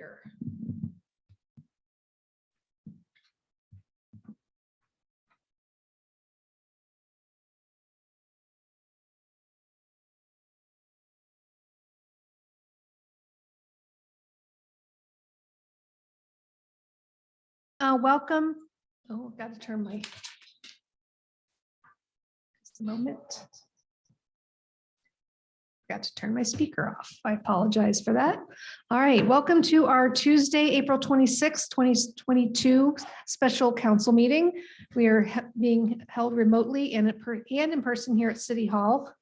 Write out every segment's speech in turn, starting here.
here. Welcome. Oh, I've got to turn my. Just a moment. Got to turn my speaker off. I apologize for that. All right, welcome to our Tuesday, April 26th, 2022 special council meeting. We are being held remotely and in person here at City Hall.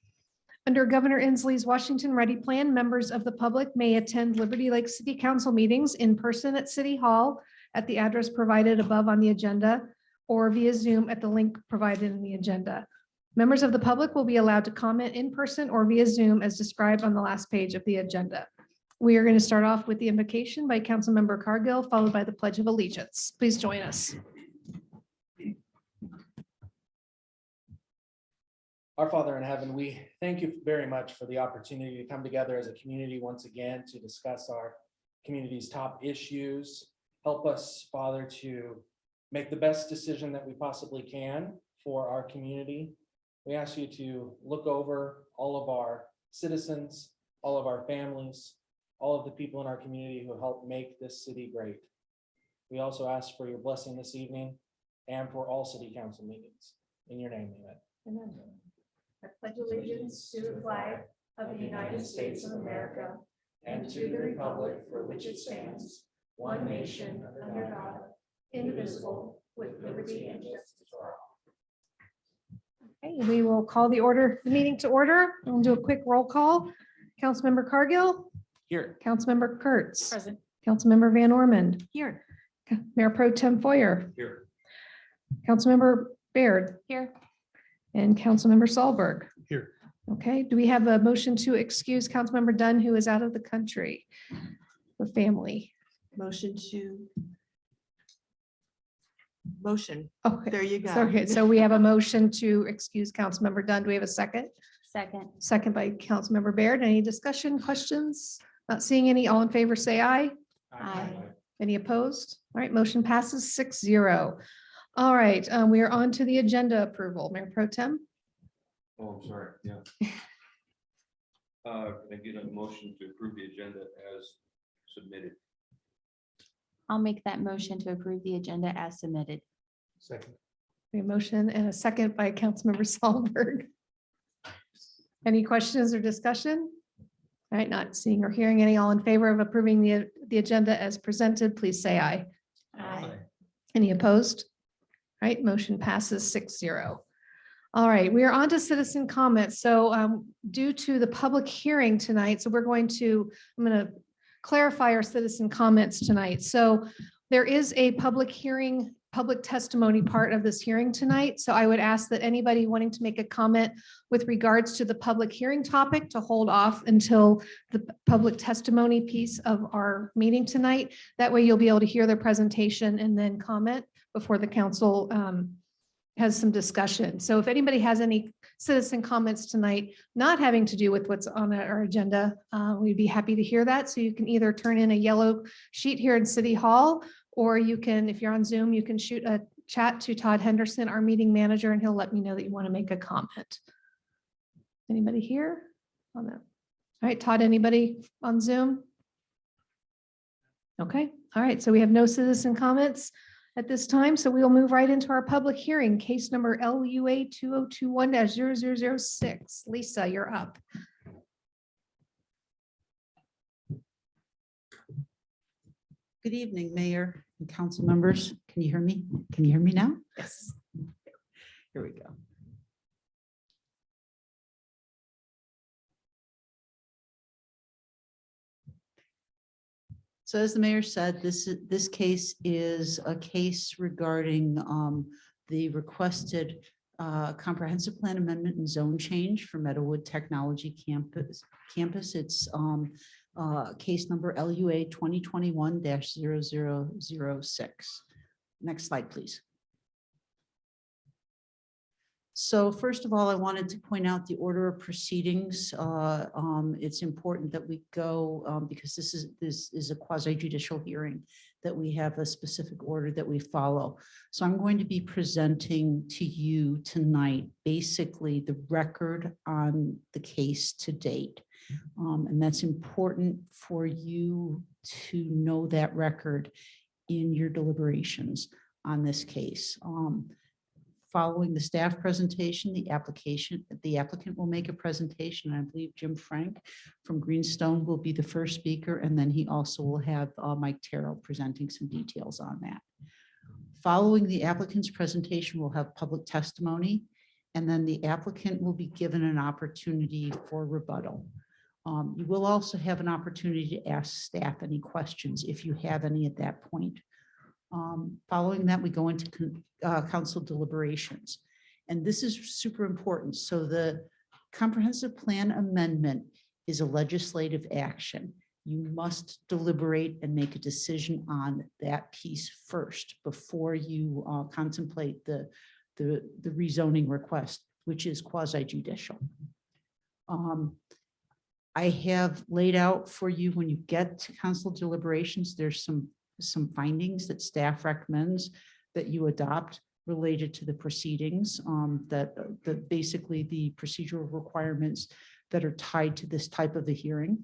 Under Governor Inslee's Washington Ready Plan, members of the public may attend Liberty Lake City Council meetings in person at City Hall at the address provided above on the agenda or via Zoom at the link provided in the agenda. Members of the public will be allowed to comment in person or via Zoom as described on the last page of the agenda. We are going to start off with the invocation by Councilmember Cargill, followed by the Pledge of Allegiance. Please join us. Our Father in heaven, we thank you very much for the opportunity to come together as a community once again to discuss our community's top issues. Help us, Father, to make the best decision that we possibly can for our community. We ask you to look over all of our citizens, all of our families, all of the people in our community who help make this city great. We also ask for your blessing this evening and for all city council meetings. In your name, amen. Amen. I pledge allegiance to the flag of the United States of America and to the republic for which it stands, one nation under God, indivisible, with liberty and justice for all. Okay, we will call the meeting to order. We'll do a quick roll call. Councilmember Cargill. Here. Councilmember Kurtz. Present. Councilmember Van Ormond. Here. Mayor Pro Tem Foyer. Here. Councilmember Baird. Here. And Councilmember Sahlberg. Here. Okay, do we have a motion to excuse Councilmember Dunn, who is out of the country for family? Motion. Okay, There you go. okay, so we have a motion to excuse Councilmember Dunn. Do we have a second? Second. Second by Councilmember Baird. Any discussion, questions? Not seeing any. All in favor, say aye. Aye. Any opposed? All right, motion passes 6-0. All right, we are on to the agenda approval. Mayor Pro Tem. Oh, I'm sorry, yeah. Can I get a motion to approve the agenda as submitted? I'll make that motion to approve the agenda as submitted. Second. We have a motion and a second by Councilmember Sahlberg. Any questions or discussion? All right, not seeing or hearing any. All in favor of approving the agenda as presented, please say aye. Aye. Any opposed? All right, motion passes 6-0. All right, we are on to citizen comments. So due to the public hearing tonight, I'm going to clarify our citizen comments tonight. So there is a public hearing, public testimony part of this hearing tonight. So I would ask that anybody wanting to make a comment with regards to the public hearing topic to hold off until the public testimony piece of our meeting tonight. That way you'll be able to hear their presentation and then comment before the council has some discussion. So if anybody has any citizen comments tonight, not having to do with what's on our agenda, we'd be happy to hear that. So you can either turn in a yellow sheet here in City Hall, or you can, if you're on Zoom, you can shoot a chat to Todd Henderson, our meeting manager, and he'll let me know that you want to make a comment. Anybody here on that? All right, Todd, anybody on Zoom? Okay, all right, so we have no citizen comments at this time, so we'll move right into our public hearing, case number LUA 2021-0006. Lisa, you're up. Good evening, Mayor and council members. Can you hear me? Can you hear me now? Yes. Here we go. So as the mayor said, this case is a case regarding the requested comprehensive plan amendment and zone change for Meadowood Technology Campus. It's case number LUA 2021-0006. Next slide, please. So first of all, I wanted to point out the order of proceedings. It's important that we go, because this is a quasi judicial hearing, that we have a specific order that we follow. So I'm going to be presenting to you tonight, basically the record on the case to date. And that's important for you to know that record in your deliberations on this case. Following the staff presentation, the applicant will make a presentation. I believe Jim Frank from Greenstone will be the first speaker, and then he also will have Mike Terrell presenting some details on that. Following the applicant's presentation, we'll have public testimony, and then the applicant will be given an opportunity for rebuttal. You will also have an opportunity to ask staff any questions if you have any at that point. Following that, we go into council deliberations. And this is super important. So the comprehensive plan amendment is a legislative action. You must deliberate and make a decision on that piece first before you contemplate the rezoning request, which is quasi judicial. I have laid out for you when you get to council deliberations, there's some findings that staff recommends that you adopt related to the proceedings, that basically the procedural requirements that are tied to this type of a hearing.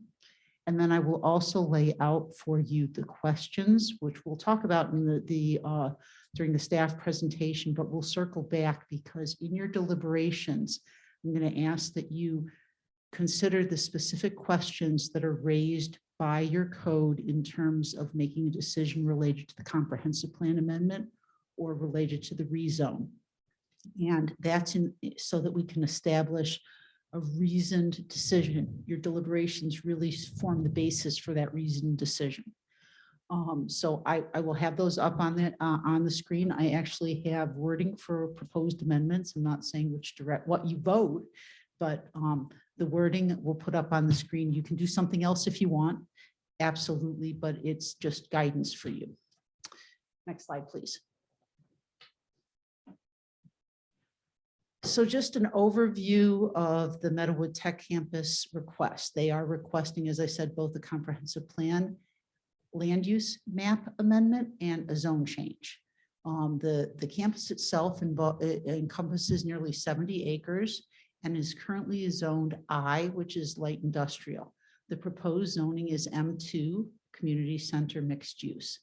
And then I will also lay out for you the questions, which we'll talk about in during the staff presentation, but we'll circle back because in your deliberations, I'm going to ask that you consider the specific questions that are raised by your code in terms of making a decision related to the comprehensive plan amendment or related to the rezone. And that's so that we can establish a reasoned decision. Your deliberations really form the basis for that reasoned decision. So I will have those up on the screen. I actually have wording for proposed amendments. I'm not saying what you vote, but the wording we'll put up on the screen. You can do something else if you want, absolutely, but it's just guidance for you. Next slide, please. So just an overview of the Meadowood Tech Campus request. They are requesting, as I said, both the comprehensive plan, land use map amendment, and a zone change. The campus itself encompasses nearly 70 acres and is currently zoned I, which is light industrial. The proposed zoning is M2, community center mixed use.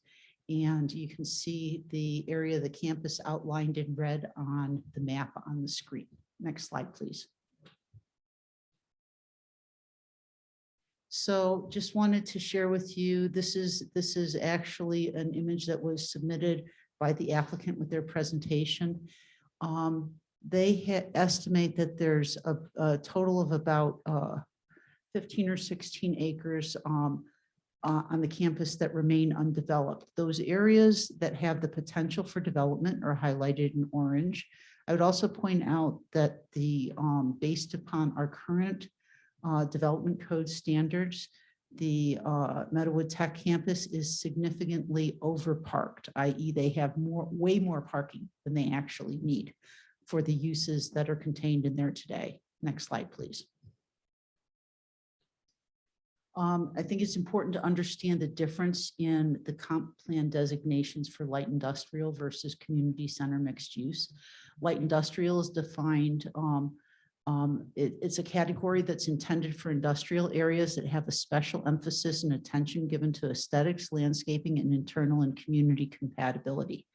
And you can see the area of the campus outlined in red on the map on the screen. Next slide, please. So just wanted to share with you, this is actually an image that was submitted by the applicant with their presentation. They estimate that there's a total of about 15 or 16 acres on the campus that remain undeveloped. Those areas that have the potential for development are highlighted in orange. I would also point out that based upon our current development code standards, the Meadowood Tech campus is significantly overparked, i.e. they have way more parking than they actually need for the uses that are contained in there today. Next slide, please. I think it's important to understand the difference in the comp plan designations for light industrial versus community center mixed use. Light industrial is defined, it's a category that's intended for industrial areas that have a special emphasis and attention given to aesthetics, landscaping, and internal and community compatibility.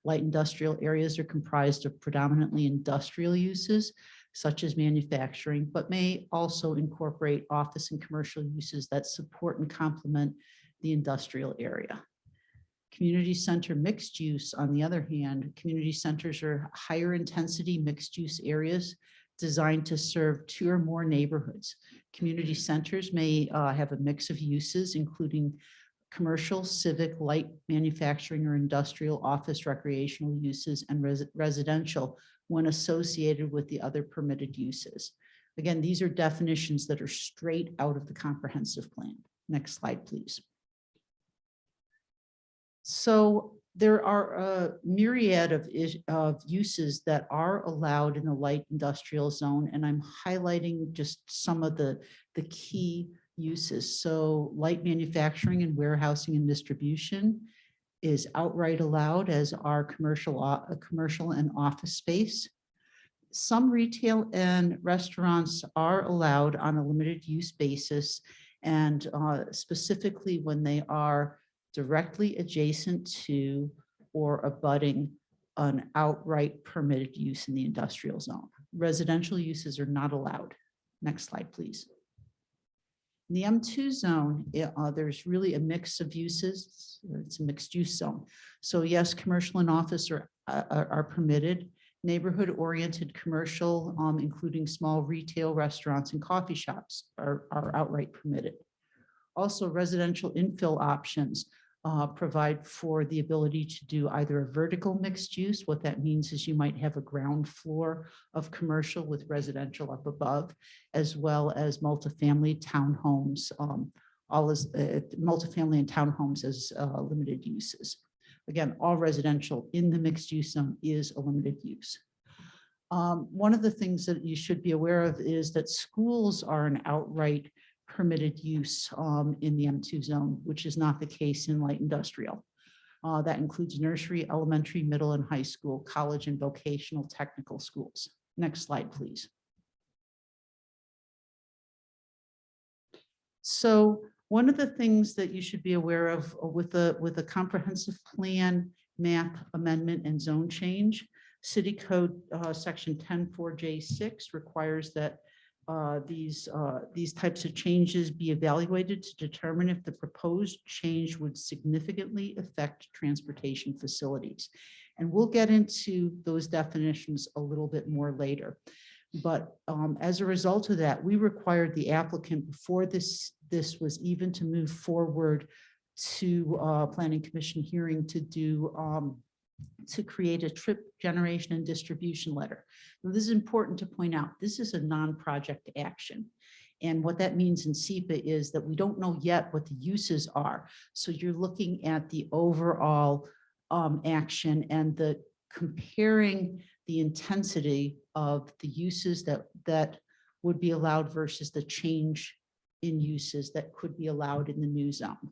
Light industrial areas are comprised of predominantly industrial uses, such as manufacturing, but may also incorporate office and commercial uses that support and complement the industrial area. Community center mixed use, on the other hand, community centers are higher intensity mixed use areas designed to serve 2 or more neighborhoods. Community centers may have a mix of uses, including commercial, civic, light manufacturing, or industrial, office, recreational uses, and residential when associated with the other permitted uses. Again, these are definitions that are straight out of the comprehensive plan. Next slide, please. So There are a myriad of uses that are allowed in the light industrial zone, and I'm highlighting just some of the key uses. So light manufacturing and warehousing and distribution is outright allowed, as are commercial and office space. Some retail and restaurants are allowed on a limited use basis, and specifically when they are directly adjacent to or abutting an outright permitted use in the industrial zone. Residential uses are not allowed. Next slide, please. In the M2 zone, there's really a mix of uses. It's a mixed use zone. So yes, commercial and office are permitted. Neighborhood-oriented commercial, including small retail, restaurants, and coffee shops are outright permitted. Also, residential infill options provide for the ability to do either a vertical mixed use. What that means is you might have a ground floor of commercial with residential up above, as well as multifamily townhomes, multifamily and townhomes as limited uses. Again, all residential in the mixed use zone is a limited use. One of the things that you should be aware of is that schools are an outright permitted use in the M2 zone, which is not the case in light industrial. That includes nursery, elementary, middle, and high school, college, and vocational technical schools. Next slide, please. So one of the things that you should be aware of with a comprehensive plan, map amendment, and zone change, City Code Section 10.4J6 requires that these types of changes be evaluated to determine if the proposed change would significantly affect transportation facilities. And we'll get into those definitions a little bit more later. But as a result of that, we required the applicant, before this was even to move forward to Planning Commission hearing, to create a trip generation and distribution letter. Now, this is important to point out. This is a non-project action. And what that means in SEPA is that we don't know yet what the uses are. So you're looking at the overall action and the comparing the intensity of the uses that would be allowed versus the change in uses that could be allowed in the new zone.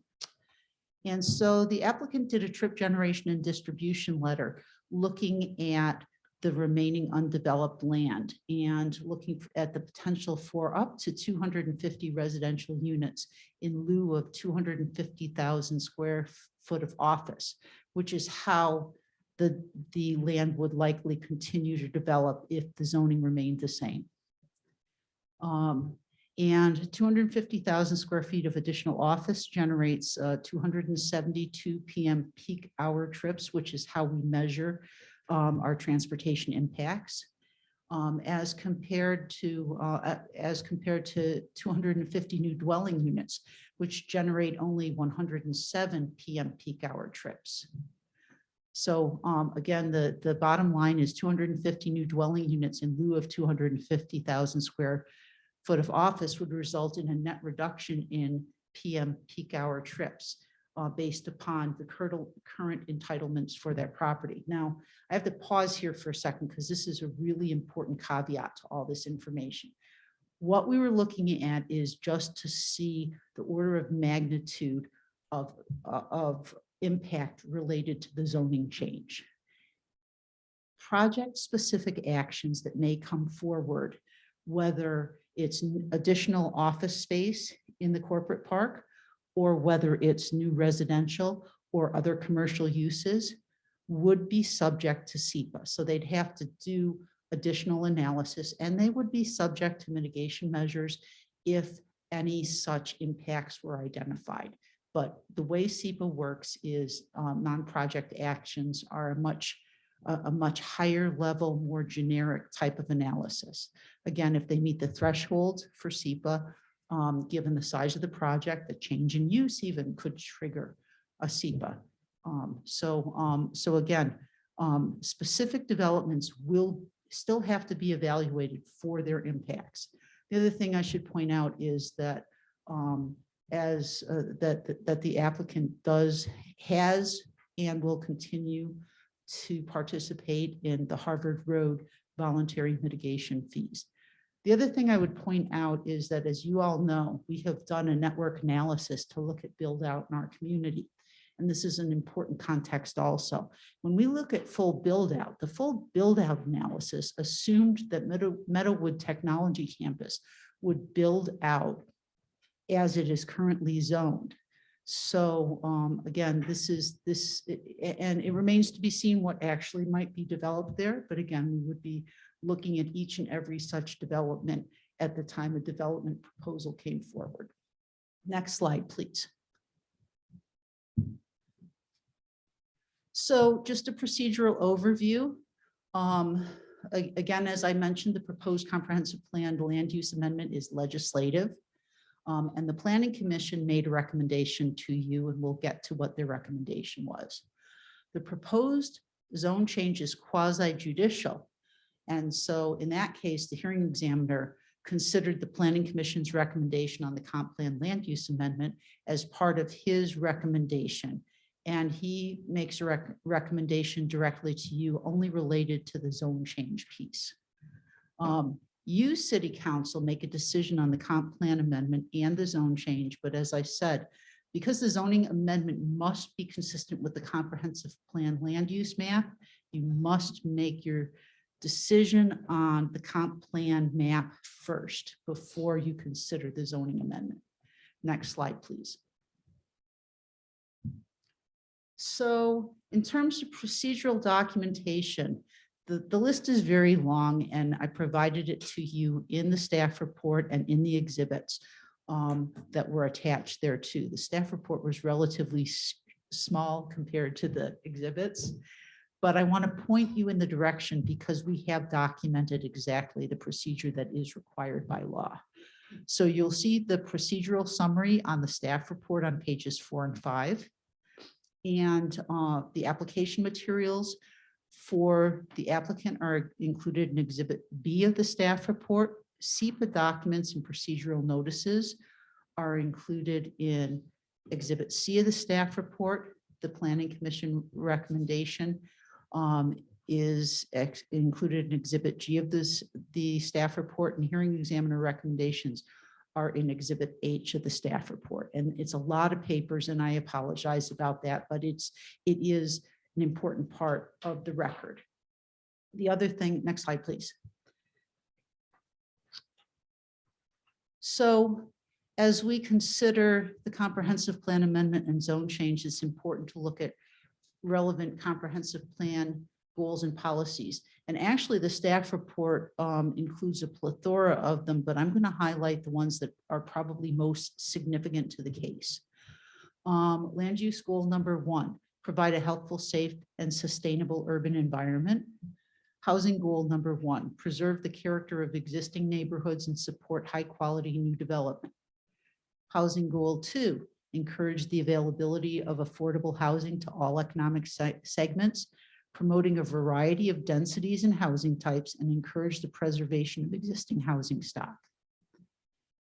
And so the applicant did a trip generation and distribution letter looking at the remaining undeveloped land and looking at the potential for up to 250 residential units in lieu of 250,000 square foot of office, which is how the land would likely continue to develop if the zoning remained the same. And 250,000 square feet of additional office generates 272 PM peak hour trips, which is how we measure our transportation impacts. As compared to 250 new dwelling units, which generate only 107 PM peak hour trips. So again, the bottom line is 250 new dwelling units in lieu of 250,000 square foot of office would result in a net reduction in PM peak hour trips based upon the current entitlements for that property. Now, I have to pause here for a second because this is a really important caveat to all this information. What we were looking at is just to see the order of magnitude of impact related to the zoning change. Project-specific actions that may come forward, whether it's additional office space in the corporate park, or whether it's new residential or other commercial uses, would be subject to SEPA. So they'd have to do additional analysis, and they would be subject to mitigation measures if any such impacts were identified. But the way SEPA works is non-project actions are a much higher level, more generic type of analysis. Again, if they meet the threshold for SEPA, given the size of the project, the change in use even could trigger a SEPA. So again, specific developments will still have to be evaluated for their impacts. The other thing I should point out is that that the applicant has and will continue to participate in the Harvard Road voluntary mitigation fees. The other thing I would point out is that, as you all know, we have done a network analysis to look at build out in our community. And this is an important context also. When we look at full build out, the full build out analysis assumed that Meadowood Technology Campus would build out as it is currently zoned. So again, and it remains to be seen what actually might be developed there. But again, we would be looking at each and every such development at the time a development proposal came forward. Next slide, please. So just a procedural overview. Again, as I mentioned, the proposed comprehensive plan land use amendment is legislative. And the Planning Commission made a recommendation to you, and we'll get to what their recommendation was. The proposed zone change is quasi judicial. And so in that case, the hearing examiner considered the Planning Commission's recommendation on the comp plan land use amendment as part of his recommendation. And he makes a recommendation directly to you only related to the zone change piece. You, City Council, make a decision on the comp plan amendment and the zone change. But as I said, because the zoning amendment must be consistent with the comprehensive plan land use map, you must make your decision on the comp plan map first before you consider the zoning amendment. Next slide, please. So in terms of procedural documentation, the list is very long, and I provided it to you in the staff report and in the exhibits that were attached there too. The staff report was relatively small compared to the exhibits, but I want to point you in the direction because we have documented exactly the procedure that is required by law. So you'll see the procedural summary on the staff report on pages 4 and 5. And the application materials for the applicant are included in Exhibit B of the staff report. SEPA documents and procedural notices are included in Exhibit C of the staff report. The Planning Commission recommendation is included in Exhibit G of the staff report, and hearing examiner recommendations are in Exhibit H of the staff report. And it's a lot of papers, and I apologize about that, but it is an important part of the record. The other thing, next slide, please. So as we consider the comprehensive plan amendment and zone change, it's important to look at relevant comprehensive plan goals and policies. And actually the staff report includes a plethora of them, but I'm going to highlight the ones that are probably most significant to the case. Land use goal number 1, provide a healthful, safe, and sustainable urban environment. Housing goal number 1, preserve the character of existing neighborhoods and support high quality new development. Housing goal 2, encourage the availability of affordable housing to all economic segments, promoting a variety of densities and housing types, and encourage the preservation of existing housing stock.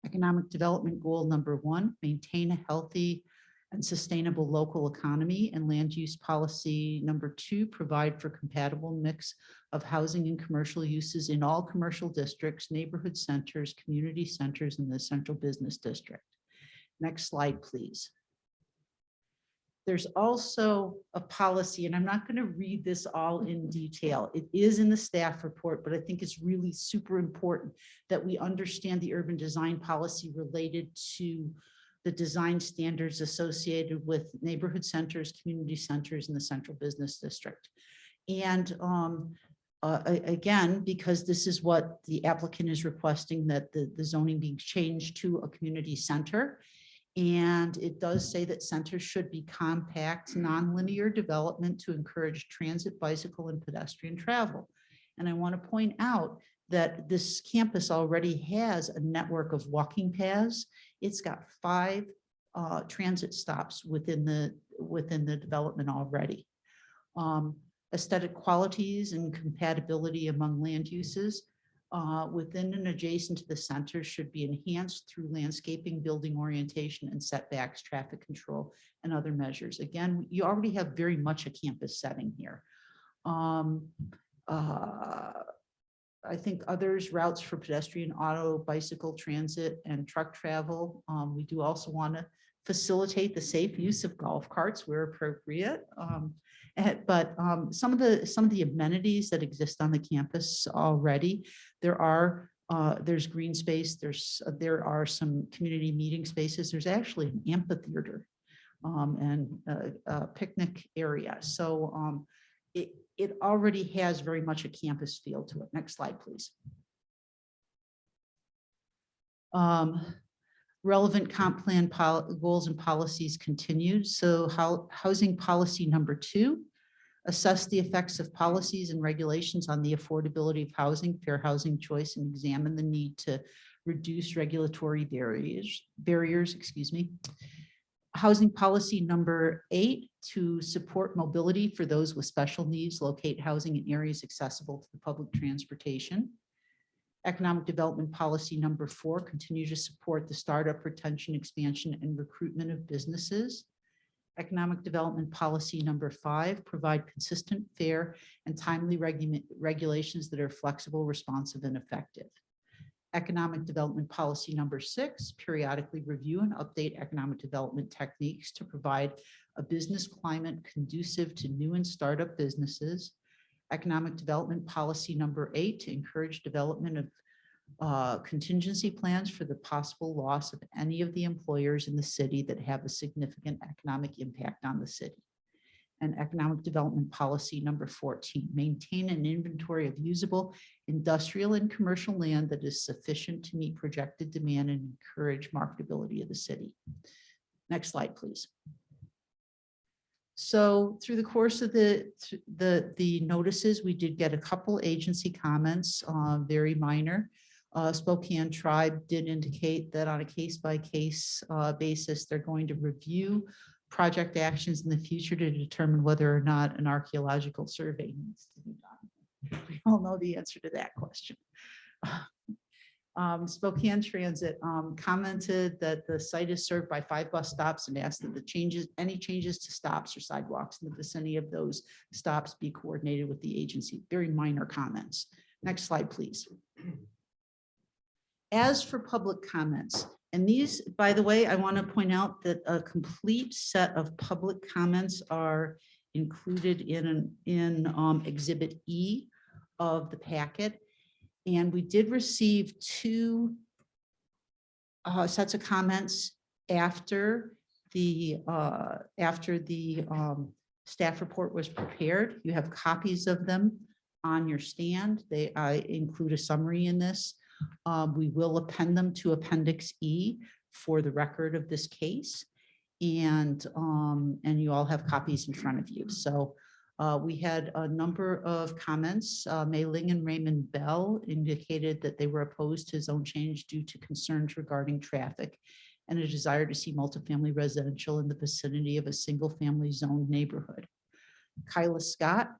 Economic development goal number 1, maintain a healthy and sustainable local economy. And land use policy number 2, provide for compatible mix of housing and commercial uses in all commercial districts, neighborhood centers, community centers, and the central business district. Next slide, please. There's also a policy, and I'm not going to read this all in detail. It is in the staff report, but I think it's really super important that we understand the urban design policy related to the design standards associated with neighborhood centers, community centers, and the central business district. And again, because this is what the applicant is requesting, that the zoning be changed to a community center. And it does say that centers should be compact, nonlinear development to encourage transit, bicycle, and pedestrian travel. And I want to point out that this campus already has a network of walking paths. It's got 5 transit stops within the development already. Aesthetic qualities and compatibility among land uses. within and adjacent to the center should be enhanced through landscaping, building orientation and setbacks, traffic control, and other measures. Again, you already have very much a campus setting here. I think others, routes for pedestrian, auto, bicycle, transit, and truck travel. We do also want to facilitate the safe use of golf carts where appropriate. But some of the amenities that exist on the campus already, there's green space, there are some community meeting spaces. There's actually an amphitheater and a picnic area. So it already has very much a campus feel to it. Next slide, please. Relevant comp plan goals and policies continued. So housing policy number 2, assess the effects of policies and regulations on the affordability of housing, fair housing choice, and examine the need to reduce regulatory barriers, excuse me. Housing policy number 8, to support mobility for those with special needs, locate housing in areas accessible to the public transportation. Economic development policy number 4, continue to support the startup, retention, expansion, and recruitment of businesses. Economic development policy number 5, provide consistent, fair, and timely regulations that are flexible, responsive, and effective. Economic development policy number 6, periodically review and update economic development techniques to provide a business climate conducive to new and startup businesses. Economic development policy number 8, to encourage development of contingency plans for the possible loss of any of the employers in the city that have a significant economic impact on the city. And economic development policy number 14, maintain an inventory of usable industrial and commercial land that is sufficient to meet projected demand and encourage marketability of the city. Next slide, please. So through the course of the notices, we did get a couple agency comments, very minor. Spokane Tribe did indicate that on a case-by-case basis, they're going to review project actions in the future to determine whether or not an archaeological survey needs to be done. We all know the answer to that question. Spokane Transit commented that the site is served by 5 bus stops and asked that any changes to stops or sidewalks in the vicinity of those stops be coordinated with the agency. Very minor comments. Next slide, please. As for public comments, and these, by the way, I want to point out that a complete set of public comments are included in Exhibit E of the packet. And we did receive 2 sets of comments after the staff report was prepared. You have copies of them on your stand. They include a summary in this. We will append them to Appendix E for the record of this case. And you all have copies in front of you. So we had a number of comments. Mei Ling and Raymond Bell indicated that they were opposed to zone change due to concerns regarding traffic and a desire to see multifamily residential in the vicinity of a single-family zoned neighborhood. Kyla Scott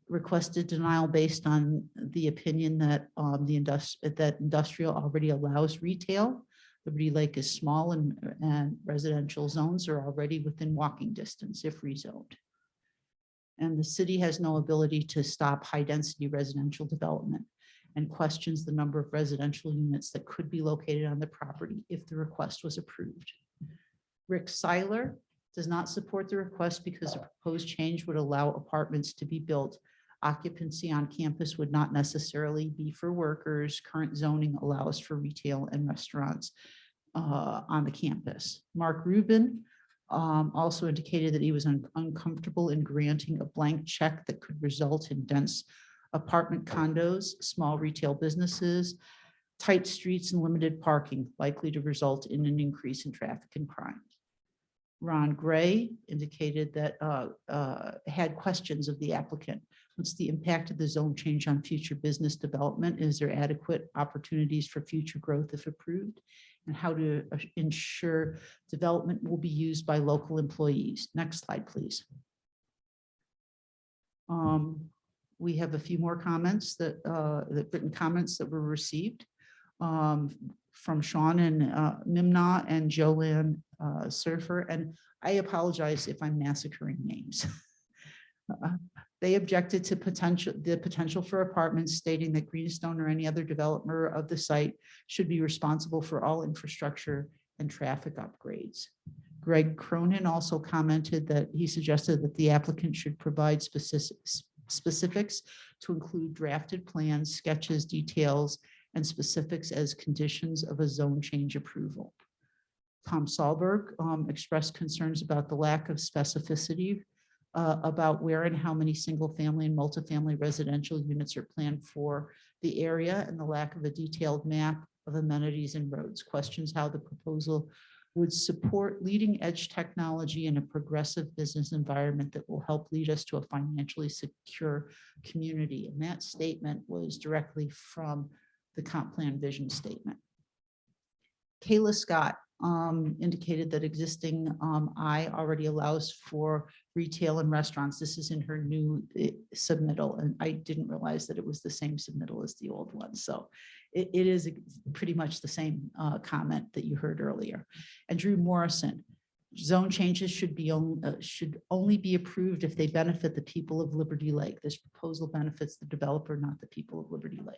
requested denial based on the opinion that that industrial already allows retail. Liberty Lake is small and residential zones are already within walking distance if rezoned. And the city has no ability to stop high density residential development and questions the number of residential units that could be located on the property if the request was approved. Rick Seiler does not support the request because the proposed change would allow apartments to be built. Occupancy on campus would not necessarily be for workers. Current zoning allows for retail and restaurants on the campus. Mark Rubin also indicated that he was uncomfortable in granting a blank check that could result in dense apartment condos, small retail businesses, tight streets, and limited parking, likely to result in an increase in traffic and crime. Ron Gray indicated that had questions of the applicant. What's the impact of the zone change on future business development? Is there adequate opportunities for future growth if approved? And how to ensure development will be used by local employees? Next slide, please. we have a few more comments that written comments that were received from Sean and Mimna and Joanne Surfer. And I apologize if I'm massacring names. They objected to the potential for apartments, stating that Greenstone or any other developer of the site should be responsible for all infrastructure and traffic upgrades. Greg Cronin also commented that he suggested that the applicant should provide specifics to include drafted plans, sketches, details, and specifics as conditions of a zone change approval. Tom Sahlberg expressed concerns about the lack of specificity about where and how many single-family and multifamily residential units are planned for the area, and the lack of a detailed map of amenities and roads. Questions how the proposal would support leading-edge technology in a progressive business environment that will help lead us to a financially secure community. And that statement was directly from the comp plan vision statement. Kayla Scott indicated that existing I already allows for retail and restaurants. This is in her new submittal, and I didn't realize that it was the same submittal as the old one. So it is pretty much the same comment that you heard earlier. And Drew Morrison, zone changes should only be approved if they benefit the people of Liberty Lake. This proposal benefits the developer, not the people of Liberty Lake.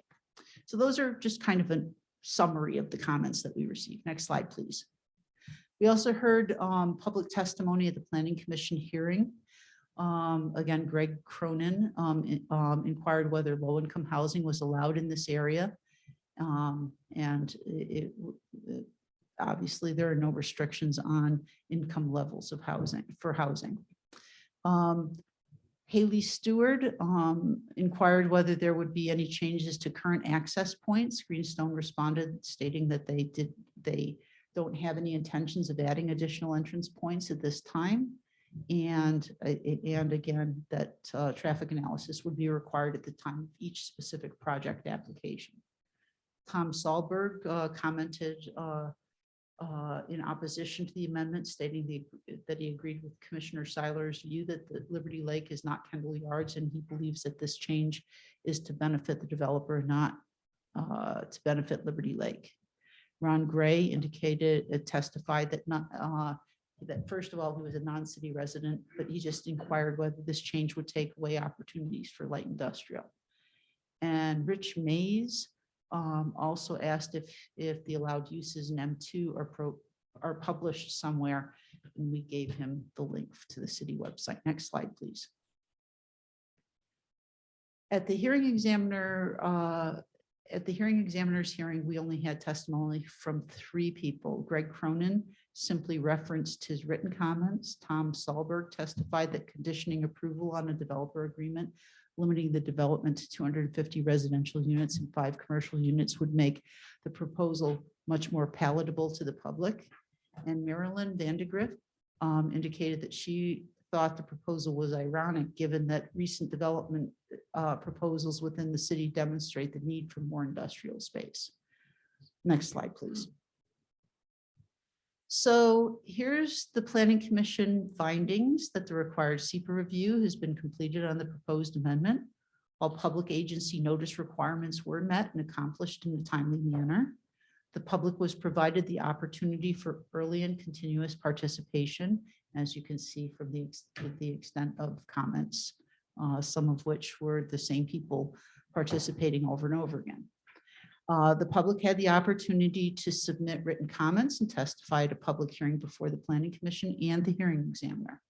So those are just kind of a summary of the comments that we received. Next slide, please. We also heard public testimony at the Planning Commission hearing. Again, Greg Cronin inquired whether low-income housing was allowed in this area. And obviously there are no restrictions on income levels of housing for housing. Haley Stewart inquired whether there would be any changes to current access points. Greenstone responded stating that they don't have any intentions of adding additional entrance points at this time. And again, that traffic analysis would be required at the time of each specific project application. Tom Sahlberg commented in opposition to the amendment, stating that he agreed with Commissioner Seiler's view that the Liberty Lake is not Kendall Yards, and he believes that this change is to benefit the developer, not to benefit Liberty Lake. Ron Gray testified that that first of all, he was a non-city resident, but he just inquired whether this change would take away opportunities for light industrial. And Rich Mays also asked if the allowed uses in M2 are published somewhere, and we gave him the link to the city website. Next slide, please. At the hearing examiner's hearing, we only had testimony from 3 people. Greg Cronin simply referenced his written comments. Tom Sahlberg testified that conditioning approval on a developer agreement limiting the development to 250 residential units and 5 commercial units would make the proposal much more palatable to the public. And Marilyn Vandegrift indicated that she thought the proposal was ironic, given that recent development proposals within the city demonstrate the need for more industrial space. Next slide, please. So here's the Planning Commission findings that the required SEPA review has been completed on the proposed amendment. All public agency notice requirements were met and accomplished in a timely manner. The public was provided the opportunity for early and continuous participation, as you can see from the extent of comments, some of which were the same people participating over and over again. The public had the opportunity to submit written comments and testify at a public hearing before the Planning Commission and the hearing examiner.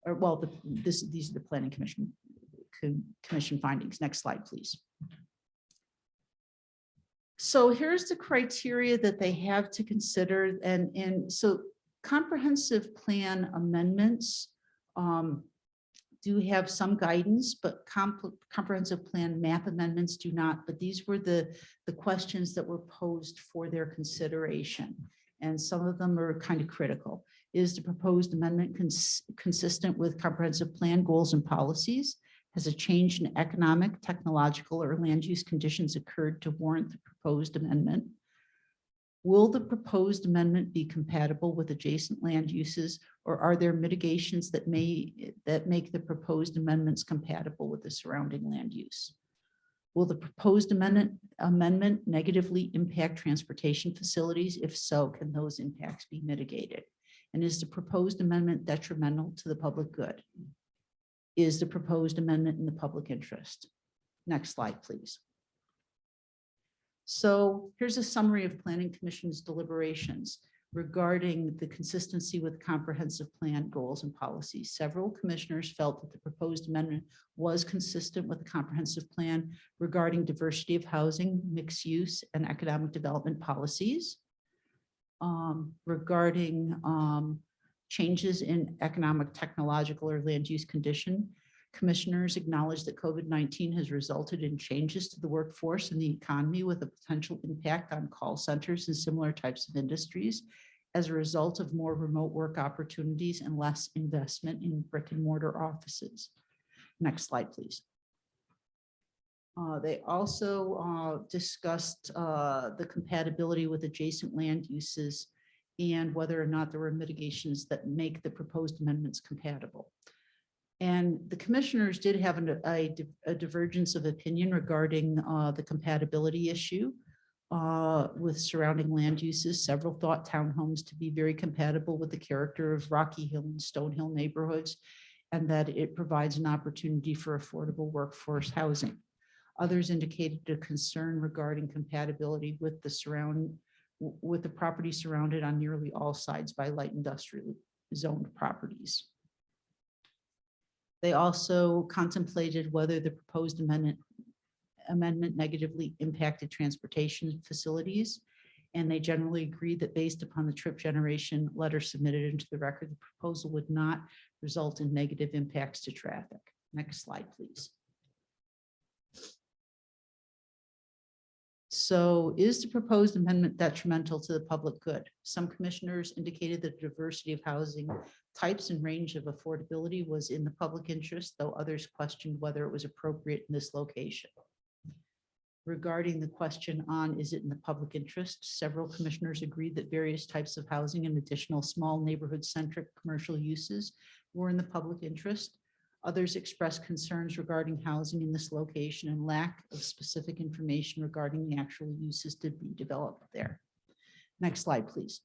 Or well, these are the Planning Commission findings. Next slide, please. So here's the criteria that they have to consider, and so comprehensive plan amendments do have some guidance, but comprehensive plan map amendments do not. But these were the questions that were posed for their consideration. And some of them are kind of critical. Is the proposed amendment consistent with comprehensive plan goals and policies? Has a change in economic, technological, or land use conditions occurred to warrant the proposed amendment? Will the proposed amendment be compatible with adjacent land uses, or are there mitigations that make the proposed amendments compatible with the surrounding land use? Will the proposed amendment negatively impact transportation facilities? If so, can those impacts be mitigated? And is the proposed amendment detrimental to the public good? Is the proposed amendment in the public interest? Next slide, please. So here's a summary of Planning Commission's deliberations regarding the consistency with comprehensive plan goals and policies. Several commissioners felt that the proposed amendment was consistent with the comprehensive plan regarding diversity of housing, mixed use, and economic development policies. Regarding changes in economic, technological, or land use condition, commissioners acknowledge that COVID-19 has resulted in changes to the workforce and the economy with a potential impact on call centers and similar types of industries as a result of more remote work opportunities and less investment in brick and mortar offices. Next slide, please. They also discussed the compatibility with adjacent land uses and whether or not there were mitigations that make the proposed amendments compatible. And the commissioners did have a divergence of opinion regarding the compatibility issue with surrounding land uses. Several thought townhomes to be very compatible with the character of Rocky Hill and Stonehill neighborhoods, and that it provides an opportunity for affordable workforce housing. Others indicated a concern regarding compatibility with the property surrounded on nearly all sides by light industrial zoned properties. They also contemplated whether the proposed amendment negatively impacted transportation facilities. And they generally agreed that based upon the trip generation letter submitted into the record, the proposal would not result in negative impacts to traffic. Next slide, please. So is the proposed amendment detrimental to the public good? Some commissioners indicated that the diversity of housing types and range of affordability was in the public interest, though others questioned whether it was appropriate in this location. Regarding the question on is it in the public interest, several commissioners agreed that various types of housing and additional small neighborhood-centric commercial uses were in the public interest. Others expressed concerns regarding housing in this location and lack of specific information regarding the actual uses to be developed there. Next slide, please.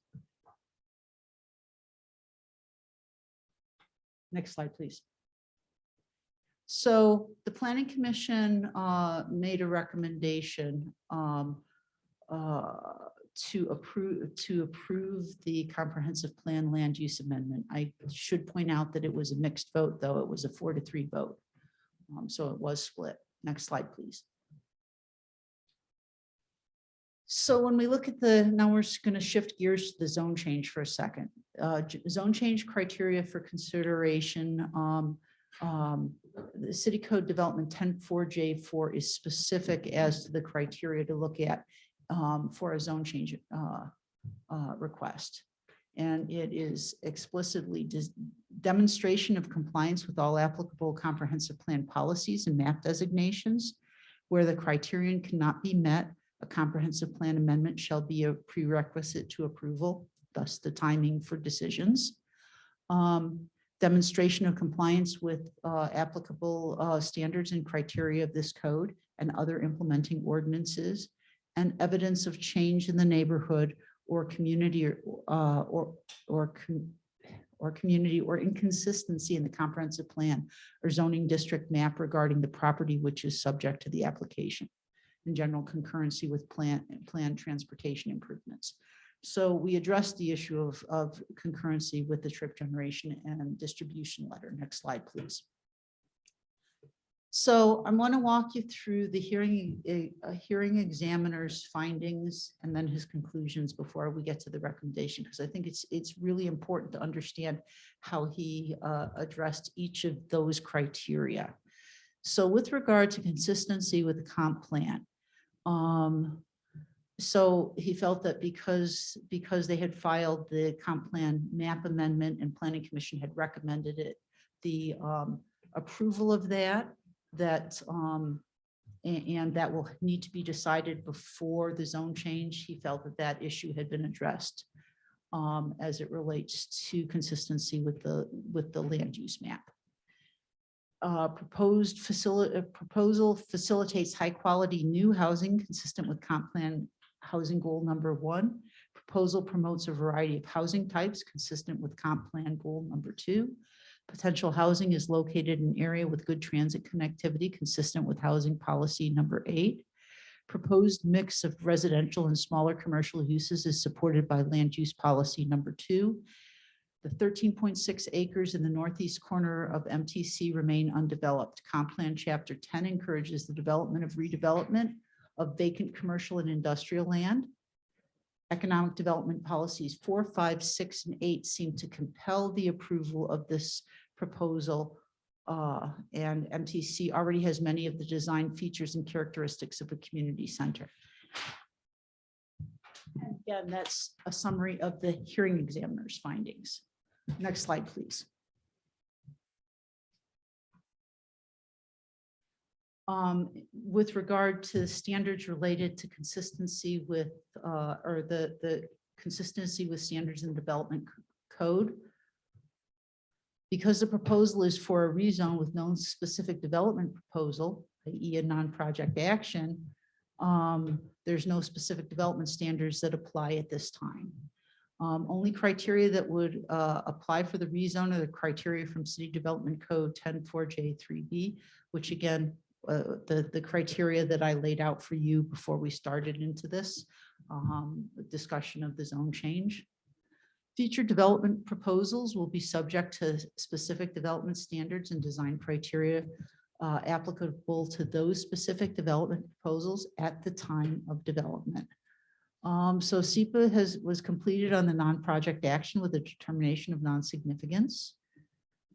Next slide, please. So the Planning Commission made a recommendation to approve the comprehensive plan land use amendment. I should point out that it was a mixed vote, though it was a 4-3 vote. So it was split. Next slide, please. So when we look at now we're going to shift gears to the zone change for a second. Zone change criteria for consideration. The City Code Development 10-4J4 is specific as to the criteria to look at for a zone change request. And it is explicitly demonstration of compliance with all applicable comprehensive plan policies and map designations. Where the criterion cannot be met, a comprehensive plan amendment shall be a prerequisite to approval, thus the timing for decisions. Demonstration of compliance with applicable standards and criteria of this code and other implementing ordinances, and evidence of change in the neighborhood or community or community or inconsistency in the comprehensive plan or zoning district map regarding the property which is subject to the application. In general, concurrency with planned transportation improvements. So we addressed the issue of concurrency with the trip generation and distribution letter. Next slide, please. So I want to walk you through the hearing examiner's findings and then his conclusions before we get to the recommendation, because I think it's really important to understand how he addressed each of those criteria. So with regard to consistency with the comp plan, so he felt that because they had filed the comp plan map amendment and Planning Commission had recommended it, the approval of that And that will need to be decided before the zone change. He felt that that issue had been addressed as it relates to consistency with the land use map. Proposal facilitates high quality new housing consistent with comp plan housing goal number 1. Proposal promotes a variety of housing types consistent with comp plan goal number 2. Potential housing is located in an area with good transit connectivity consistent with housing policy number 8. Proposed mix of residential and smaller commercial uses is supported by land use policy number 2. The 13.6 acres in the northeast corner of MTC remain undeveloped. Comp Plan Chapter 10 encourages the development of redevelopment of vacant commercial and industrial land. Economic development policies 4, 5, 6, and 8 seem to compel the approval of this proposal. And MTC already has many of the design features and characteristics of a community center. And again, that's a summary of the hearing examiner's findings. Next slide, please. With regard to standards related to consistency with, or the consistency with standards in the development code, because the proposal is for a rezone with no specific development proposal, i.e. a non-project action, there's no specific development standards that apply at this time. Only criteria that would apply for the rezone are the criteria from City Development Code 10.4J3B, which again, the criteria that I laid out for you before we started into this discussion of the zone change. Future development proposals will be subject to specific development standards and design criteria applicable to those specific development proposals at the time of development. So SEPA was completed on the non-project action with a determination of non-significance.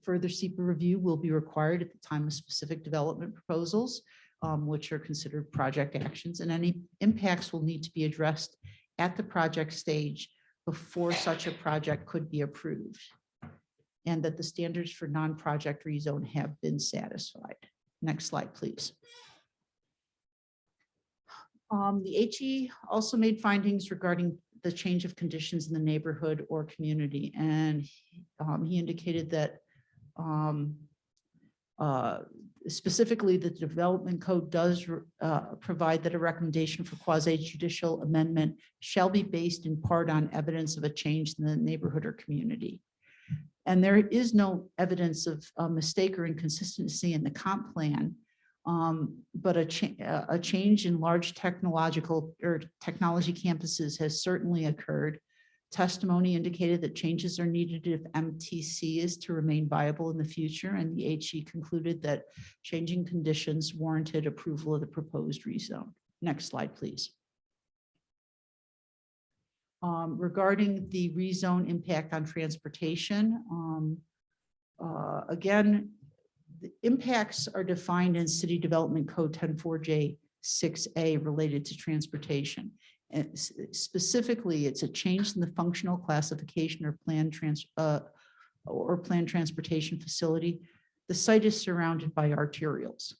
Further SEPA review will be required at the time of specific development proposals, which are considered project actions, and any impacts will need to be addressed at the project stage before such a project could be approved, and that the standards for non-project rezone have been satisfied. Next slide, please. The HE also made findings regarding the change of conditions in the neighborhood or community, and he indicated that specifically the development code does provide that a recommendation for quasi-judicial amendment shall be based in part on evidence of a change in the neighborhood or community. And there is no evidence of mistake or inconsistency in the comp plan, but a change in large technological or technology campuses has certainly occurred. Testimony indicated that changes are needed if MTC is to remain viable in the future, and the HE concluded that changing conditions warranted approval of the proposed rezone. Next slide, please. Regarding the rezone impact on transportation, again, the impacts are defined in City Development Code 10.4J6A related to transportation. And specifically, it's a change in the functional classification or planned transportation facility. The site is surrounded by arterials.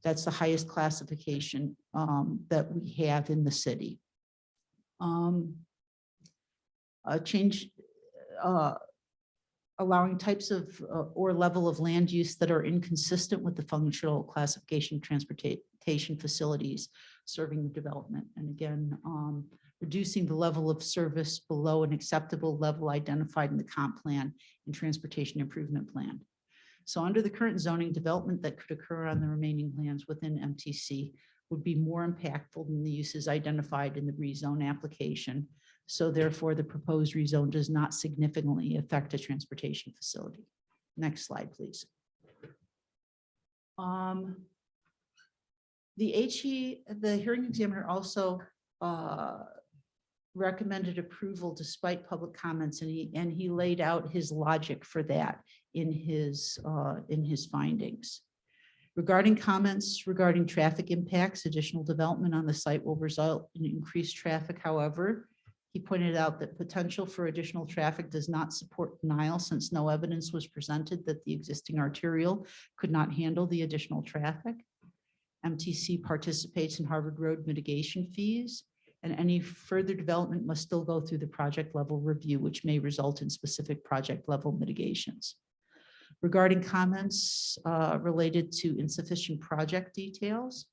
That's the highest classification that we have in the city. A change allowing types of or level of land use that are inconsistent with the functional classification transportation facilities serving the development. And again, reducing the level of service below an acceptable level identified in the comp plan and transportation improvement plan. So under the current zoning, development that could occur on the remaining lands within MTC would be more impactful than the uses identified in the rezone application. So therefore, the proposed rezone does not significantly affect a transportation facility. Next slide, please. The hearing examiner also recommended approval despite public comments, and he laid out his logic for that in his findings. Regarding comments regarding traffic impacts, additional development on the site will result in increased traffic. However, he pointed out that potential for additional traffic does not support denial, since no evidence was presented that the existing arterial could not handle the additional traffic. MTC participates in Harvard Road mitigation fees, and any further development must still go through the project level review, which may result in specific project level mitigations. Regarding comments related to insufficient project details,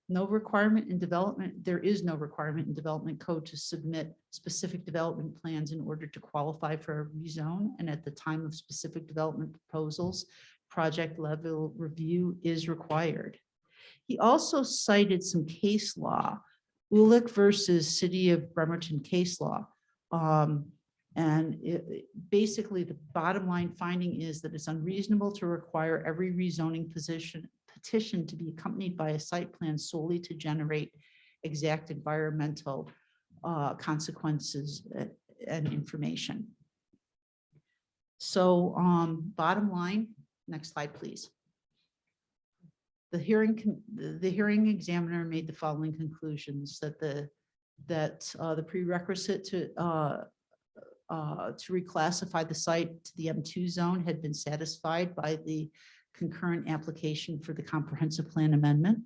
no requirement in development, there is no requirement in development code to submit specific development plans in order to qualify for a rezone. And at the time of specific development proposals, project level review is required. He also cited some case law, Ulick versus City of Bremerton case law. Basically, the bottom line finding is that it's unreasonable to require every rezoning petition to be accompanied by a site plan solely to generate exact environmental consequences and information. So bottom line, next slide, please. The hearing examiner made the following conclusions: that the prerequisite to reclassify the site to the M2 zone had been satisfied by the concurrent application for the comprehensive plan amendment,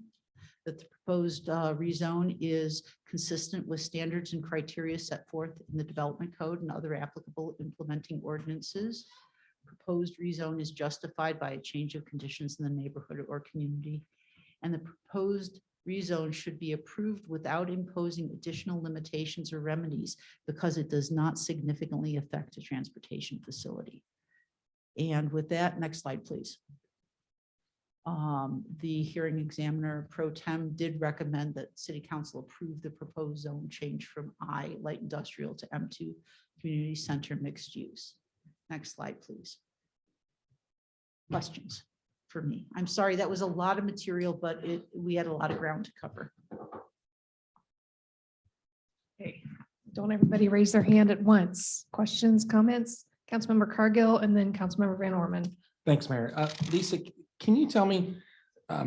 that the proposed rezone is consistent with standards and criteria set forth in the development code and other applicable implementing ordinances. Proposed rezone is justified by a change of conditions in the neighborhood or community, and the proposed rezone should be approved without imposing additional limitations or remedies because it does not significantly affect a transportation facility. And with that, next slide, please. The hearing examiner pro tem did recommend that City Council approve the proposed zone change from I light industrial to M2 community center mixed use. Next slide, please. Questions for me? I'm sorry, that was a lot of material, but we had a lot of ground to cover. Okay, don't everybody raise their hand at once. Questions, comments? Councilmember Cargill and then Councilmember Van Orman. Thanks, Mayor. Lisa, can you tell me,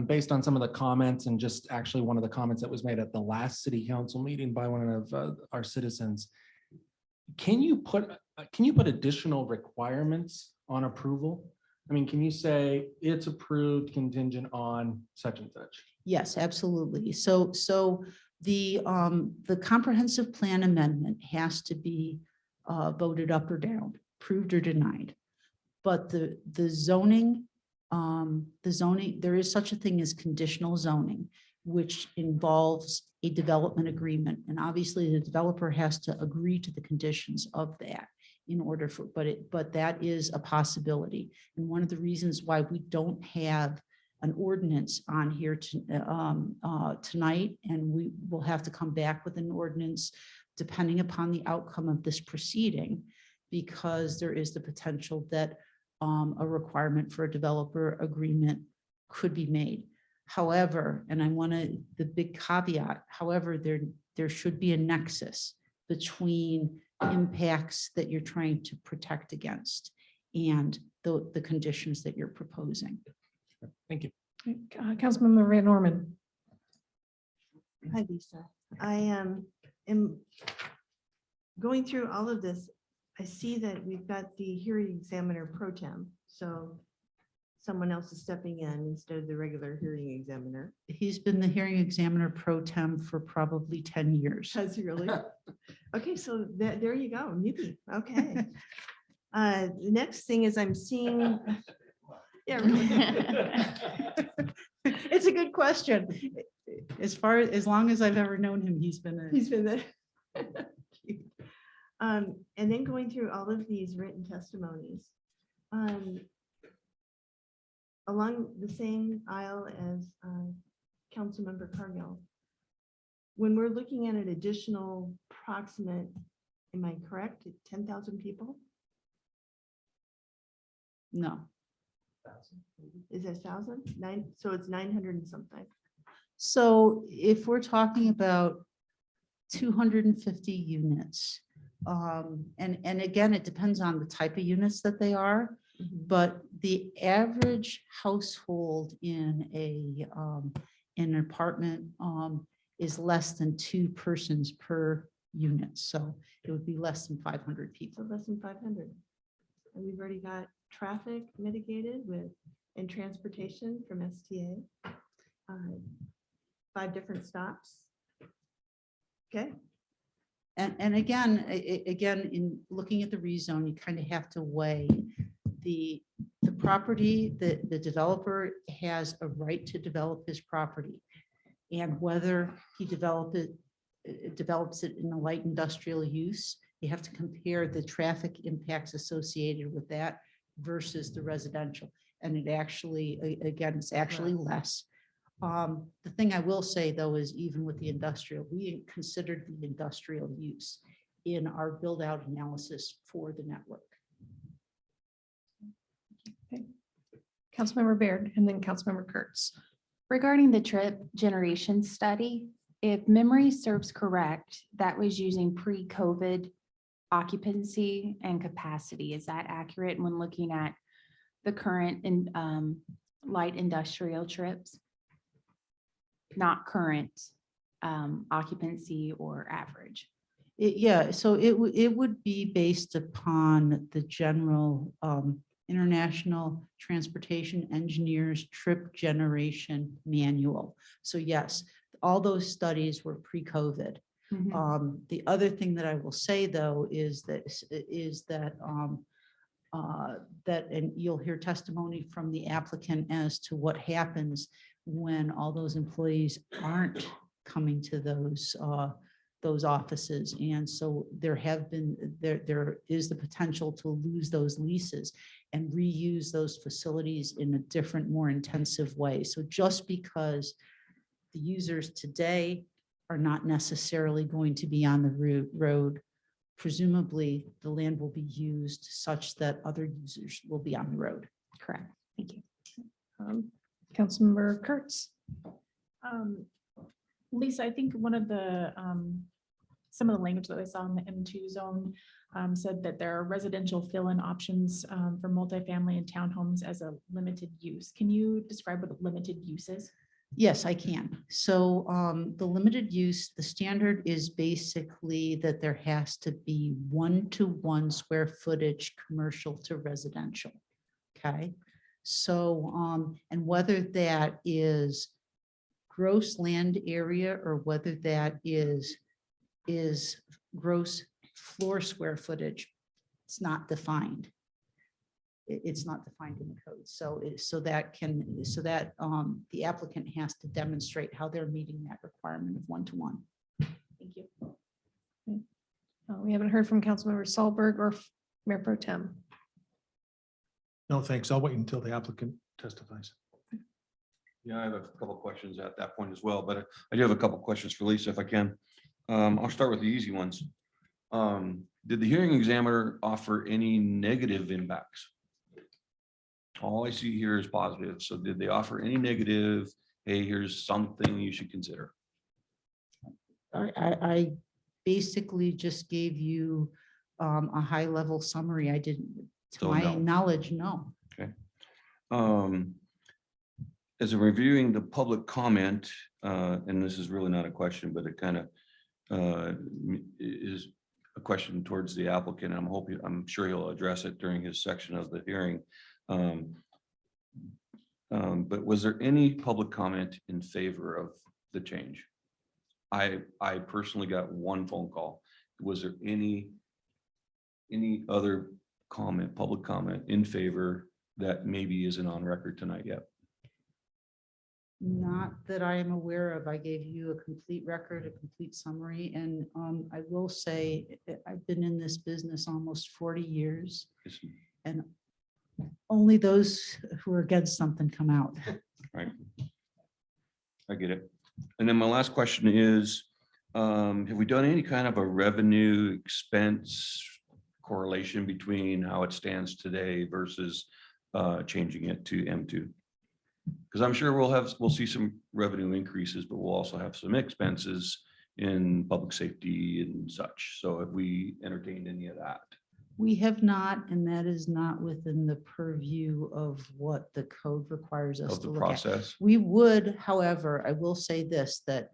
based on some of the comments and just actually one of the comments that was made at the last city council meeting by one of our citizens, can you put additional requirements on approval? I mean, can you say it's approved contingent on such and such? Yes, absolutely. So the comprehensive plan amendment has to be voted up or down, approved or denied. But the zoning, there is such a thing as conditional zoning, which involves a development agreement. And obviously the developer has to agree to the conditions of that in order for, but that is a possibility. And one of the reasons why we don't have an ordinance on here tonight, and we will have to come back with an ordinance depending upon the outcome of this proceeding, because there is the potential that a requirement for a developer agreement could be made. However, and I want to, the big caveat, however, there should be a nexus between impacts that you're trying to protect against and the conditions that you're proposing. Thank you. Councilmember Van Orman. Hi, Lisa. I am going through all of this. I see that we've got the hearing examiner pro tem, so someone else is stepping in instead of the regular hearing examiner. He's been the hearing examiner pro tem for probably 10 years. Has he really? Okay, so there you go, newbie. Okay. The next thing is I'm seeing. Yeah, really. It's a good question. As long as I've ever known him, he's been there. And then going through all of these written testimonies. Along the same aisle as Councilmember Cargill, when we're looking at an additional proximate, am I correct, 10,000 people? No. Is it 1,000? So it's 900 and something. So if we're talking about 250 units, and again, it depends on the type of units that they are, but the average household in an apartment is less than 2 persons per unit. So it would be less than 500 people. So less than 500. And we've already got traffic mitigated and transportation from STA. 5 different stops. Okay, And again, again, in looking at the rezone, you kind of have to weigh the property, the developer has a right to develop his property. And whether he develops it in a light industrial use, you have to compare the traffic impacts associated with that versus the residential. And it actually, again, it's actually less. The thing I will say, though, is even with the industrial, we considered the industrial use in our build out analysis for the network. Councilmember Baird and then Councilmember Kurtz. Regarding the trip generation study, if memory serves correct, that was using pre-COVID occupancy and capacity. Is that accurate when looking at the current light industrial trips? Not current occupancy or average? Yeah, so it would be based upon the general International Transportation Engineers Trip Generation Manual. So yes, all those studies were pre-COVID. The other thing that I will say, though, is that and you'll hear testimony from the applicant as to what happens when all those employees aren't coming to those offices. And so there is the potential to lose those leases and reuse those facilities in a different, more intensive way. So just because the users today are not necessarily going to be on the road, presumably the land will be used such that other users will be on the road. Correct. Thank you. Councilmember Kurtz. Lisa, I think one of the, some of the language that I saw in the M2 zone said that there are residential fill-in options for multifamily and townhomes as a limited use. Can you describe what limited use is? Yes, I can. So the limited use, the standard is basically that there has to be 1-to-1 square footage commercial to residential. Okay. So, and whether that is gross land area or whether that is gross floor square footage, it's not defined. It's not defined in the code. So the applicant has to demonstrate how they're meeting that requirement of 1-to-1. Thank you. We haven't heard from Councilmember Solberg or Mayor Pro Tem. No, thanks. I'll wait until the applicant testifies. Yeah, I have a couple of questions at that point as well, but I do have a couple of questions for Lisa if I can. I'll start with the easy ones. Did the hearing examiner offer any negative impacts? All I see here is positive. So did they offer any negative? Hey, here's something you should consider. I basically just gave you a high level summary. I didn't, to So my no. knowledge, no. As I'm reviewing the public comment, and this is really not a question, but it kind of is a question towards the applicant. And I'm sure he'll address it during his section of the hearing. But was there any public comment in favor of the change? I personally got one phone call. Was there any other comment, public comment in favor that maybe isn't on record tonight yet? Not that I am aware of. I gave you a complete record, a complete summary, and I will say I've been in this business almost 40 years, and only those who are against something come out. Right. I get it. And then my last question is, have we done any kind of a revenue expense correlation between how it stands today versus changing it to M2? Because I'm sure we'll see some revenue increases, but we'll also have some expenses in public safety and such. So have we entertained any of that? We have not, and that is not within the purview of what the code requires us Of to the look at. process? We would, however, I will say this, that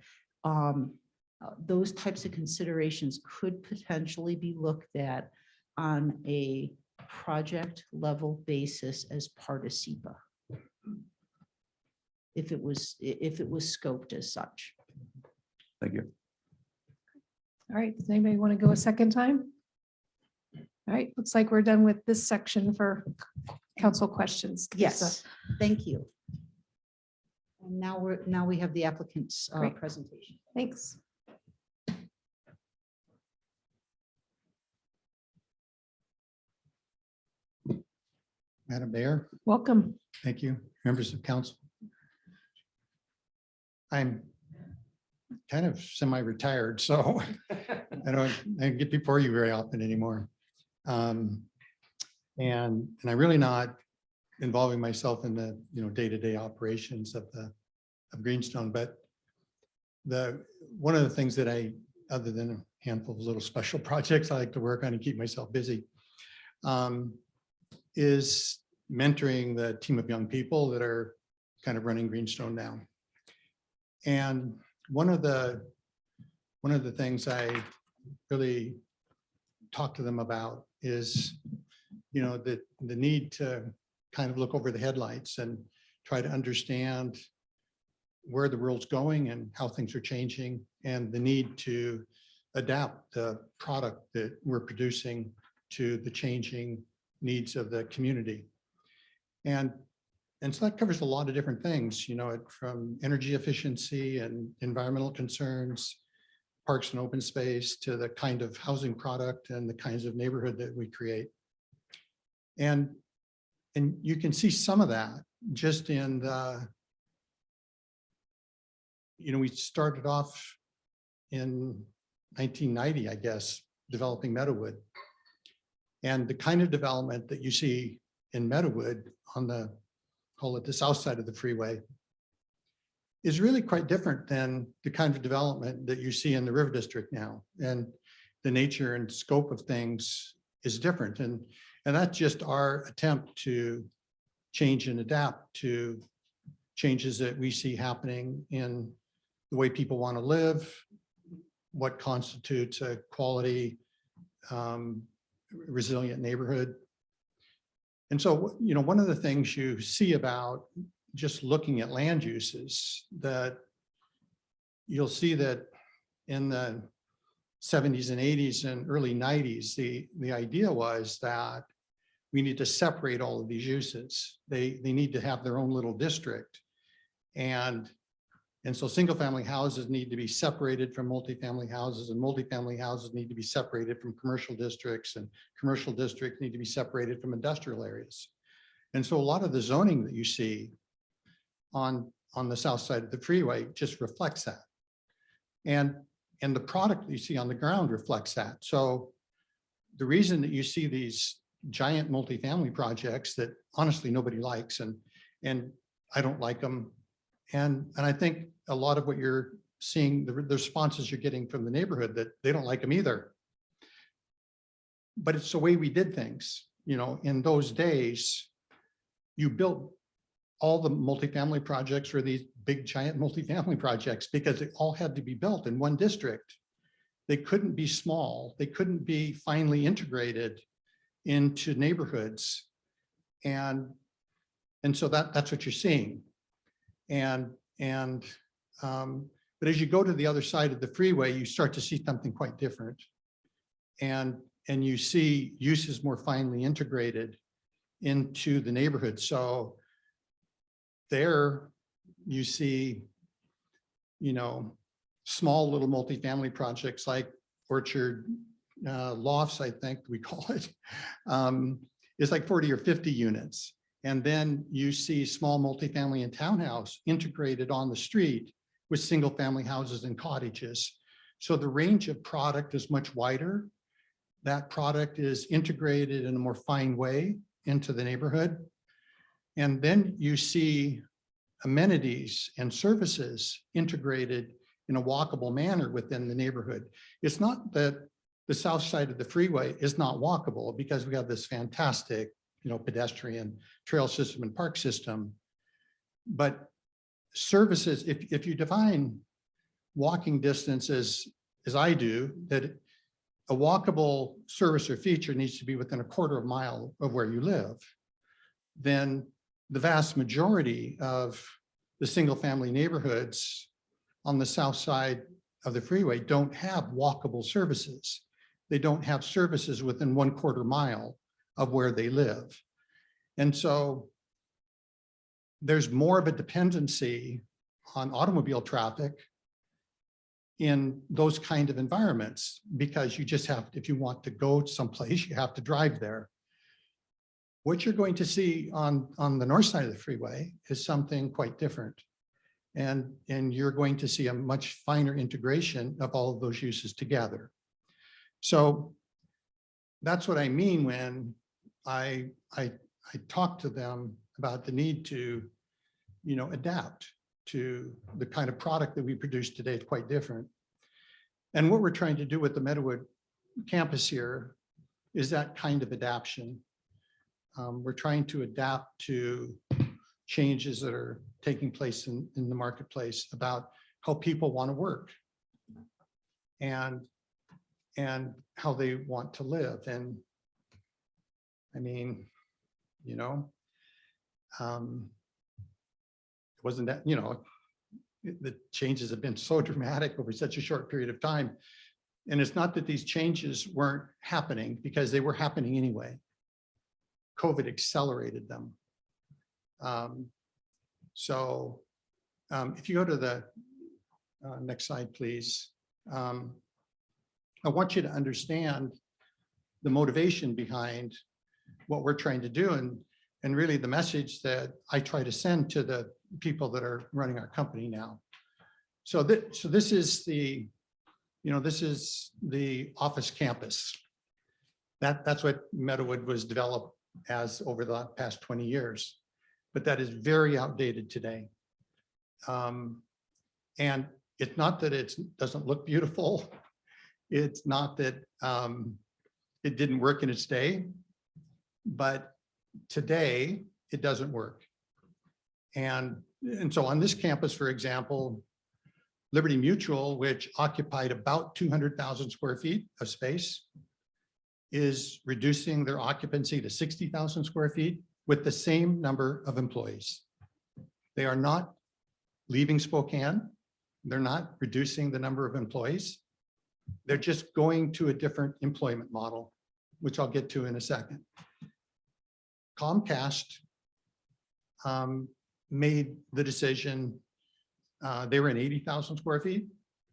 those types of considerations could potentially be looked at on a project level basis as part of SEPA. if it was scoped as such. Thank you. All right, does anybody want to go a second time? All right, looks like we're done with this section for council questions. Lisa. Yes, thank you. And now we have the applicant's Great. presentation. Thanks. Madam Mayor, Welcome. thank you, members of council. I'm kind of semi-retired, so I don't get before you very often anymore. And I'm really not involving myself in the, day-to-day operations of Greenstone, but one of the things that other than a handful of little special projects I like to work on and keep myself busy, is mentoring the team of young people that are kind of running Greenstone now. And one of the things I really talk to them about is, the need to kind of look over the headlights and try to understand where the world's going and how things are changing, and the need to adapt the product that we're producing to the changing needs of the community. And so that covers a lot of different things, from energy efficiency and environmental concerns, parks and open space, to the kind of housing product and the kinds of neighborhood that we create. And you can see some of that just in the, we started off in 1990, I guess, developing Meadowood. And the kind of development that you see in Meadowood on the, call it the south side of the freeway, is really quite different than the kind of development that you see in the River District now. And the nature and scope of things is different. And that's just our attempt to change and adapt to changes that we see happening in the way people want to live, what constitutes a quality, resilient neighborhood. And so, one of the things you see about just looking at land uses, that you'll see that in the 70s and 80s and early 90s, the idea was that we need to separate all of these uses. They need to have their own little district. And so single family houses need to be separated from multifamily houses, and multifamily houses need to be separated from commercial districts, and commercial districts need to be separated from industrial areas. And so a lot of the zoning that you see on the south side of the freeway just reflects that. And the product that you see on the ground reflects that. So the reason that you see these giant multifamily projects that honestly nobody likes, and I don't like them, and I think a lot of what you're seeing, the responses you're getting from the neighborhood, that they don't like them either. But it's the way we did things. In those days, you built all the multifamily projects were these big giant multifamily projects because it all had to be built in one district. They couldn't be small. They couldn't be finely integrated into neighborhoods. And so that's what you're seeing. But as you go to the other side of the freeway, you start to see something quite different. And you see uses more finely integrated into the neighborhood. So there you see, small little multifamily projects like Orchard Lofts, I think we call it, is like 40 or 50 units. And then you see small multifamily and townhouse integrated on the street with single family houses and cottages. So the range of product is much wider. That product is integrated in a more fine way into the neighborhood. And then you see amenities and services integrated in a walkable manner within the neighborhood. It's not that the south side of the freeway is not walkable, because we have this fantastic, pedestrian trail system and park system. But services, if you define walking distance as I do, that a walkable service or feature needs to be within a quarter of a mile of where you live, then the vast majority of the single-family neighborhoods on the south side of the freeway don't have walkable services. They don't have services within 1/4 mile of where they live. And so there's more of a dependency on automobile traffic in those kind of environments, because you just have, if you want to go someplace, you have to drive there. What you're going to see on the north side of the freeway is something quite different. And you're going to see a much finer integration of all of those uses together. So that's what I mean when I talk to them about the need to, adapt to the kind of product that we produce today. It's quite different. And what we're trying to do with the Meadowood campus here is that kind of adaptation. We're trying to adapt to changes that are taking place in the marketplace about how people want to work and how they want to live. And I mean, it wasn't that, the changes have been so dramatic over such a short period of time. And it's not that these changes weren't happening, because they were happening anyway. COVID accelerated them. If you go to the next slide, please. I want you to understand the motivation behind what we're trying to do, and really the message that I try to send to the people that are running our company now. So this is the, this is the office campus. That's what Meadowood was developed as over the past 20 years, but that is very outdated today. And it's not that it doesn't look beautiful. It's not that it didn't work in its day, but today it doesn't work. And so on this campus, for example, Liberty Mutual, which occupied about 200,000 square feet of space, is reducing their occupancy to 60,000 square feet with the same number of employees. They are not leaving Spokane. They're not reducing the number of employees. They're just going to a different employment model, which I'll get to in a second. Comcast made the decision, they were in 80,000 square feet.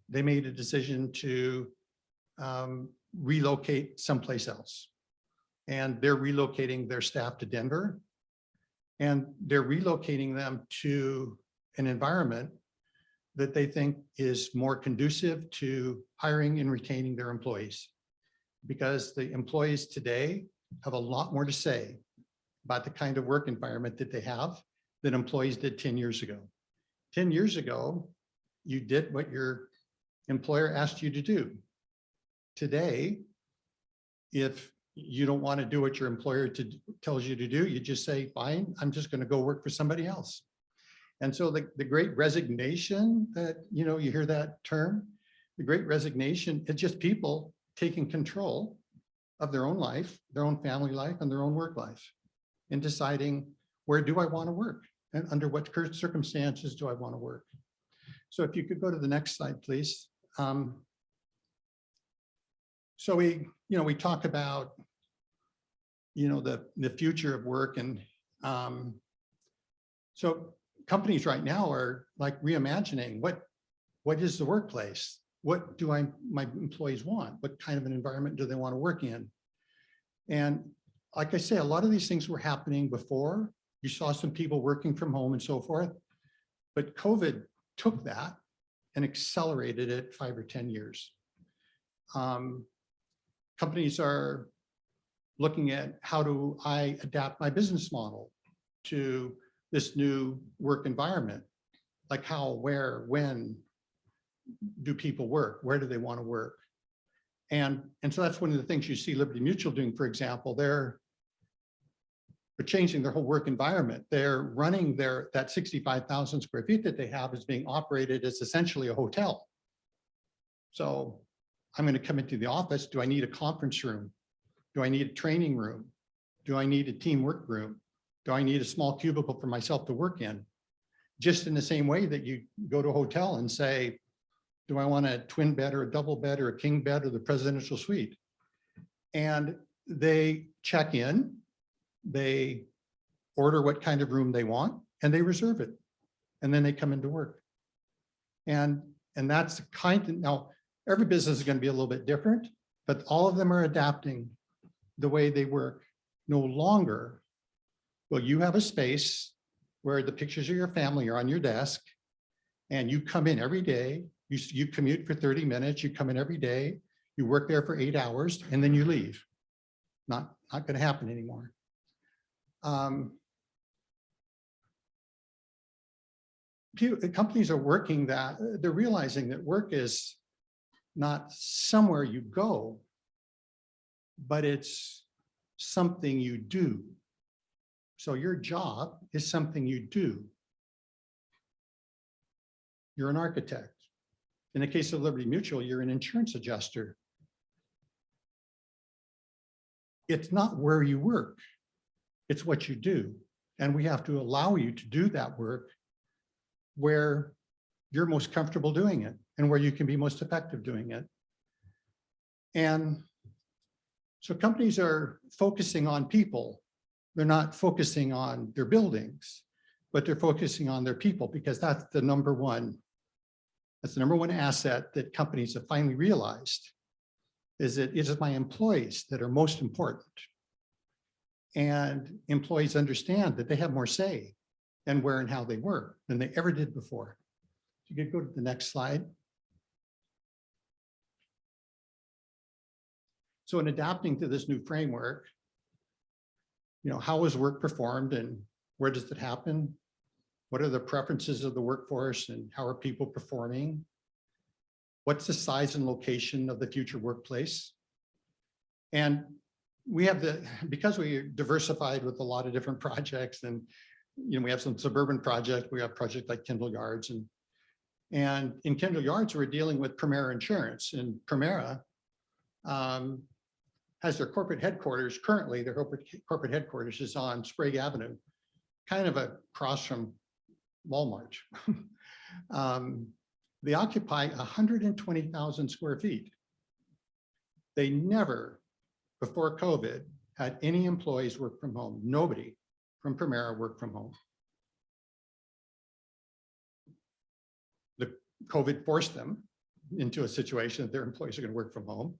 They made a decision to relocate someplace else. And they're relocating their staff to Denver. And they're relocating them to an environment that they think is more conducive to hiring and retaining their employees. Because the employees today have a lot more to say about the kind of work environment that they have than employees did 10 years ago. 10 years ago, you did what your employer asked you to do. Today, if you don't want to do what your employer tells you to do, you just say, fine, I'm just going to go work for somebody else. And so the great resignation that, you hear that term, the great resignation, it's just people taking control of their own life, their own family life, and their own work life, and deciding, where do I want to work? And under what circumstances do I want to work? So if you could go to the next slide, please. So we talk about, the future of work. And so companies right now are like reimagining what is the workplace? What do my employees want? What kind of an environment do they want to work in? And like I say, a lot of these things were happening before. You saw some people working from home and so forth, but COVID took that and accelerated it 5 or 10 years. Companies are looking at, how do I adapt my business model to this new work environment? Like how, where, when do people work? Where do they want to work? And so that's one of the things you see Liberty Mutual doing, for example. They're changing their whole work environment. They're running that 65,000 square feet that they have is being operated as essentially a hotel. So I'm going to come into the office. Do I need a conference room? Do I need a training room? Do I need a teamwork room? Do I need a small cubicle for myself to work in? just in the same way that you go to a hotel and say, do I want a twin bed or a double bed or a king bed or the presidential suite? And they check in, they order what kind of room they want, and they reserve it. And then they come into work. And that's kind of, now, every business is going to be a little bit different, but all of them are adapting the way they work. No longer will you have a space where the pictures of your family are on your desk, and you come in every day, you commute for 30 minutes, you come in every day, you work there for 8 hours, and then you leave. Not going to happen anymore. Companies are working that, they're realizing that work is not somewhere you go, but it's something you do. So your job is something you do. You're an architect. In the case of Liberty Mutual, you're an insurance adjuster. It's not where you work, it's what you do. And we have to allow you to do that work where you're most comfortable doing it and where you can be most effective doing it. And so companies are focusing on people. They're not focusing on their buildings, but they're focusing on their people, because that's the number one asset that companies have finally realized, is that it is my employees that are most important. And employees understand that they have more say in where and how they work than they ever did before. You could go to the next slide. So in adapting to this new framework, how is work performed and where does it happen? What are the preferences of the workforce and how are people performing? What's the size and location of the future workplace? And we have because we are diversified with a lot of different projects, and we have some suburban projects, we have projects like Kendall Yards, and in Kendall Yards, we're dealing with Premera Insurance, and Premera has their corporate headquarters. Currently, their corporate headquarters is on Sprague Avenue, kind of across from Walmart. They occupy 120,000 square feet. They never, before COVID, had any employees work from home. Nobody from Premera worked from home. The COVID forced them into a situation that their employees are going to work from home.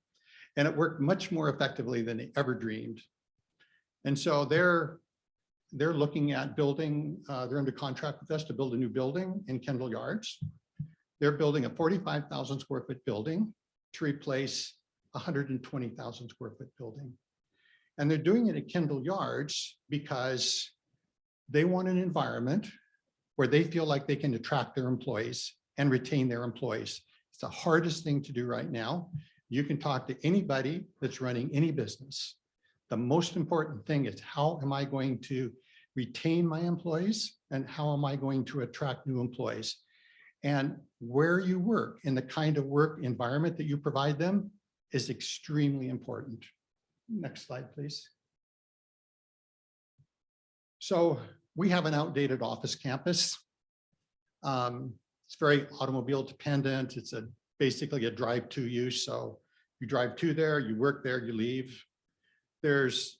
And it worked much more effectively than they ever dreamed. And so they're looking at building, they're under contract with us to build a new building in Kendall Yards. They're building a 45,000 square foot building to replace a 120,000 square foot building. And they're doing it at Kendall Yards because they want an environment where they feel like they can attract their employees and retain their employees. It's the hardest thing to do right now. You can talk to anybody that's running any business. The most important thing is, how am I going to retain my employees and how am I going to attract new employees? And where you work and the kind of work environment that you provide them is extremely important. Next slide, please. So we have an outdated office campus. It's very automobile dependent. It's basically a drive-to use. So you drive to there, you work there, you leave. Its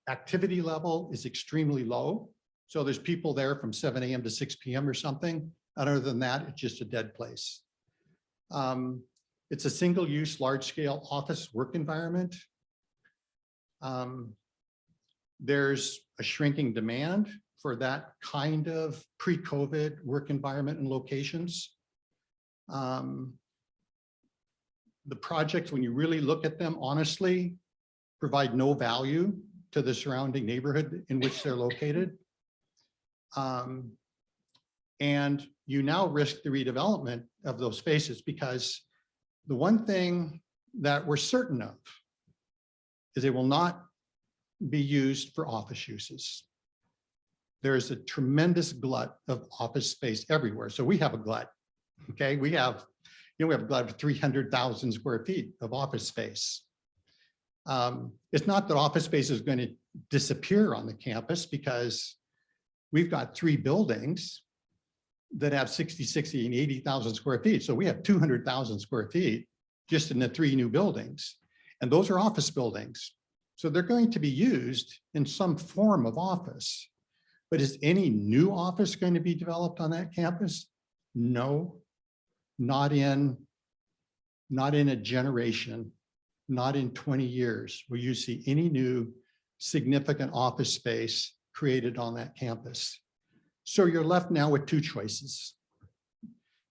activity level is extremely low. So there's people there from 7 a.m. to 6 p.m. or something. Other than that, it's just a dead place. It's a single-use, large-scale office work environment. There's a shrinking demand for that kind of pre-COVID work environment and locations. The projects, when you really look at them honestly, provide no value to the surrounding neighborhood in which they're located. And you now risk the redevelopment of those spaces, because the one thing that we're certain of is they will not be used for office uses. There is a tremendous glut of office space everywhere. So we have a glut. Okay, we have a glut of 300,000 square feet of office space. It's not that office space is going to disappear on the campus, because we've got 3 buildings that have 60, 60, and 80,000 square feet. So we have 200,000 square feet just in the 3 new buildings. And those are office buildings. So they're going to be used in some form of office. But is any new office going to be developed on that campus? No, not in a generation, not in 20 years will you see any new significant office space created on that campus. So you're left now with 2 choices,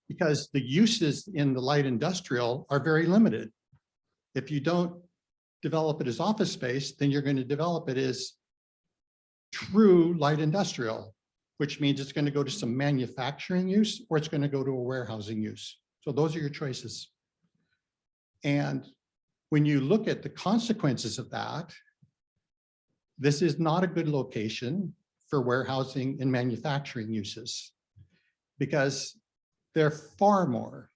because the uses in the light industrial are very limited. If you don't develop it as office space, then you're going to develop it as true light industrial, which means it's going to go to some manufacturing use or it's going to go to a warehousing use. So those are your choices. And when you look at the consequences of that, this is not a good location for warehousing and manufacturing uses, because they're far more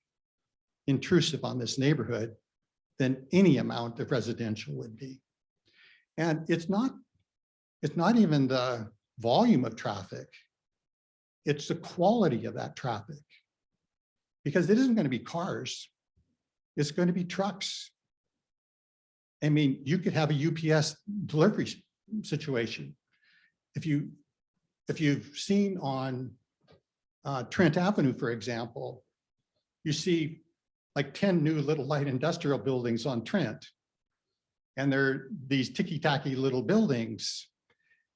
intrusive on this neighborhood than any amount of residential would be. And it's not even the volume of traffic, it's the quality of that traffic. Because it isn't going to be cars, it's going to be trucks. I mean, you could have a UPS delivery situation. If you've seen on Trent Avenue, for example, you see like 10 new little light industrial buildings on Trent. And they're these ticky-tacky little buildings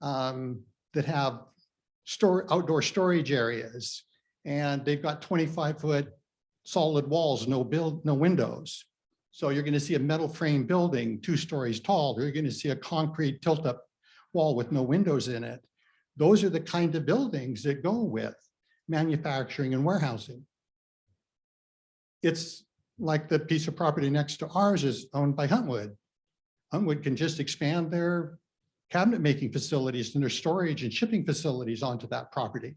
that have outdoor storage areas. And they've got 25-foot solid walls, no windows. So you're going to see a metal frame building 2 stories tall. You're going to see a concrete tilt-up wall with no windows in it. Those are the kind of buildings that go with manufacturing and warehousing. It's like the piece of property next to ours is owned by Huntwood. Huntwood can just expand their cabinet making facilities and their storage and shipping facilities onto that property.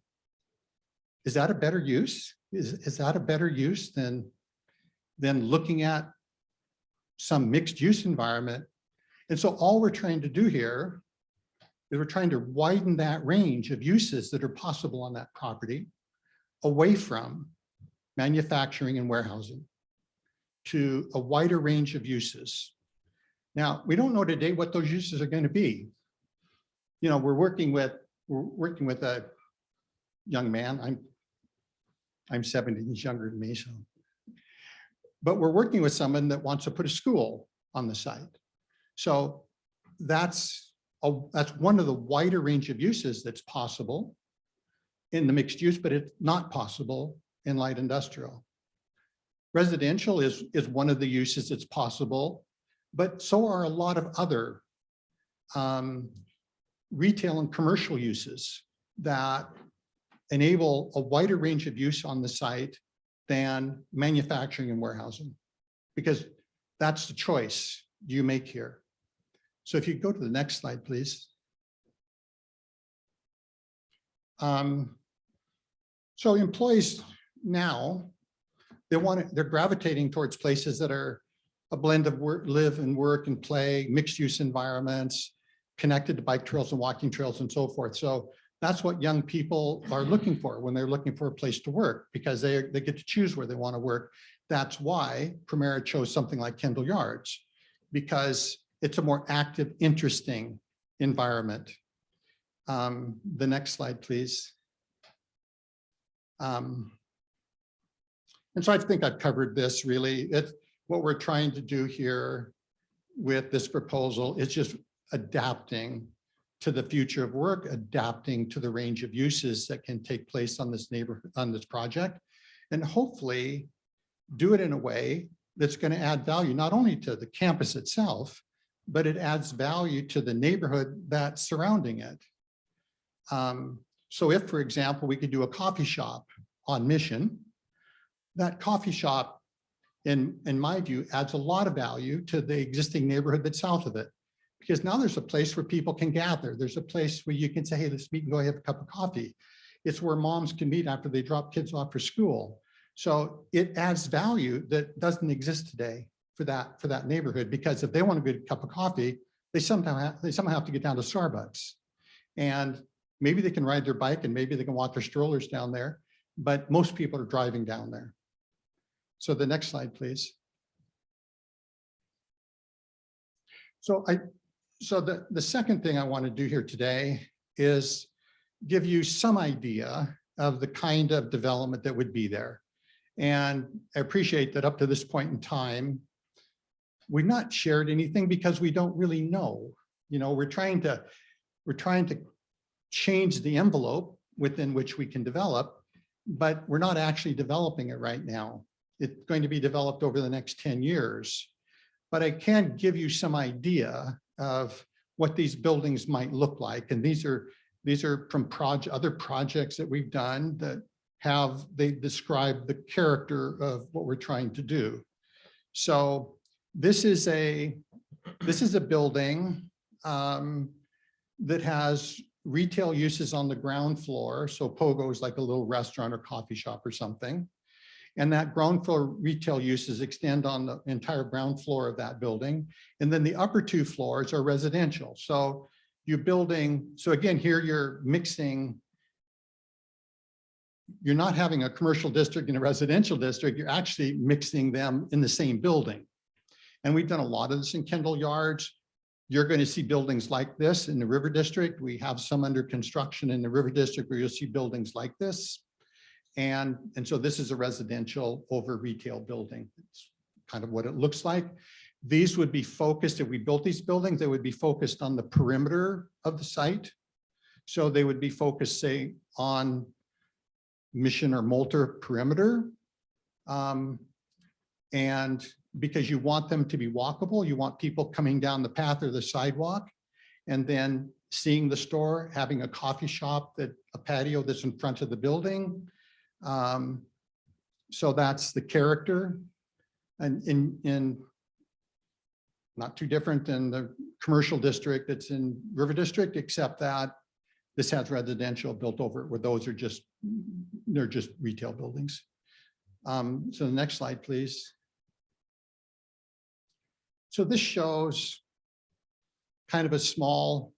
Is that a better use? Is that a better use than looking at some mixed use environment? And so all we're trying to do here is we're trying to widen that range of uses that are possible on that property away from manufacturing and warehousing to a wider range of uses. Now, we don't know today what those uses are going to be. You know, we're working with a young man. I'm 70, he's younger than me, so. But we're working with someone that wants to put a school on the site. So that's one of the wider range of uses that's possible in the mixed use, but it's not possible in light industrial. Residential is one of the uses that's possible, but so are a lot of other retail and commercial uses that enable a wider range of use on the site than manufacturing and warehousing, because that's the choice you make here. So if you go to the next slide, please. So employees now, they're gravitating towards places that are a blend of work, live and work and play, mixed use environments, connected to bike trails and walking trails and so forth. So that's what young people are looking for when they're looking for a place to work, because they get to choose where they want to work. That's why Premera chose something like Kendall Yards, because it's a more active, interesting environment. The next slide, please. And so I think I've covered this really. What we're trying to do here with this proposal is just adapting to the future of work, adapting to the range of uses that can take place on this neighborhood, on this project, and hopefully do it in a way that's going to add value, not only to the campus itself, but it adds value to the neighborhood that's surrounding it. So if, for example, we could do a coffee shop on Mission, that coffee shop, in my view, adds a lot of value to the existing neighborhood that's south of it. Because now there's a place where people can gather. There's a place where you can say, hey, let's meet and go have a cup of coffee. It's where moms can meet after they drop kids off for school. So it adds value that doesn't exist today for that neighborhood, because if they want a good cup of coffee, they somehow have to get down to Starbucks. And Maybe they can ride their bike and maybe they can walk their strollers down there, but most people are driving down there. So the next slide, please. So the second thing I want to do here today is give you some idea of the kind of development that would be there. And I appreciate that up to this point in time, we've not shared anything because we don't really know. You know, we're trying to change the envelope within which we can develop, but we're not actually developing it right now. It's going to be developed over the next 10 years. But I can give you some idea of what these buildings might look like. And these are from other projects that we've done that they describe the character of what we're trying to do. So this is a building that has retail uses on the ground floor. So Pogo is like a little restaurant or coffee shop or something. And that ground floor retail uses extend on the entire ground floor of that building. And then the upper two floors are residential. So you're building, so again, here you're mixing, you're not having a commercial district and a residential district, you're actually mixing them in the same building. And we've done a lot of this in Kendall Yards. You're going to see buildings like this in the River District. We have some under construction in the River District where you'll see buildings like this. And so this is a residential over retail building. It's kind of what it looks like. These would be focused, if we built these buildings, they would be focused on the perimeter of the site. So they would be focused, say, on Mission or Moulter perimeter. And because you want them to be walkable, you want people coming down the path or the sidewalk and then seeing the store, having a coffee shop, a patio that's in front of the building. So that's the character, and in not too different than the commercial district that's in River District, except that this has residential built over it, where those are they're just retail buildings. So the next slide, please. So this shows kind of a small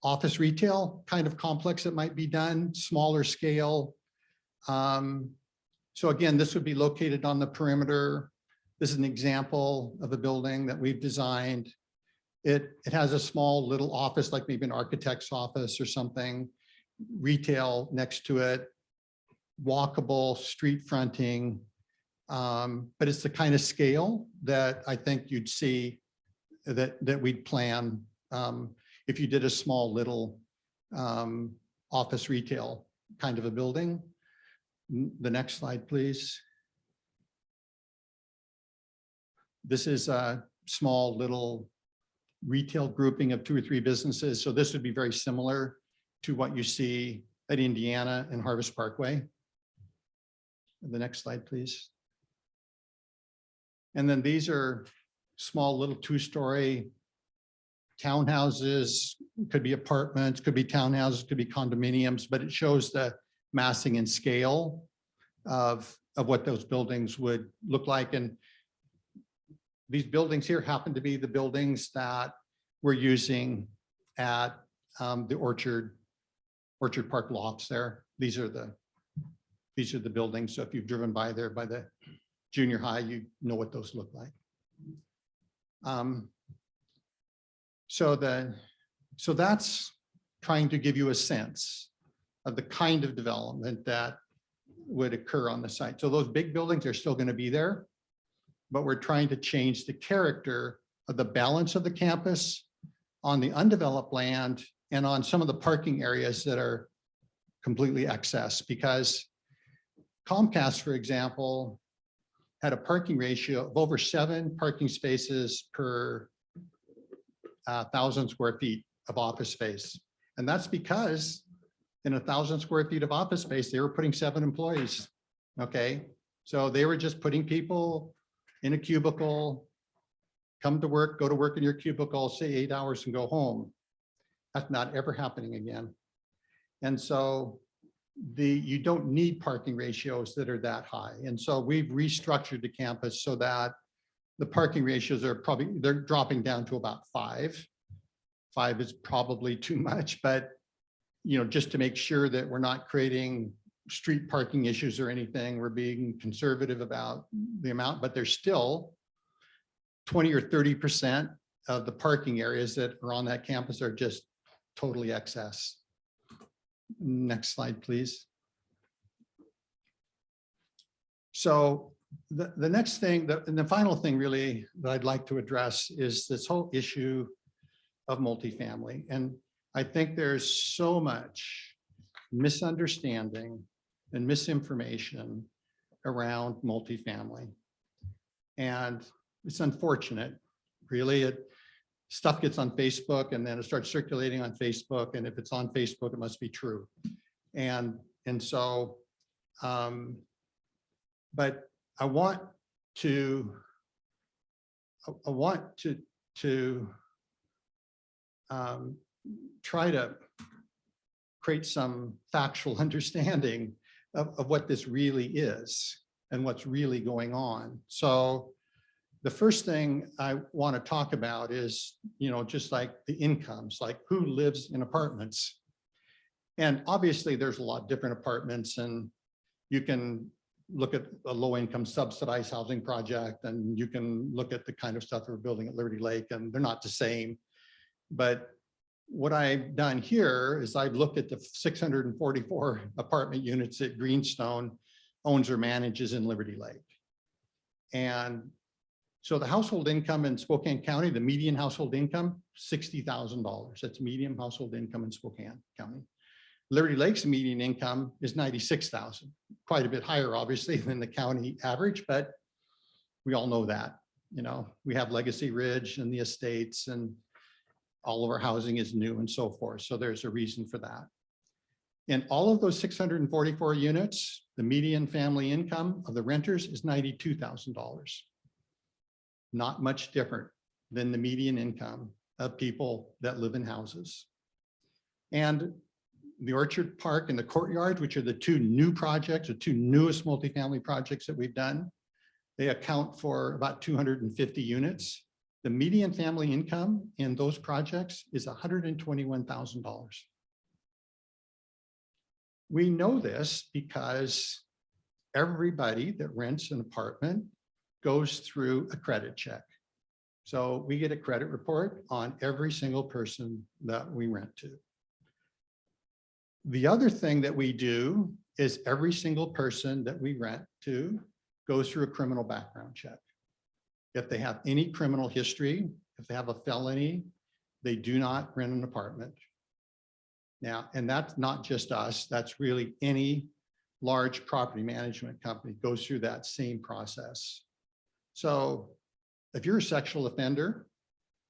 office retail kind of complex that might be done, smaller scale. So again, this would be located on the perimeter. This is an example of a building that we've designed. It has a small little office, like maybe an architect's office or something, retail next to it, walkable, street fronting. But it's the kind of scale that I think you'd see that we'd plan if you did a small little office retail kind of a building. The next slide, please. This is a small little retail grouping of 2 or 3 businesses. So this would be very similar to what you see at Indiana and Harvest Parkway. The next slide, please. And then these are small little 2-story townhouses, could be apartments, could be townhouses, could be condominiums, but it shows the massing and scale of what those buildings would look like. And these buildings here happen to be the buildings that we're using at the Orchard Park lofts there. These are the buildings. So if you've driven by there by the junior high, you know what those look like. So that's trying to give you a sense of the kind of development that would occur on the site. So those big buildings are still going to be there, but we're trying to change the character of the balance of the campus on the undeveloped land and on some of the parking areas that are completely excess, because Comcast, for example, had a parking ratio of over 7 parking spaces per 1,000 square feet of office space. And that's because in 1,000 square feet of office space, they were putting 7 employees. Okay, so they were just putting people in a cubicle, come to work, go to work in your cubicle, say 8 hours and go home. That's not ever happening again. And so you don't need parking ratios that are that high. And so we've restructured the campus so that the parking ratios are they're dropping down to about 5. 5 is probably too much, but just to make sure that we're not creating street parking issues or anything, we're being conservative about the amount, but there's still 20 or 30% of the parking areas that are on that campus are just totally excess. Next slide, please. So the next thing, and the final thing really that I'd like to address is this whole issue of multifamily. And I think there's so much misunderstanding and misinformation around multifamily. And it's unfortunate, really. Stuff gets on Facebook and then it starts circulating on Facebook. And if it's on Facebook, it must be true. And so, but I want to try to create some factual understanding of what this really is and what's really going on. So the first thing I want to talk about is, just like the incomes, like who lives in apartments. And obviously there's a lot of different apartments, and you can look at a low income subsidized housing project, and you can look at the kind of stuff we're building at Liberty Lake, and they're not the same. But what I've done here is I've looked at the 644 apartment units that Greenstone owns or manages in Liberty Lake. And so the household income in Spokane County, the median household income, $60,000. That's median household income in Spokane County. Liberty Lake's median income is $96,000, quite a bit higher, obviously, than the county average, but we all know that. We have Legacy Ridge and the estates, and all of our housing is new and so forth. So there's a reason for that. In all of those 644 units, the median family income of the renters is $92,000. Not much different than the median income of people that live in houses. And the Orchard Park and the Courtyard, which are the two new projects, the two newest multifamily projects that we've done, they account for about 250 units. The median family income in those projects is $121,000. We know this because everybody that rents an apartment goes through a credit check. So we get a credit report on every single person that we rent to. The other thing that we do is every single person that we rent to goes through a criminal background check. If they have any criminal history, if they have a felony, they do not rent an apartment. Now, and that's not just us, that's really any large property management company goes through that same process. So if you're a sexual offender,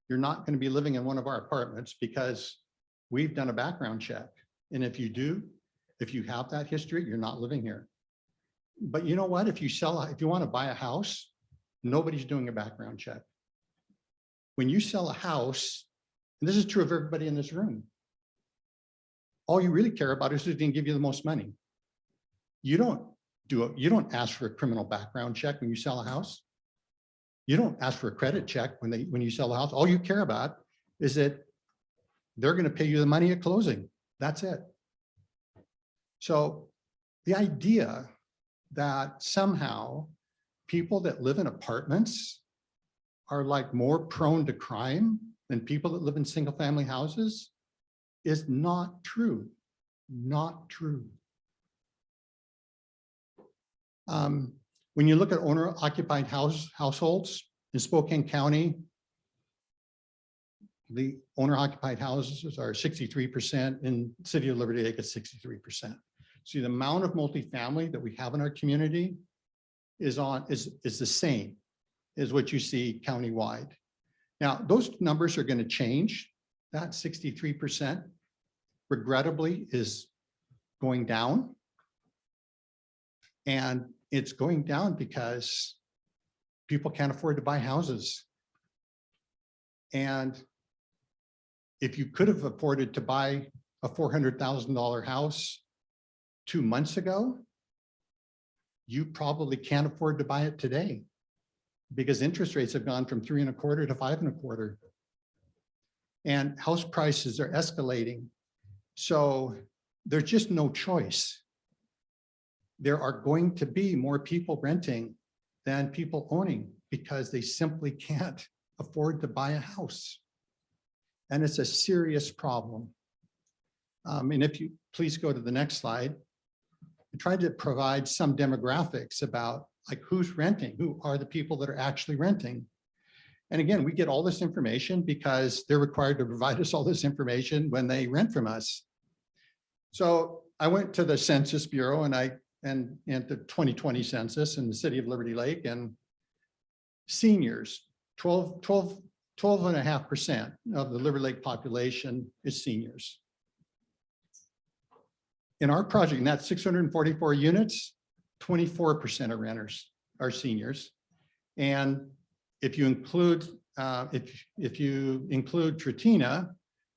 you're not going to be living in one of our apartments because we've done a background check. And if you do, if you have that history, you're not living here. But you know what? If you want to buy a house, nobody's doing a background check. When you sell a house, and this is true of everybody in this room, all you really care about is who's going to give you the most money. You don't ask for a criminal background check when you sell a house. You don't ask for a credit check when you sell a house. All you care about is that they're going to pay you the money at closing. That's it. So the idea that somehow people that live in apartments are like more prone to crime than people that live in single family houses is not true. Not true. When you look at owner occupied households in Spokane County, the owner occupied houses are 63%, in City of Liberty Lake it's 63%. So the amount of multifamily that we have in our community is the same as what you see countywide. Now, those numbers are going to change. That 63% regrettably is going down. And it's going down because people can't afford to buy houses. And if you could have afforded to buy a $400,000 house 2 months ago, you probably can't afford to buy it today because interest rates have gone from 3.25% to 5.25%. And house prices are escalating. So there's just no choice. There are going to be more people renting than people owning because they simply can't afford to buy a house. And it's a serious problem. And if you please go to the next slide, I tried to provide some demographics about like who's renting, who are the people that are actually renting. And again, we get all this information because they're required to provide us all this information when they rent from us. So I went to the Census Bureau and the 2020 census in the city of Liberty Lake, and seniors, 12.5% of the Liberty Lake population is seniors. In our project, in that 644 units, 24% of renters are seniors. And if you include Tratina,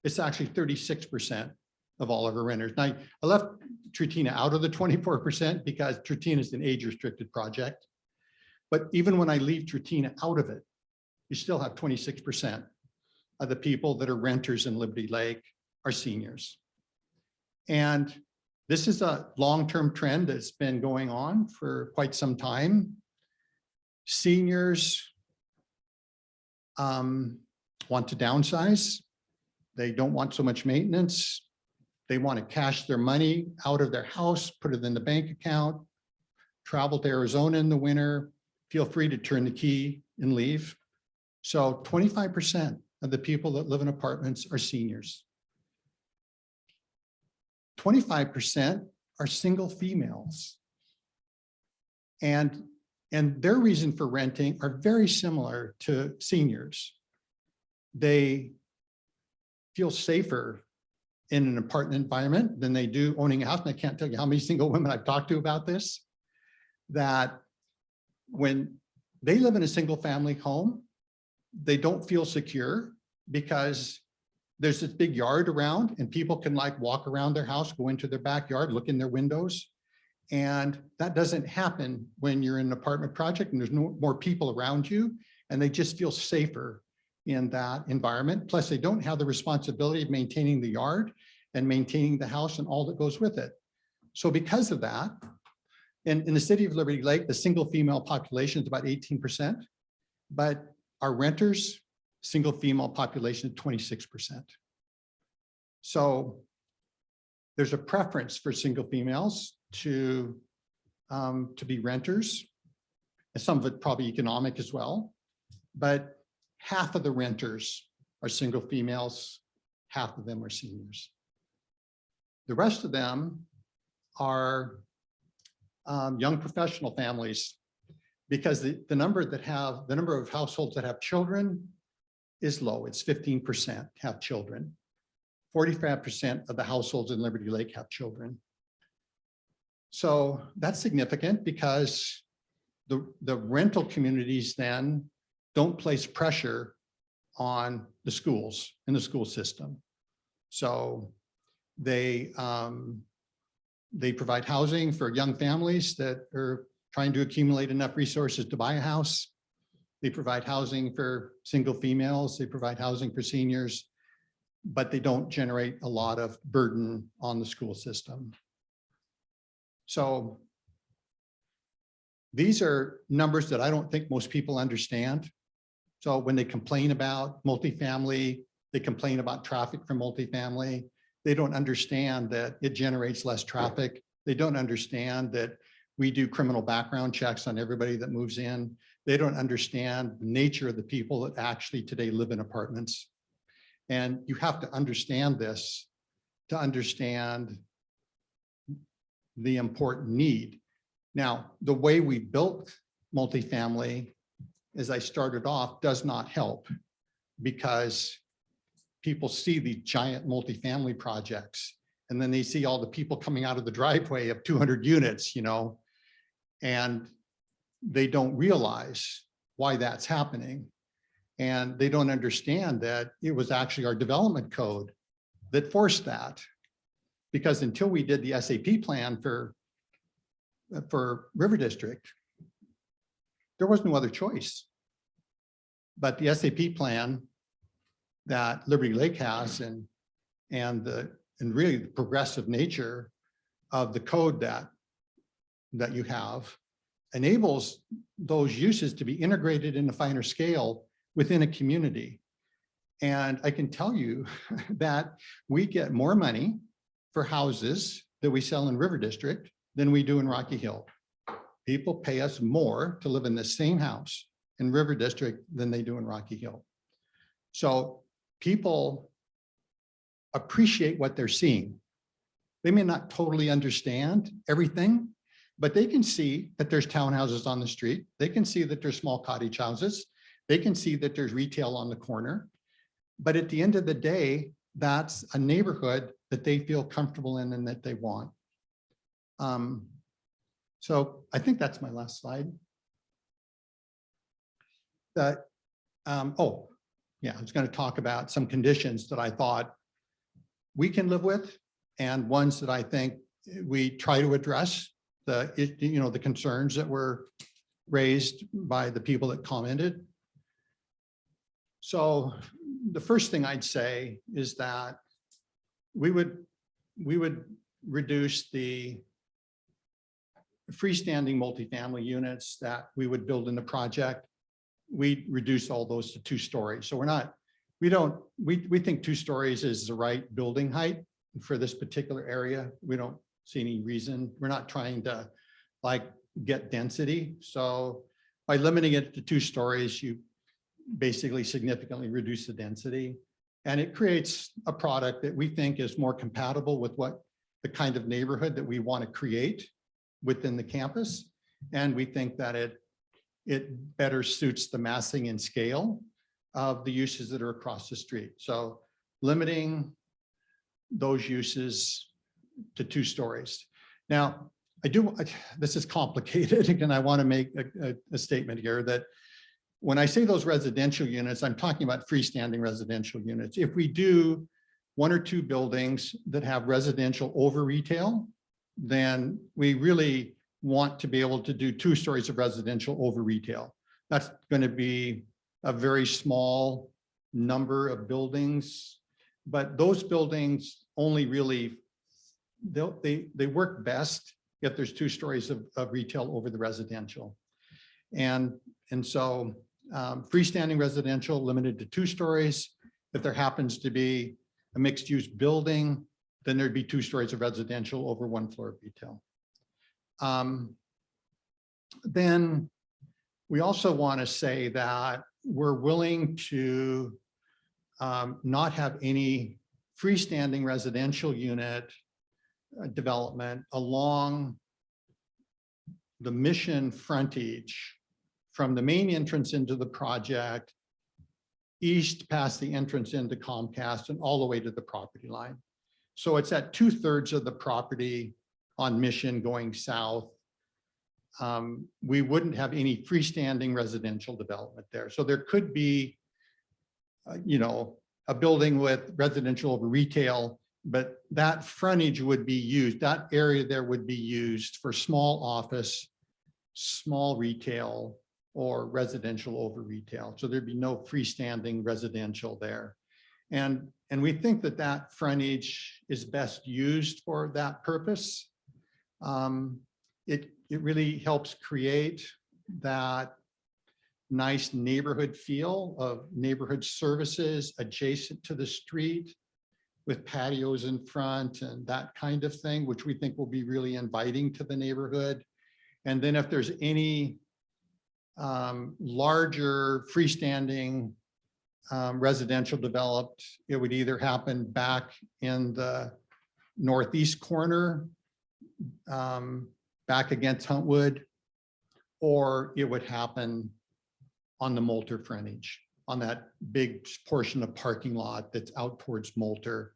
it's actually 36% of all of our renters. Now, I left Tratina out of the 24% because Tratina is an age-restricted project. But even when I leave Tratina out of it, you still have 26% of the people that are renters in Liberty Lake are seniors. And this is a long-term trend that's been going on for quite some time. Seniors want to downsize. They don't want so much maintenance. They want to cash their money out of their house, put it in the bank account, travel to Arizona in the winter, feel free to turn the key and leave. So 25% of the people that live in apartments are seniors. 25% are single females. And their reason for renting are very similar to seniors. They feel safer in an apartment environment than they do owning a house. And I can't tell you how many single women I've talked to about this, that when they live in a single family home, they don't feel secure because there's this big yard around and people can like walk around their house, go into their backyard, look in their windows. And that doesn't happen when you're in an apartment project and there's no more people around you, and they just feel safer in that environment. Plus, they don't have the responsibility of maintaining the yard and maintaining the house and all that goes with it. So because of that, in the city of Liberty Lake, the single female population is about 18%, but our renters, single female population, 26%. So there's a preference for single females to be renters, and some of it probably economic as well, but half of the renters are single females, half of them are seniors. The rest of them are young professional families, because the number of households that have children is low. It's 15% have children. 45% of the households in Liberty Lake have children. So that's significant because the rental communities then don't place pressure on the schools in the school system. So they provide housing for young families that are trying to accumulate enough resources to buy a house. They provide housing for single females. They provide housing for seniors, but they don't generate a lot of burden on the school system. So these are numbers that I don't think most people understand. So when they complain about multifamily, they complain about traffic from multifamily. They don't understand that it generates less traffic. They don't understand that we do criminal background checks on everybody that moves in. They don't understand the nature of the people that actually today live in apartments. And you have to understand this to understand the important need. Now, the way we built multifamily, as I started off, does not help, because people see the giant multifamily projects and then they see all the people coming out of the driveway of 200 units, and they don't realize why that's happening. And they don't understand that it was actually our development code that forced that. Because until we did the SAP plan for River District, there was no other choice. But the SAP plan that Liberty Lake has and the and really the progressive nature of the code that you have enables those uses to be integrated in a finer scale within a community. And I can tell you that we get more money for houses that we sell in River District than we do in Rocky Hill. People pay us more to live in the same house in River District than they do in Rocky Hill. So people appreciate what they're seeing. They may not totally understand everything, but they can see that there's townhouses on the street. They can see that there's small cottage houses. They can see that there's retail on the corner. But at the end of the day, that's a neighborhood that they feel comfortable in and that they want. So I think that's my last slide. Oh, yeah, I was going to talk about some conditions that I thought we can live with and ones that I think we try to address the concerns that were raised by the people that commented. So the first thing I'd say is that we would reduce the freestanding multifamily units that we would build in the project. We reduce all those to 2 stories. So we think 2 stories is the right building height for this particular area. We don't see any reason. We're not trying to get density. So by limiting it to 2 stories, you basically significantly reduce the density. And it creates a product that we think is more compatible with what the kind of neighborhood that we want to create within the campus. And we think that it better suits the massing and scale of the uses that are across the street. So limiting those uses to 2 stories. Now, this is complicated, and I want to make a statement here that when I say those residential units, I'm talking about freestanding residential units. If we do 1 or 2 buildings that have residential over retail, then we really want to be able to do 2 stories of residential over retail. That's going to be a very small number of buildings, but those buildings only really, they work best if there's 2 stories of retail over the residential. And so freestanding residential limited to 2 stories. If there happens to be a mixed use building, then there'd be 2 stories of residential over 1 floor of retail. Then we also want to say that we're willing to not have any freestanding residential unit development along the Mission frontage from the main entrance into the project, east past the entrance into Comcast and all the way to the property line. So it's at 2/3 of the property on Mission going south. We wouldn't have any freestanding residential development there. So there could be, a building with residential over retail, but that frontage would be used, that area there would be used for small office, small retail, or residential over retail. So there'd be no freestanding residential there. And we think that that frontage is best used for that purpose. It really helps create that nice neighborhood feel of neighborhood services adjacent to the street with patios in front and that kind of thing, which we think will be really inviting to the neighborhood. And then if there's any larger freestanding residential developed, it would either happen back in the northeast corner, back against Huntwood, or it would happen on the Moulter frontage, on that big portion of parking lot that's out towards Moulter.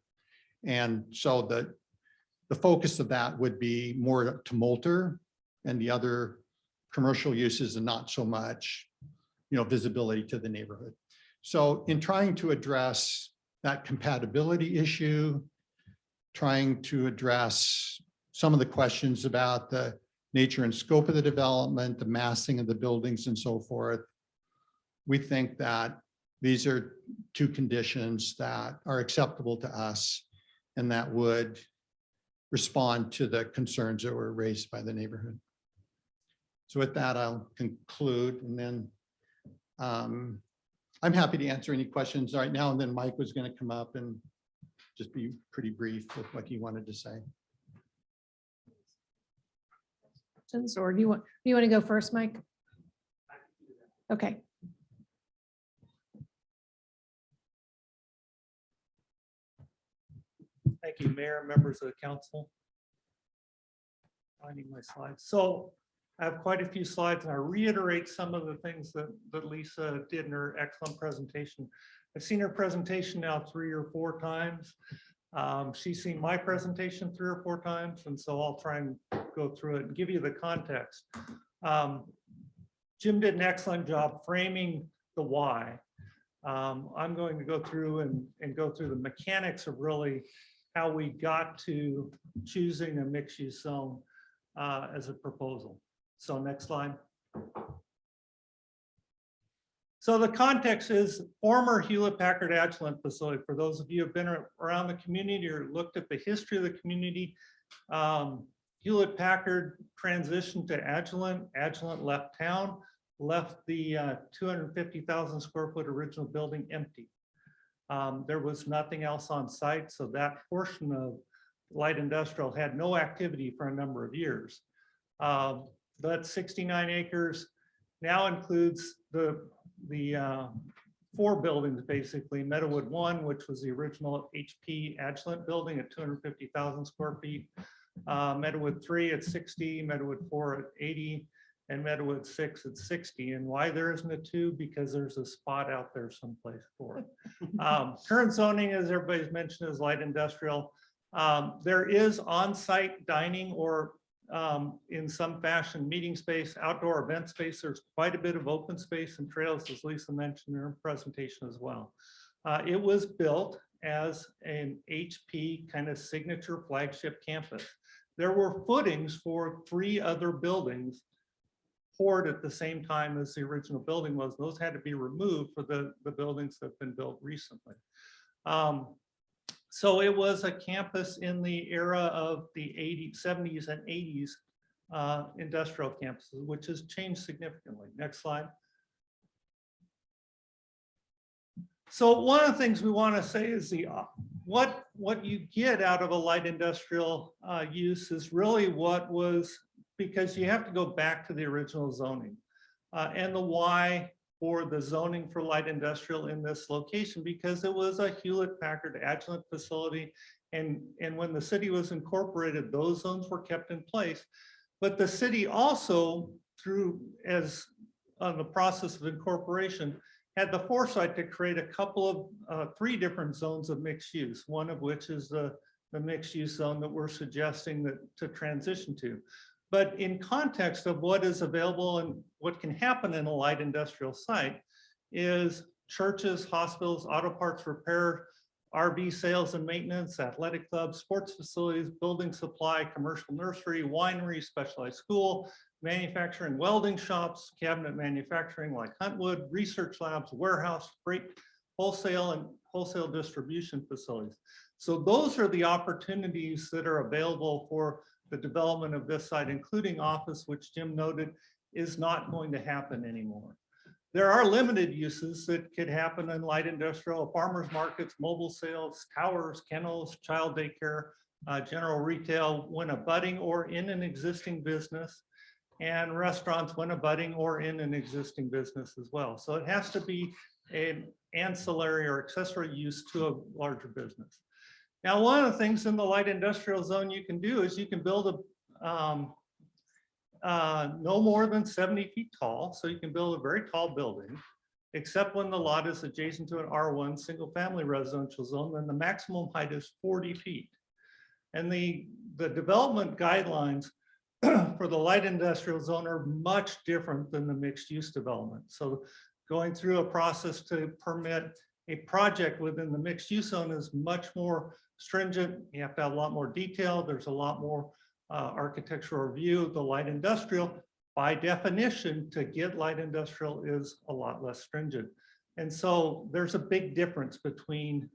And so the focus of that would be more to Moulter and the other commercial uses and not so much, visibility to the neighborhood. So in trying to address that compatibility issue, trying to address some of the questions about the nature and scope of the development, the massing of the buildings and so forth, we think that these are 2 conditions that are acceptable to us and that would respond to the concerns that were raised by the neighborhood. So with that, I'll conclude, and then I'm happy to answer any questions right now. And then Mike was going to come up and just be pretty brief with what he wanted to say. Or do you want to go first, Mike? Okay. Thank you, Mayor, members of the council. Finding my slides. So I have quite a few slides, and I reiterate some of the things that Lisa did in her excellent presentation. I've seen her presentation now 3 or 4 times. She's seen my presentation 3 or 4 times, and so I'll try and go through it and give you the context. Jim did an excellent job framing the why. I'm going to go through and go through the mechanics of really how we got to choosing a mixed-use zone as a proposal. So next slide. So the context is former Hewlett-Packard Agilent facility. For those of you who have been around the community or looked at the history of the community, Hewlett-Packard transitioned to Agilent. Agilent left town, left the 250,000 square foot original building empty. There was nothing else on site, so that portion of light industrial had no activity for a number of years. That 69 acres now includes the 4 buildings, basically. Meadowood 1, which was the original HP Agilent building at 250,000 square feet. Meadowood 3 at 60, Meadowood 4 at 80, and Meadowood 6 at 60. And why there isn't a 2? Because there's a spot out there someplace for it. Current zoning, as everybody's mentioned, is light industrial. There is on-site dining or in some fashion meeting space, outdoor event space. There's quite a bit of open space and trails, as Lisa mentioned in her presentation as well. It was built as an HP kind of signature flagship campus. There were footings for 3 other buildings poured at the same time as the original building was. Those had to be removed for the buildings that have been built recently. So it was a campus in the era of the 80s, 70s and 80s industrial campuses, which has changed significantly. Next slide. So one of the things we want to say is what you get out of a light industrial use is really what was, because you have to go back to the original zoning and the why for the zoning for light industrial in this location, because it was a Hewlett-Packard Agilent facility. And when the city was incorporated, those zones were kept in place. But the city also, through as on the process of incorporation, had the foresight to create a couple of 3 different zones of mixed use, one of which is the mixed use zone that we're suggesting that to transition to. But in context of what is available and what can happen in a light industrial site is churches, hospitals, auto parts repair, RV sales and maintenance, athletic clubs, sports facilities, building supply, commercial nursery, winery, specialized school, manufacturing, welding shops, cabinet manufacturing like Huntwood, research labs, warehouse, freight, wholesale and wholesale distribution facilities. So those are the opportunities that are available for the development of this site, including office, which Jim noted is not going to happen anymore. There are limited uses that could happen in light industrial, farmers markets, mobile sales, towers, kennels, child daycare, general retail when abutting or in an existing business, and restaurants when abutting or in an existing business as well. So it has to be an ancillary or accessory use to a larger business. Now, one of the things in the light industrial zone you can do is you can build a no more than 70 feet tall. So you can build a very tall building, except when the lot is adjacent to an R1 single family residential zone, then the maximum height is 40 feet. And the development guidelines for the light industrial zone are much different than the mixed use development. So going through a process to permit a project within the mixed use zone is much more stringent. You have to have a lot more detail. There's a lot more architectural review. The light industrial, by definition, to get light industrial is a lot less stringent. And so there's a big difference between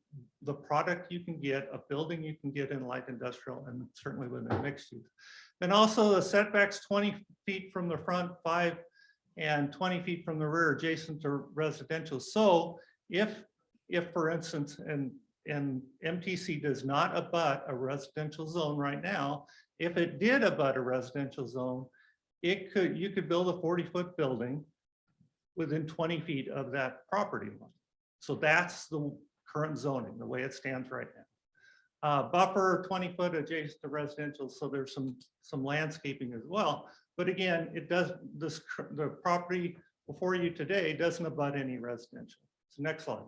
the product you can get, a building you can get in light industrial and certainly within mixed use. Then also the setbacks 20 feet from the front, 5 and 20 feet from the rear adjacent to residential. So if for instance, and MTC does not abut a residential zone right now, if it did abut a residential zone, you could build a 40-foot building within 20 feet of that property line. So that's the current zoning, the way it stands right now. Buffer 20-foot adjacent to residential, so there's some landscaping as well. But again, the property before you today doesn't abut any residential. So next slide.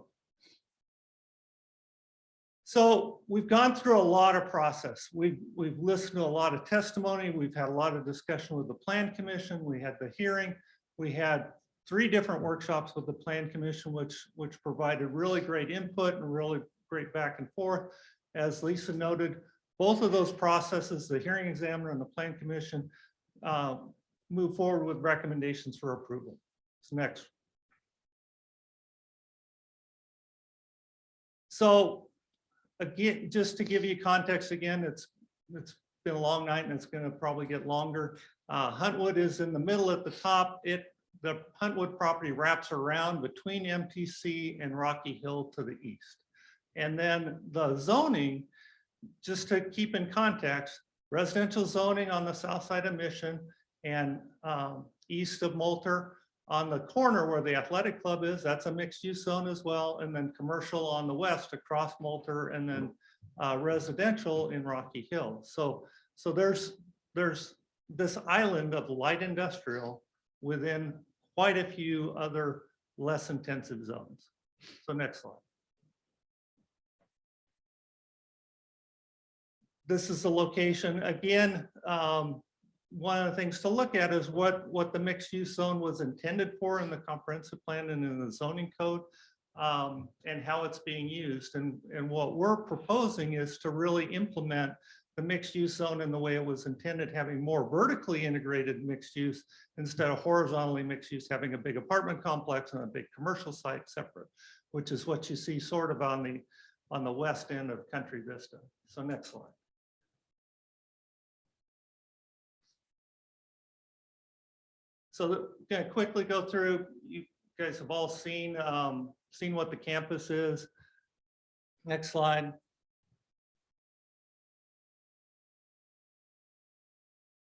So we've gone through a lot of process. We've listened to a lot of testimony. We've had a lot of discussion with the Plan Commission. We had the hearing. We had 3 different workshops with the Plan Commission, which provided really great input and really great back and forth. As Lisa noted, both of those processes, the hearing examiner and the Plan Commission, move forward with recommendations for approval. So next. So again, just to give you context again, it's been a long night and it's going to probably get longer. Huntwood is in the middle at the top. The Huntwood property wraps around between MTC and Rocky Hill to the east. And then the zoning, just to keep in context, residential zoning on the south side of Mission and east of Moulter. On the corner where the athletic club is, that's a mixed use zone as well. And then commercial on the west across Moulter, and then residential in Rocky Hill. So there's this island of light industrial within quite a few other less intensive zones. So next slide. This is the location. Again, one of the things to look at is what the mixed use zone was intended for in the comprehensive plan and in the zoning code, and how it's being used. And what we're proposing is to really implement the mixed use zone in the way it was intended, having more vertically integrated mixed use instead of horizontally mixed use, having a big apartment complex and a big commercial site separate, which is what you see sort of on the west end of Country Vista. So next slide. So going to quickly go through, you guys have all seen what the campus is. Next slide.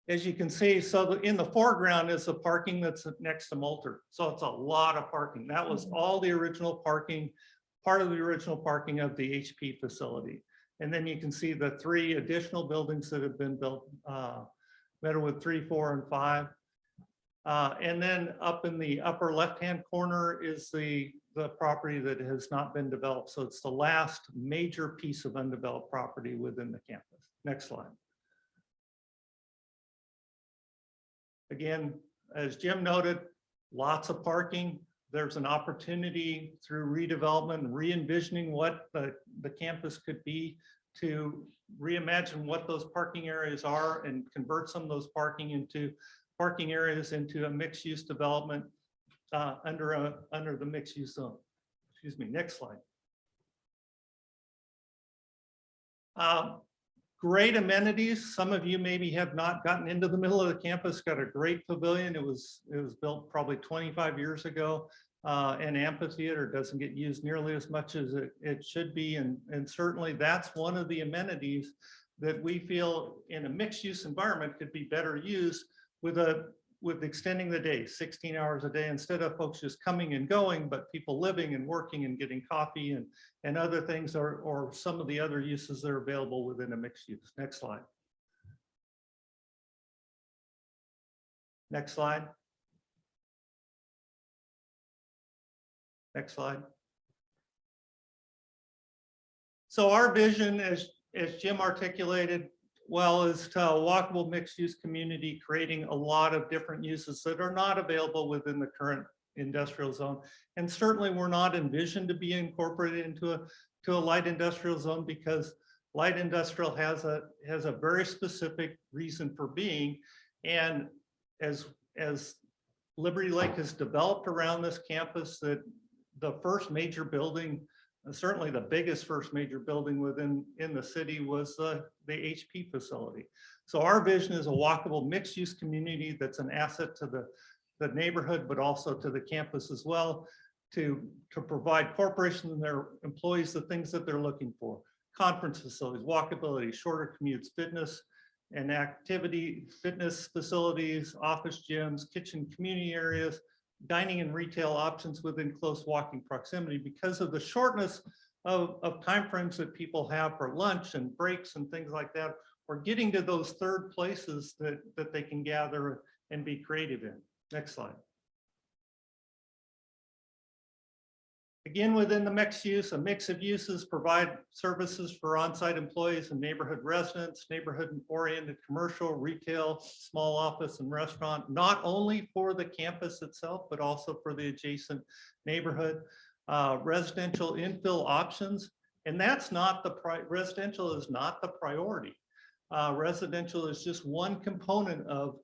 As you can see, so in the foreground is the parking that's next to Moulter. So it's a lot of parking. That was all the original parking, part of the original parking of the HP facility. And then you can see the 3 additional buildings that have been built, Meadowwood 3, 4, and 5. And then up in the upper left-hand corner is the property that has not been developed. So it's the last major piece of undeveloped property within the campus. Next slide. Again, as Jim noted, lots of parking. There's an opportunity through redevelopment and re-envisioning what the campus could be to reimagine what those parking areas are and convert some of those parking areas into a mixed-use development under the mixed-use zone. Excuse me, next slide. Great amenities. Some of you maybe have not gotten into the middle of the campus. Got a great pavilion. It was built probably 25 years ago. An amphitheater doesn't get used nearly as much as it should be, and certainly that's one of the amenities that we feel in a mixed-use environment could be better used with extending the day, 16 hours a day, instead of folks just coming and going, but people living and working and getting coffee and other things, or some of the other uses that are available within a mixed use. Next slide. Next slide. Next slide. So our vision, as Jim articulated, well, is to a walkable mixed-use community, creating a lot of different uses that are not available within the current industrial zone. And certainly we're not envisioned to be incorporated into a light industrial zone, because light industrial has a very specific reason for being. And as Liberty Lake has developed around this campus, that the first major building certainly the biggest first major building in the city was the HP facility. So our vision is a walkable mixed-use community that's an asset to the neighborhood, but also to the campus as well, to provide corporations and their employees the things that they're looking for. Conference facilities, walkability, shorter commutes, fitness and activity, fitness facilities, office gyms, kitchen community areas, dining and retail options within close walking proximity. Because of the shortness of timeframes that people have for lunch and breaks and things like that, we're getting to those third places that they can gather and be creative in. Next slide. Again, within the mixed use, a mix of uses provide services for on-site employees and neighborhood residents, neighborhood-oriented commercial, retail, small office and restaurant, not only for the campus itself, but also for the adjacent neighborhood. Residential infill options, and that's not residential is not the priority. Residential is just one component of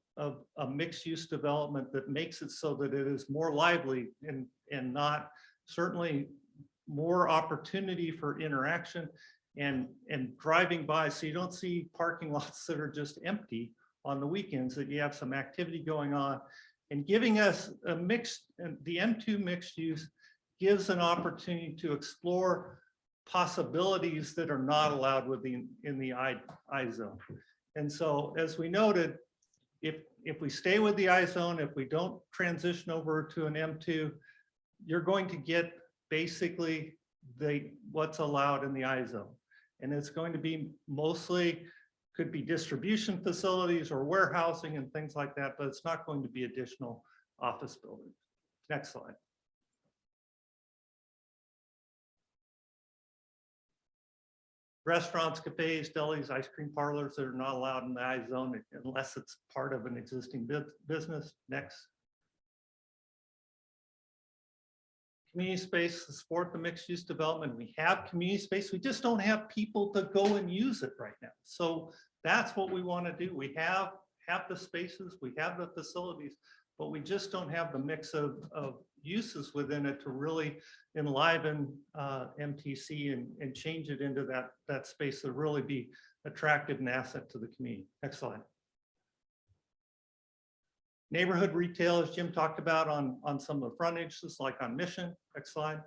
a mixed use development that makes it so that it is more lively and not certainly more opportunity for interaction and driving by. So you don't see parking lots that are just empty on the weekends, that you have some activity going on, and giving us a mixed, the M2 mixed use gives an opportunity to explore possibilities that are not allowed in the I zone. And so, as we noted, if we stay with the I zone, if we don't transition over to an M2, you're going to get basically what's allowed in the I zone. And it's going to be mostly, could be distribution facilities or warehousing and things like that, but it's not going to be additional office buildings. Next slide. Restaurants, cafes, delis, ice cream parlors that are not allowed in the I zone unless it's part of an existing business. Next. Community space to support the mixed use development. We have community space. We just don't have people to go and use it right now. So that's what we want to do. We have the spaces, we have the facilities, but we just don't have the mix of uses within it to really enliven MTC and change it into that space to really be attractive and asset to the community. Next slide. Neighborhood retail, as Jim talked about on some of the frontages, like on Mission. Next slide.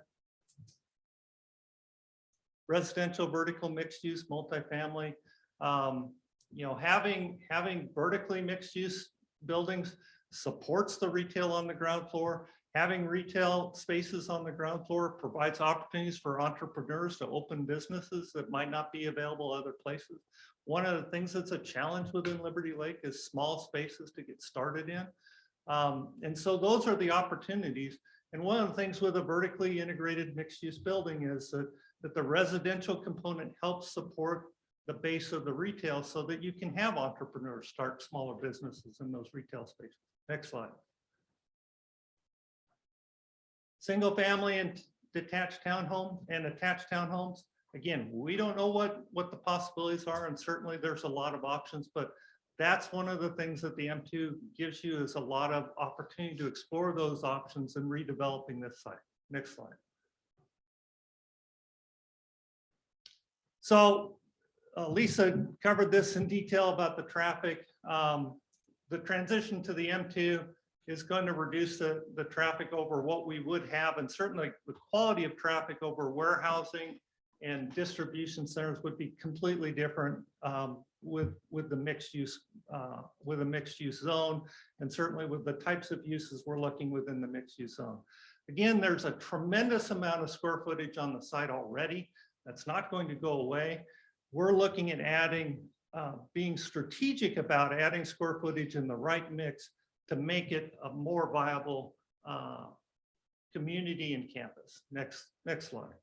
Residential, vertical, mixed use, multifamily. Having vertically mixed use buildings supports the retail on the ground floor. Having retail spaces on the ground floor provides opportunities for entrepreneurs to open businesses that might not be available other places. One of the things that's a challenge within Liberty Lake is small spaces to get started in. And so those are the opportunities. And one of the things with a vertically integrated mixed use building is that the residential component helps support the base of the retail so that you can have entrepreneurs start smaller businesses in those retail spaces. Next slide. Single family and detached townhome and attached townhomes. Again, we don't know what the possibilities are, and certainly there's a lot of options, but that's one of the things that the M2 gives you, is a lot of opportunity to explore those options and redeveloping this site. Next slide. So Lisa covered this in detail about the traffic. The transition to the M2 is going to reduce the traffic over what we would have, and certainly the quality of traffic over warehousing and distribution centers would be completely different with the mixed use zone, and certainly with the types of uses we're looking within the mixed use zone. Again, there's a tremendous amount of square footage on the site already. That's not going to go away. We're looking at adding, being strategic about adding square footage in the right mix to make it a more viable community and campus. Next slide.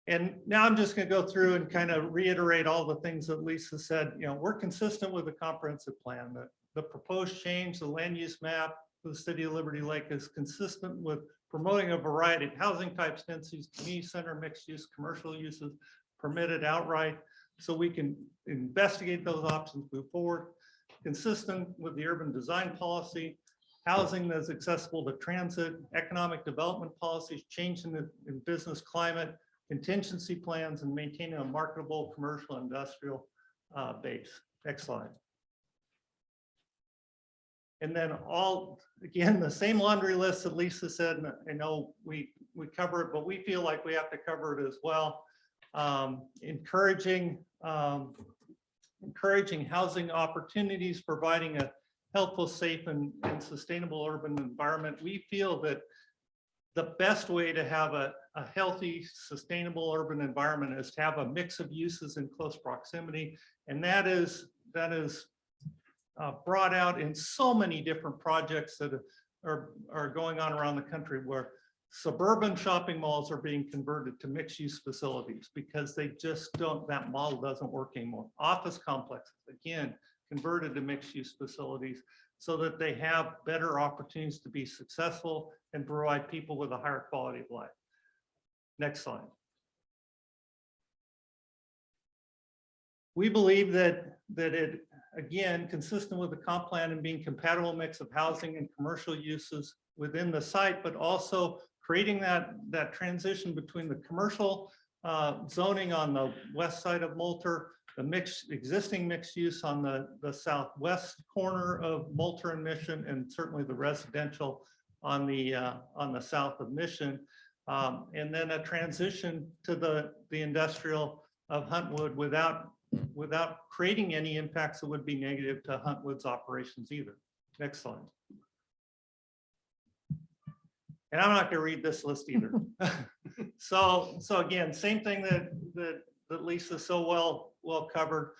And now I'm just going to go through and kind of reiterate all the things that Lisa said. We're consistent with the comprehensive plan. The proposed change, the land use map for the city of Liberty Lake is consistent with promoting a variety of housing types, densities, community center, mixed use, commercial uses, permitted outright, so we can investigate those options, move forward. Consistent with the urban design policy, housing that's accessible to transit, economic development policies, change in business climate, contingency plans, and maintaining a marketable commercial industrial base. Next slide. And then again, the same laundry list that Lisa said, and I know we cover it, but we feel like we have to cover it as well. Encouraging housing opportunities, providing a healthful, safe, and sustainable urban environment. We feel that the best way to have a healthy, sustainable urban environment is to have a mix of uses in close proximity. And that is brought out in so many different projects that are going on around the country, where suburban shopping malls are being converted to mixed-use facilities because they just don't, that model doesn't work anymore. Office complexes, again, converted to mixed-use facilities so that they have better opportunities to be successful and provide people with a higher quality of life. Next slide. We believe that it, again, consistent with the comp plan and being compatible mix of housing and commercial uses within the site, but also creating that transition between the commercial zoning on the west side of Moulter, the existing mixed use on the southwest corner of Moulter and Mission, and certainly the residential on the south of Mission, and then a transition to the industrial of Huntwood without creating any impacts that would be negative to Huntwood's operations either. Next slide. And I'm not going to read this list either. So again, same thing that Lisa so well covered.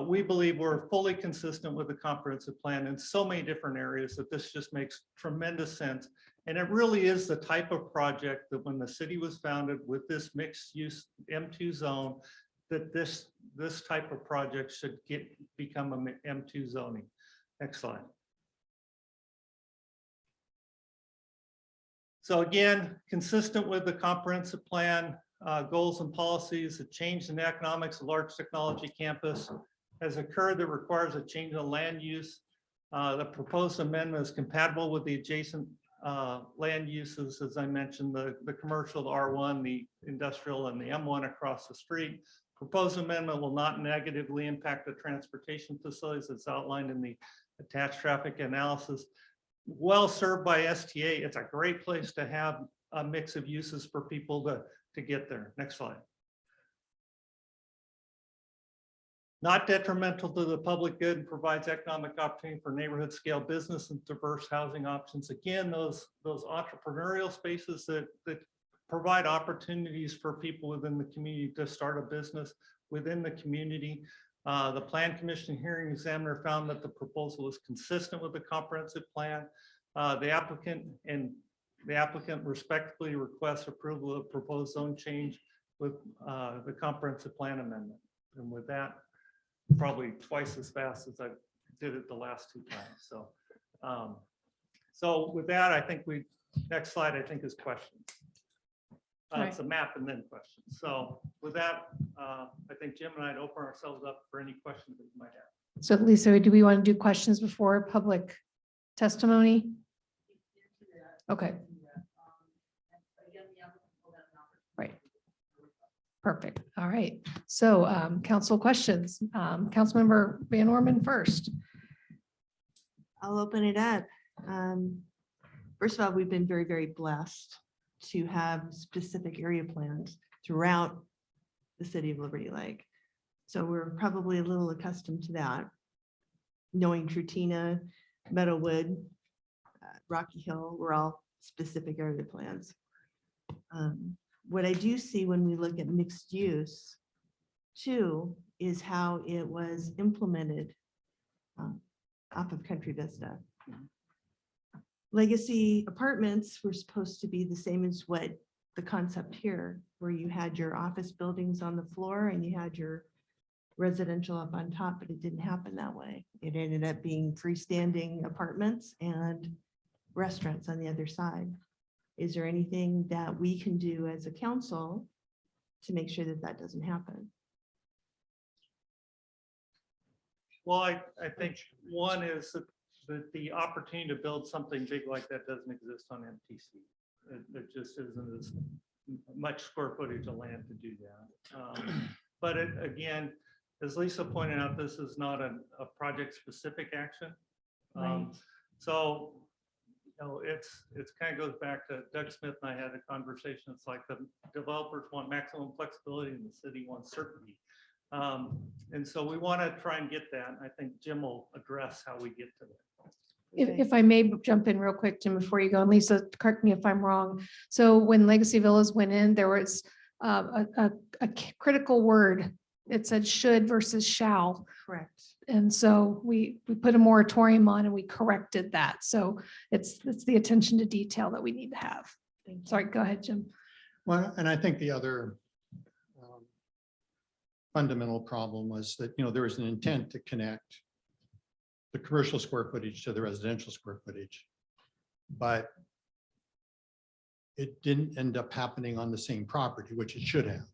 We believe we're fully consistent with the comprehensive plan in so many different areas that this just makes tremendous sense. And it really is the type of project that when the city was founded with this mixed use M2 zone, that this type of project should become a M2 zoning. Next slide. So again, consistent with the comprehensive plan, goals and policies, a change in the economics of large technology campus has occurred that requires a change in land use. The proposed amendment is compatible with the adjacent land uses, as I mentioned, the commercial, the R1, the industrial, and the M1 across the street. Proposed amendment will not negatively impact the transportation facilities as outlined in the attached traffic analysis. Well served by STA. It's a great place to have a mix of uses for people to get there. Next slide. Not detrimental to the public good and provides economic opportunity for neighborhood scale business and diverse housing options. Again, those entrepreneurial spaces that provide opportunities for people within the community to start a business within the community. The Plan Commission hearing examiner found that the proposal is consistent with the comprehensive plan. The applicant respectfully requests approval of proposed zone change with the comprehensive plan amendment. And with that, probably twice as fast as I did it the last two times. So with that, I think next slide, I think is questions. It's a map and then questions. So with that, I think Jim and I'd open ourselves up for any questions that you might have. So Lisa, do we want to do questions before public testimony? Okay. Right. Perfect. All right. So council questions. Councilmember Van Orman first. I'll open it up. First of all, we've been very, very blessed to have specific area plans throughout the city of Liberty Lake. So we're probably a little accustomed to that. Knowing Trutina, Meadowwood, Rocky Hill, we're all specific area plans. What I do see when we look at mixed use too is how it was implemented off of Country Vista. Legacy apartments were supposed to be the same as what the concept here, where you had your office buildings on the floor and you had your residential up on top, but it didn't happen that way. It ended up being freestanding apartments and restaurants on the other side. Is there anything that we can do as a council to make sure that that doesn't happen? Well, I think one is the opportunity to build something big like that doesn't exist on MTC. It just isn't as much square footage of land to do that. But again, as Lisa pointed out, this is not a project-specific action. Right. So, you know, it's kind of goes back to Doug Smith and I had a conversation. It's like the developers want maximum flexibility and the city wants certainty. And so we want to try and get that. I think Jim will address how we get to that. If I may jump in real quick, Jim, before you go, and Lisa, correct me if I'm wrong. So when Legacy Villas went in, there was a critical word. It said should versus shall. Correct. And so we put a moratorium on and we corrected that. So it's the attention to detail that we need to have. Thank you. Sorry, go ahead, Jim. Well, and I think the other fundamental problem was that, there was an intent to connect the commercial square footage to the residential square footage. But it didn't end up happening on the same property, which it should have.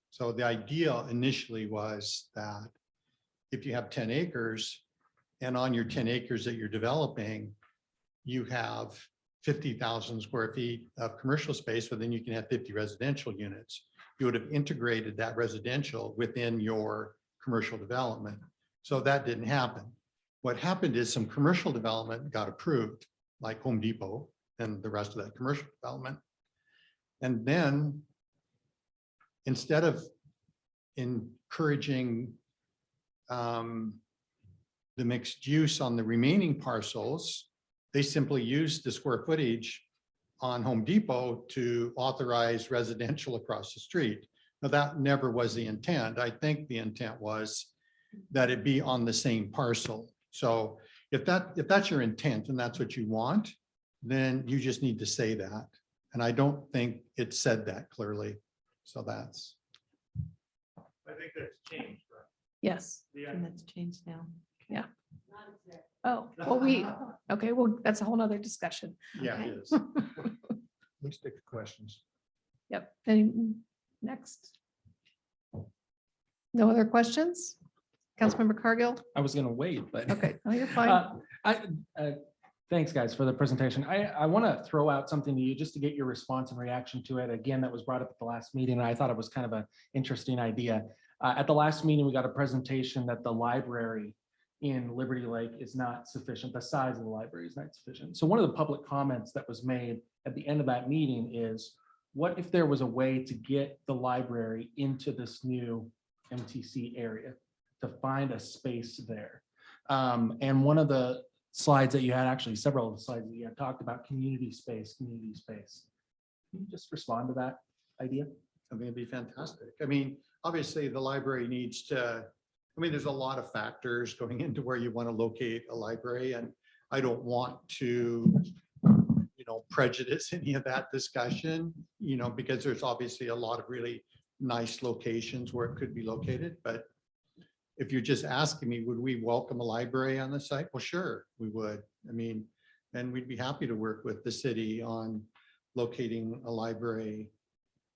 So the idea initially was that if you have 10 acres and on your 10 acres that you're developing, you have 50,000 square feet of commercial space, but then you can have 50 residential units. You would have integrated that residential within your commercial development. So that didn't happen. What happened is some commercial development got approved, like Home Depot and the rest of that commercial development. And then instead of encouraging the mixed use on the remaining parcels, they simply used the square footage on Home Depot to authorize residential across the street. Now, that never was the intent. I think the intent was that it be on the same parcel. So if that's your intent and that's what you want, then you just need to say that. And I don't think it said that clearly. So that's. I think that's changed, right? Yes. Yeah. And that's changed now. Oh, okay, well, that's a whole nother discussion. Yeah, Okay. it is. Let's take the questions. Yep. Any next? No other questions? Councilmember Cargill? I was gonna wait, but. Okay, no, you're fine. Thanks, guys, for the presentation. I want to throw out something to you just to get your response and reaction to it. Again, that was brought up at the last meeting, and I thought it was kind of an interesting idea. At the last meeting, we got a presentation that the library in Liberty Lake is not sufficient. The size of the library is not sufficient. So one of the public comments that was made at the end of that meeting is, what if there was a way to get the library into this new MTC area, to find a space there? And one of the slides that you had, actually several of the slides that you had talked about community space. Can you just respond to that idea? I mean, it'd be fantastic. I mean, obviously the library needs to, there's a lot of factors going into where you want to locate a library, and I don't want to, prejudice any of that discussion, because there's obviously a lot of really nice locations where it could be located. But if you're just asking me, would we welcome a library on the site? Well, sure, we would. And we'd be happy to work with the city on locating a library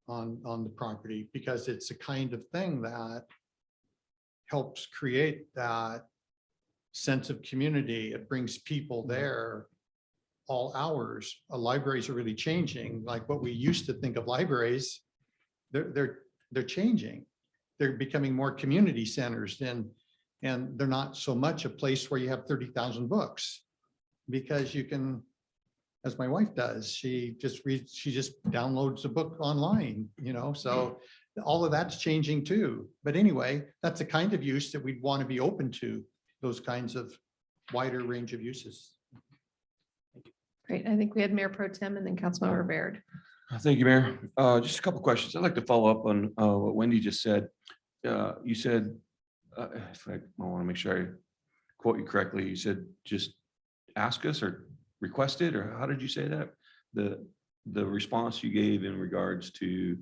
on the property, because it's a kind of thing that helps create that sense of community. It brings people there all hours. Libraries are really changing. Like what we used to think of libraries, they're changing. They're becoming more community centers and they're not so much a place where you have 30,000 books, because you can, as my wife does, she just downloads a book online, so all of that's changing too. But anyway, that's the kind of use that we'd want to be open to, those kinds of wider range of uses. Great. I think we had Mayor Pro Tem and then Councilmember Baird. Thank you, Mayor. Just a couple questions. I'd like to follow up on what Wendy just said. You said, if I want to make sure I quote you correctly, you said just ask us or request it, or how did you say that? The response you gave in regards to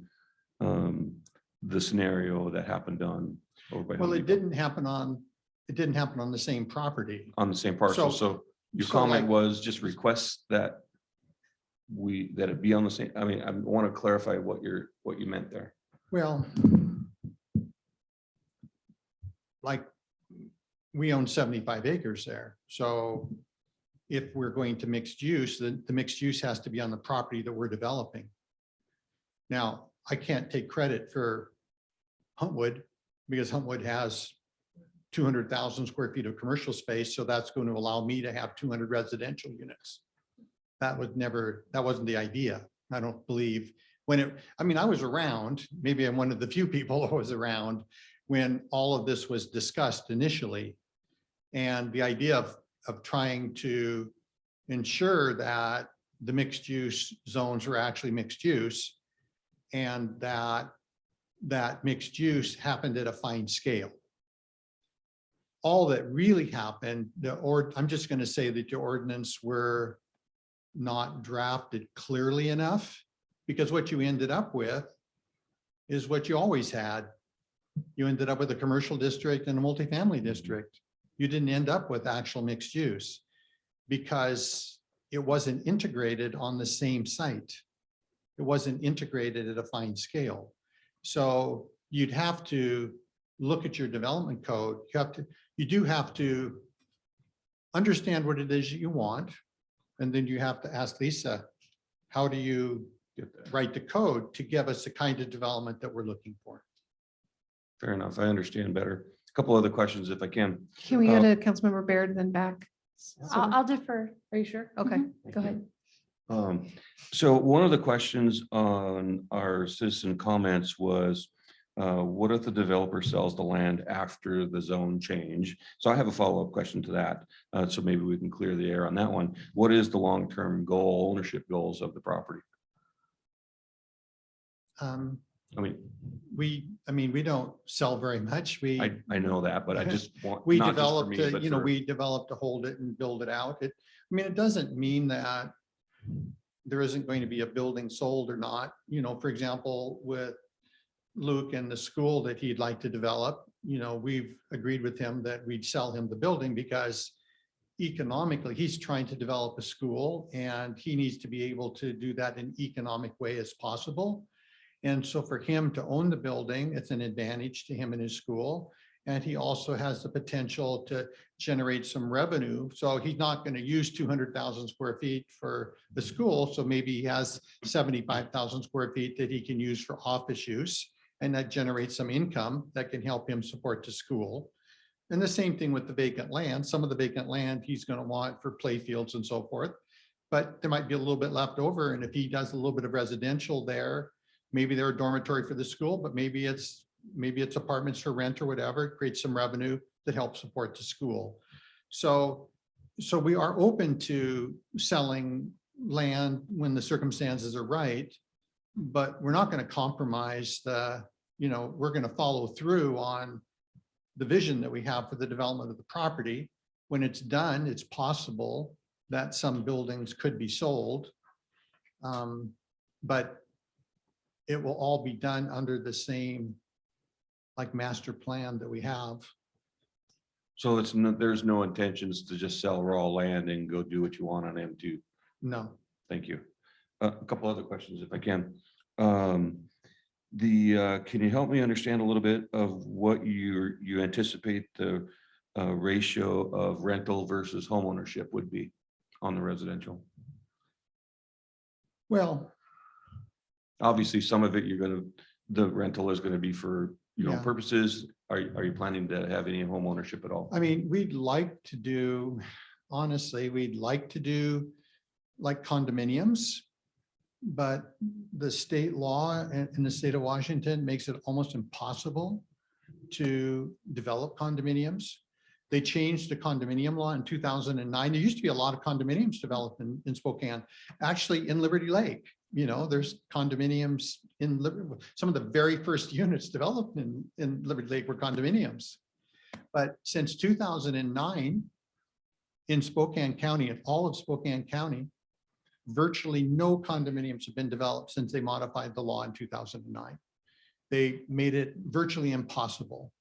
the scenario that happened over by. Well, Home it Depot. didn't happen on the same property. On the same parcel. So your so comment like- was just request that it be on the same. I want to clarify what you meant there. Well, like we own 75 acres there. So if we're going to mixed use, then the mixed use has to be on the property that we're developing. Now, I can't take credit for Huntwood because Huntwood has 200,000 square feet of commercial space, so that's going to allow me to have 200 residential units. That wasn't the idea. I don't believe I was around, maybe I'm one of the few people who was around when all of this was discussed initially. And the idea of trying to ensure that the mixed use zones were actually mixed use and that mixed use happened at a fine scale. All that really happened, I'm just going to say that the ordinance were not drafted clearly enough, because what you ended up with is what you always had. You ended up with a commercial district and a multifamily district. You didn't end up with actual mixed use because it wasn't integrated on the same site. It wasn't integrated at a fine scale. So you'd have to look at your development code. You do have to understand what it is you want. And then you have to ask Lisa, how do you write the code to give us the kind of development that we're looking for? Fair enough. I understand better. A couple other questions if I can. Can we go to Councilmember Baird and then back? I'll defer. Are you sure? Okay, go ahead. So one of the questions on our citizen comments was, what if the developer sells the land after the zone change? So I have a follow-up question to that. So maybe we can clear the air on that one. What is the long-term goal, ownership goals of the property? We don't sell very much. I know that, but I just want. We not just for developed, me, but for- we developed to hold it and build it out. It doesn't mean that there isn't going to be a building sold or not. For example, with Luke and the school that he'd like to develop, we've agreed with him that we'd sell him the building because economically, he's trying to develop a school and he needs to be able to do that in an economic way as possible. And so for him to own the building, it's an advantage to him and his school. And he also has the potential to generate some revenue. So he's not going to use 200,000 square feet for the school. So maybe he has 75,000 square feet that he can use for office use. And that generates some income that can help him support the school. And the same thing with the vacant land. Some of the vacant land he's going to want for play fields and so forth. But there might be a little bit left over. And if he does a little bit of residential there, maybe they're a dormitory for the school, but maybe it's apartments for rent or whatever, it creates some revenue that helps support the school. So we are open to selling land when the circumstances are right, but we're not going to compromise we're going to follow through on the vision that we have for the development of the property. When it's done, it's possible that some buildings could be sold. But it will all be done under the same master plan that we have. So there's no intentions to just sell raw land and go do what you want on M2. No. Thank you. A couple other questions if I can. Can you help me understand a little bit of what you anticipate the ratio of rental versus homeownership would be on the residential? Well, obviously some of it the rental is going to be for Yeah. purposes. Are you planning to have any home ownership at all? we'd like to do, honestly, we'd like to do like condominiums, but the state law in the state of Washington makes it almost impossible to develop condominiums. They changed the condominium law in 2009. There used to be a lot of condominiums developed in Spokane, actually in Liberty Lake. There's condominiums in some of the very first units developed in Liberty Lake were condominiums. But since 2009, in Spokane County, in all of Spokane County, virtually no condominiums have been developed since they modified the law in 2009. They made it virtually impossible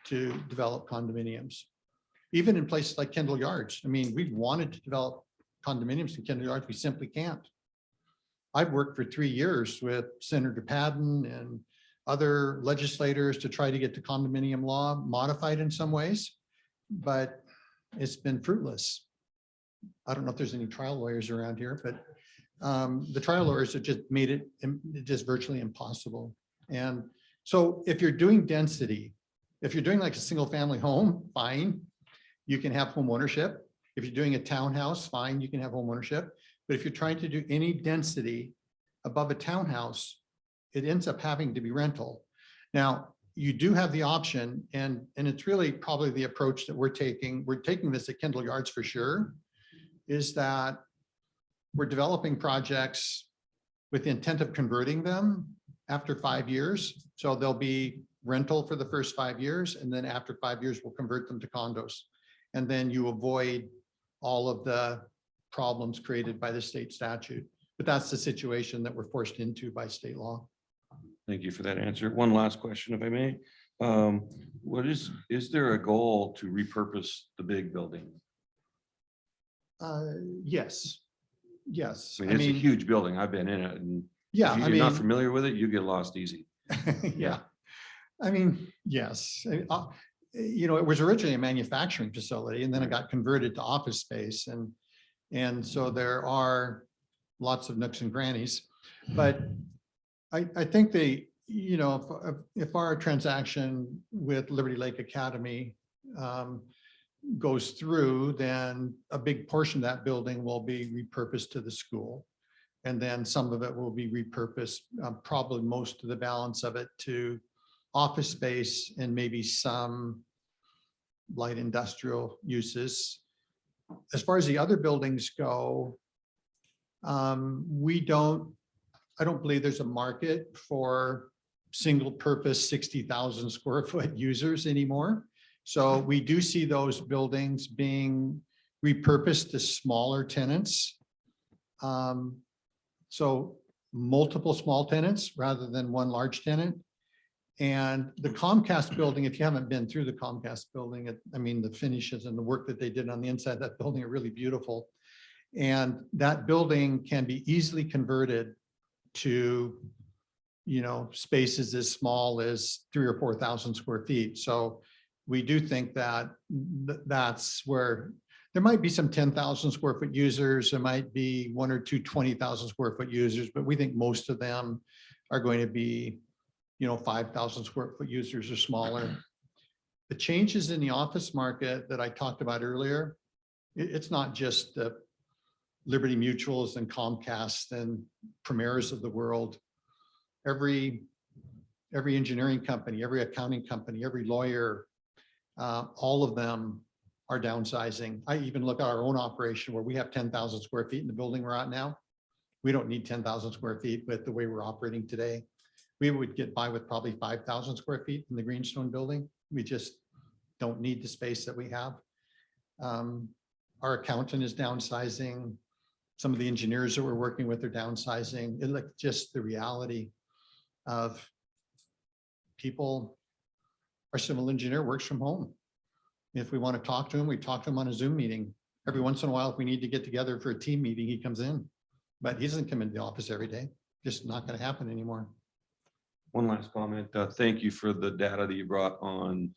to develop condominiums. Even in places like Kendall Yards. We've wanted to develop condominiums in Kendall Yards, we simply can't. I've worked for 3 years with Senator Padden and other legislators to try to get the condominium law modified in some ways, but it's been fruitless. I don't know if there's any trial lawyers around here, but the trial lawyers have just made it just virtually impossible. And so if you're doing density, if you're doing like a single family home, fine, you can have home ownership. If you're doing a townhouse, fine, you can have home ownership. But if you're trying to do any density above a townhouse, it ends up having to be rental. Now, you do have the option, and it's really probably the approach that we're taking. We're taking this at Kendall Yards for sure, is that we're developing projects with the intent of converting them after 5 years. So they'll be rental for the first 5 years, and then after 5 years, we'll convert them to condos. And then you avoid all of the problems created by the state statute. But that's the situation that we're forced into by state law. Thank you for that answer. One last question, if I may. Is there a goal to repurpose the big building? Yes, yes. I mean, it's a huge building. I've been in it, and Yeah, if I you're not mean, familiar with it, you get lost easy. yeah. I mean, yes. You know, it was originally a manufacturing facility, and then it got converted to office space, and so there are lots of nooks and crannies. But I think you know, if our transaction with Liberty Lake Academy goes through, then a big portion of that building will be repurposed to the school. And then some of it will be repurposed, probably most of the balance of it to office space and maybe some light industrial uses. As far as the other buildings go, I don't believe there's a market for single purpose 60,000 square foot users anymore. So we do see those buildings being repurposed to smaller tenants. So multiple small tenants rather than one large tenant. And the Comcast building, if you haven't been through the Comcast building, I mean, the finishes and the work that they did on the inside of that building are really beautiful. And that building can be easily converted to, you know, spaces as small as 3,000 or 4,000 square feet. So we do think that that's where there might be some 10,000 square foot users. There might be 1 or 2 20,000 square foot users, but we think most of them are going to be, you know, 5,000 square foot users or smaller. The changes in the office market that I talked about earlier, it's not just the Liberty Mutuals and Comcast and Premiers of the world. Every engineering company, every accounting company, every lawyer, all of them are downsizing. I even look at our own operation where we have 10,000 square feet in the building we're at now. We don't need 10,000 square feet, but the way we're operating today, we would get by with probably 5,000 square feet in the Greenstone building. We just don't need the space that we have. Our accountant is downsizing. Some of the engineers that we're working with are downsizing. It like just the reality of people. Our civil engineer works from home. If we want to talk to him, we talk to him on a Zoom meeting. Every once in a while, if we need to get together for a team meeting, he comes in. But he doesn't come into the office every day. Just not going to happen anymore. One last comment. Thank you for the data that you brought on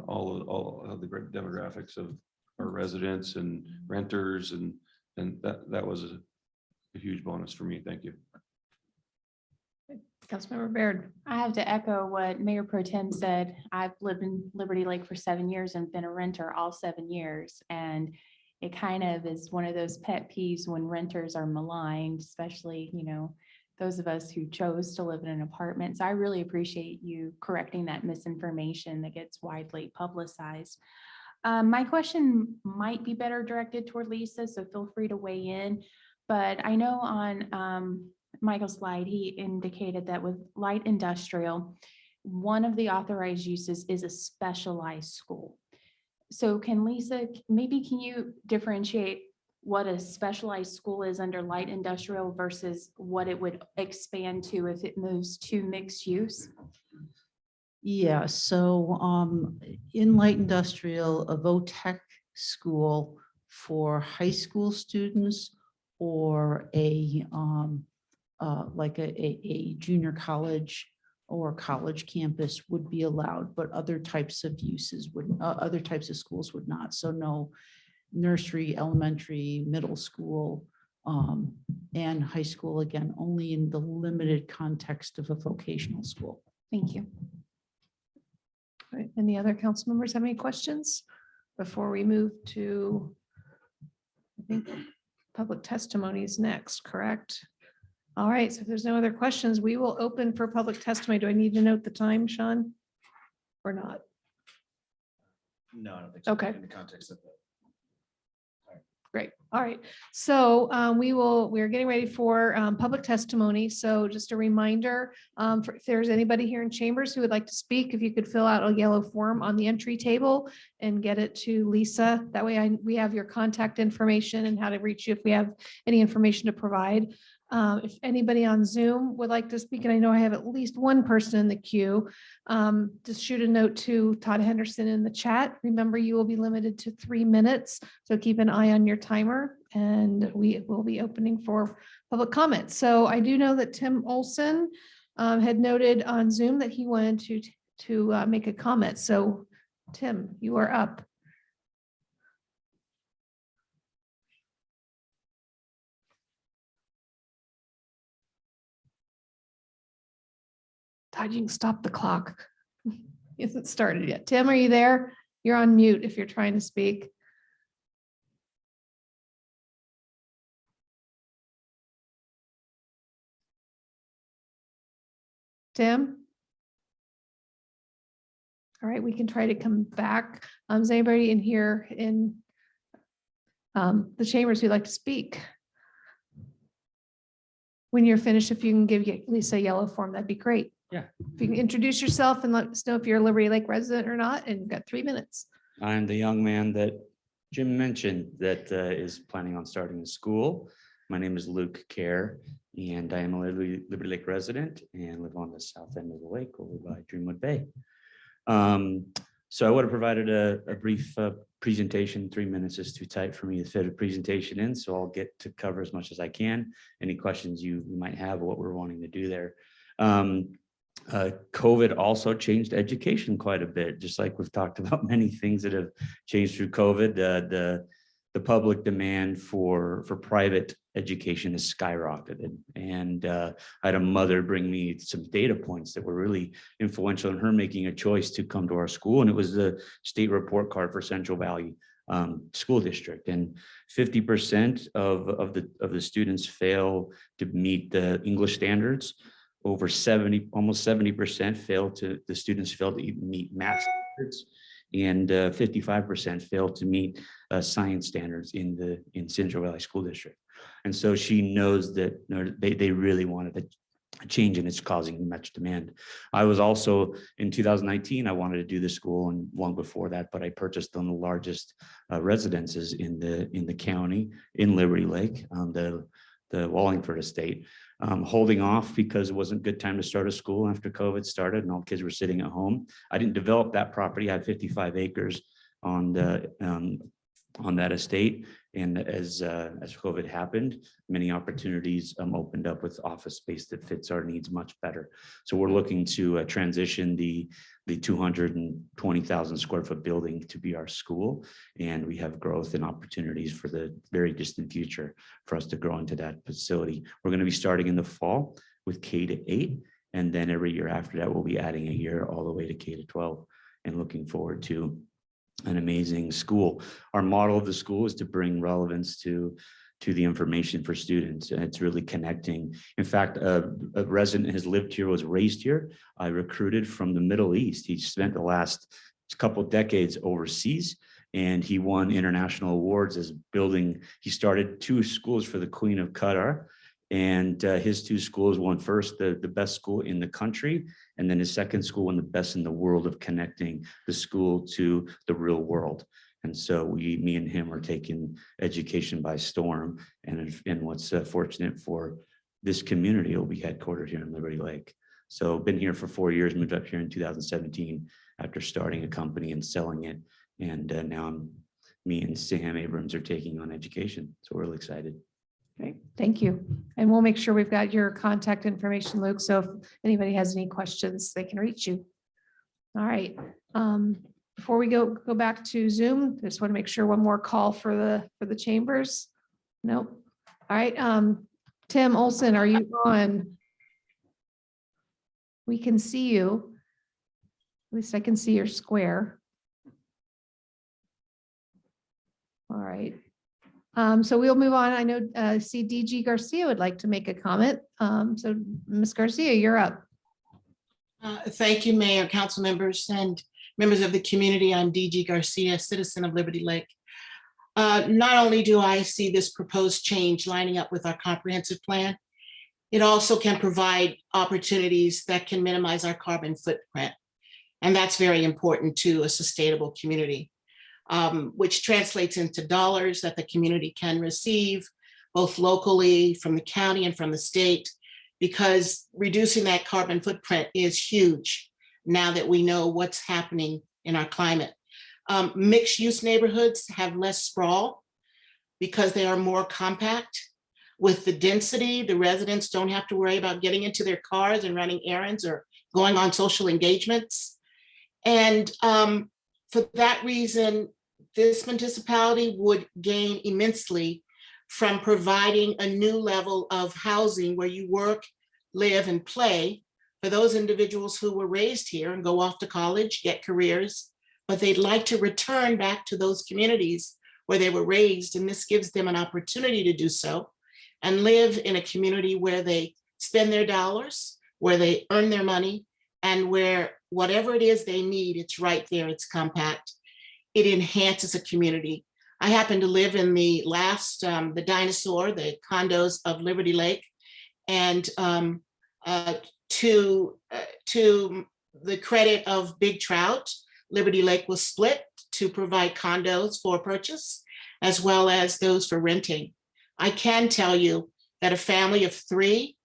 all of the great demographics of our residents and renters, and that was a huge bonus for me. Thank you. Councilmember Baird. I have to echo what Mayor Pro Tem said. I've lived in Liberty Lake for 7 years and been a renter all 7 years. And it kind of is one of those pet peeves when renters are maligned, especially, you know, those of us who chose to live in an apartment. So I really appreciate you correcting that misinformation that gets widely publicized. My question might be better directed toward Lisa, so feel free to weigh in. But I know on Michael's slide, he indicated that with light industrial, one of the authorized uses is a specialized school. So can Lisa, maybe can you differentiate what a specialized school is under light industrial versus what it would expand to if it moves to mixed use? Yeah, so in light industrial, a VOTEC school for high school students or like a junior college or college campus would be allowed, but other types of uses would, other types of schools would not. So no nursery, elementary, middle school, and high school, again, only in the limited context of a vocational school. Thank you. All right, any other council members have any questions before we move to, I think, public testimony is next, correct? All right, so if there's no other questions, we will open for public testimony. Do I need to note the time, Sean? Or not? No, I don't think so. Okay. In the context of the. Great. All right. So we're getting ready for public testimony. So just a reminder, if there's anybody here in chambers who would like to speak, if you could fill out a yellow form on the entry table and get it to Lisa. That way we have your contact information and how to reach you if we have any information to provide. If anybody on Zoom would like to speak, and I know I have at least one person in the queue, just shoot a note to Todd Henderson in the chat. Remember, you will be limited to 3 minutes, so keep an eye on your timer, and we will be opening for public comment. So I do know that Tim Olson had noted on Zoom that he wanted to make a comment. So Tim, you are up. Todd, you can stop the clock. It hasn't started yet. Tim, are you there? You're on mute if you're trying to speak. Tim? All right, we can try to come back. Is anybody in here in the chambers who'd like to speak? When you're finished, if you can give Lisa a yellow form, that'd be great. Yeah. If you can introduce yourself and let us know if you're a Liberty Lake resident or not, and you've got 3 minutes. I'm the young man that Jim mentioned that is planning on starting a school. My name is Luke Kerr, and I am a Liberty Lake resident and live on the south end of the lake over by Dreamwood Bay. So I would have provided a brief presentation. 3 minutes is too tight for me to fit a presentation in, so I'll get to cover as much as I can. Any questions you might have, what we're wanting to do there. COVID also changed education quite a bit, just like we've talked about many things that have changed through COVID. The public demand for private education has skyrocketed. And I had a mother bring me some data points that were really influential in her making a choice to come to our school. And it was the state report card for Central Valley School District. And 50% of the students fail to meet the English standards. Over 70, almost 70% the students fail to even meet math standards, and 55% fail to meet science standards in Central Valley School District. And so she knows that they really wanted a change, and it's causing much demand. I was also in 2019, I wanted to do the school, and long before that, but I purchased one of the largest residences in the county in Liberty Lake, the Wallingford estate. Holding off because it wasn't a good time to start a school after COVID started and all kids were sitting at home. I didn't develop that property. I had 55 acres on that estate. And as COVID happened, many opportunities opened up with office space that fits our needs much better. So we're looking to transition the 220,000 square foot building to be our school. And we have growth and opportunities for the very distant future for us to grow into that facility. We're going to be starting in the fall with K-8. And then every year after that, we'll be adding a year all the way to K-12 and looking forward to an amazing school. Our model of the school is to bring relevance to the information for students, and it's really connecting. In fact, a resident has lived here, was raised here. I recruited from the Middle East. He spent the last couple of decades overseas, and he won international awards as building. He started 2 schools for the Queen of Qatar, and his 2 schools won first the best school in the country, and then his second school won the best in the world of connecting the school to the real world. And so me and him are taking education by storm, and what's fortunate for this community, will be headquartered here in Liberty Lake. So been here for 4 years, moved up here in 2017 after starting a company and selling it. And now me and Sam Abrams are taking on education. So we're really excited. Great, thank you. And we'll make sure we've got your contact information, Luke. So if anybody has any questions, they can reach you. All right. Before we go back to Zoom, just want to make sure one more call for the chambers. Nope. All right. Tim Olson, are you on? We can see you. At least I can see your square. All right. So we'll move on. I know, see DG Garcia would like to make a comment. So Ms. Garcia, you're up. Thank you, Mayor, council members, and members of the community. I'm DG Garcia, citizen of Liberty Lake. Not only do I see this proposed change lining up with our comprehensive plan, it also can provide opportunities that can minimize our carbon footprint. And that's very important to a sustainable community, which translates into dollars that the community can receive, both locally from the county and from the state, because reducing that carbon footprint is huge now that we know what's happening in our climate. Mixed use neighborhoods have less sprawl because they are more compact. With the density, the residents don't have to worry about getting into their cars and running errands or going on social engagements. And for that reason, this municipality would gain immensely from providing a new level of housing where you work, live, and play for those individuals who were raised here and go off to college, get careers, but they'd like to return back to those communities where they were raised, and this gives them an opportunity to do so and live in a community where they spend their dollars, where they earn their money, and where whatever it is they need, it's right there, it's compact. It enhances a community. I happen to live in the last, the dinosaur, the condos of Liberty Lake. And to the credit of Big Trout, Liberty Lake was split to provide condos for purchase, as well as those for renting. I can tell you that a family of 3,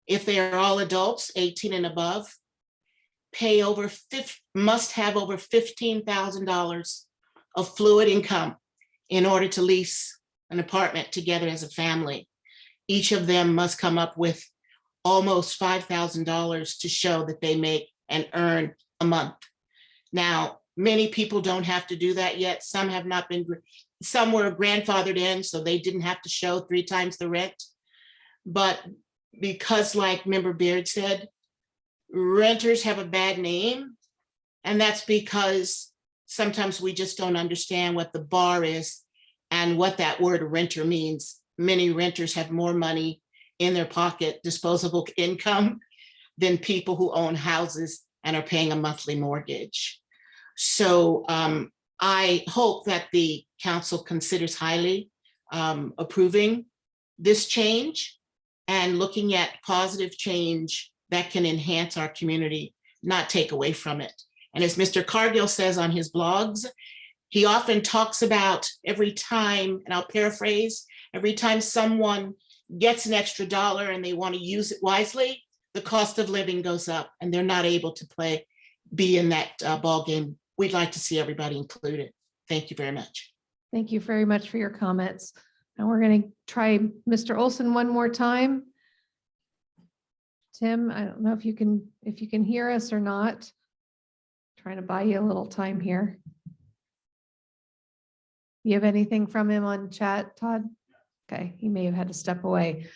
if they are all adults, 18 and above, must have over $15,000 of fluid income in order to lease an apartment together as a family. Each of them must come up with almost $5,000 to show that they make and earn a month. Now, many people don't have to do that yet. Some have not been, some were grandfathered in, so they didn't have to show 3 times the rent. But because, like Member Beard said, renters have a bad name, and that's because sometimes we just don't understand what the bar is and what that word renter means. Many renters have more money in their pocket, disposable income, than people who own houses and are paying a monthly mortgage. So I hope that the council considers highly approving this change and looking at positive change that can enhance our community, not take away from it. And as Mr. Cargill says on his blogs, he often talks about every time, and I'll paraphrase, every time someone gets an extra dollar and they want to use it wisely, the cost of living goes up and they're not able to be in that ball game. We'd like to see everybody included. Thank you very much. Thank you very much for your comments. And we're going to try Mr. Olson one more time. Tim, I don't know if you can hear us or not. Trying to buy you a little time here. You have anything from him on chat, Todd? Okay, he may have had to step away.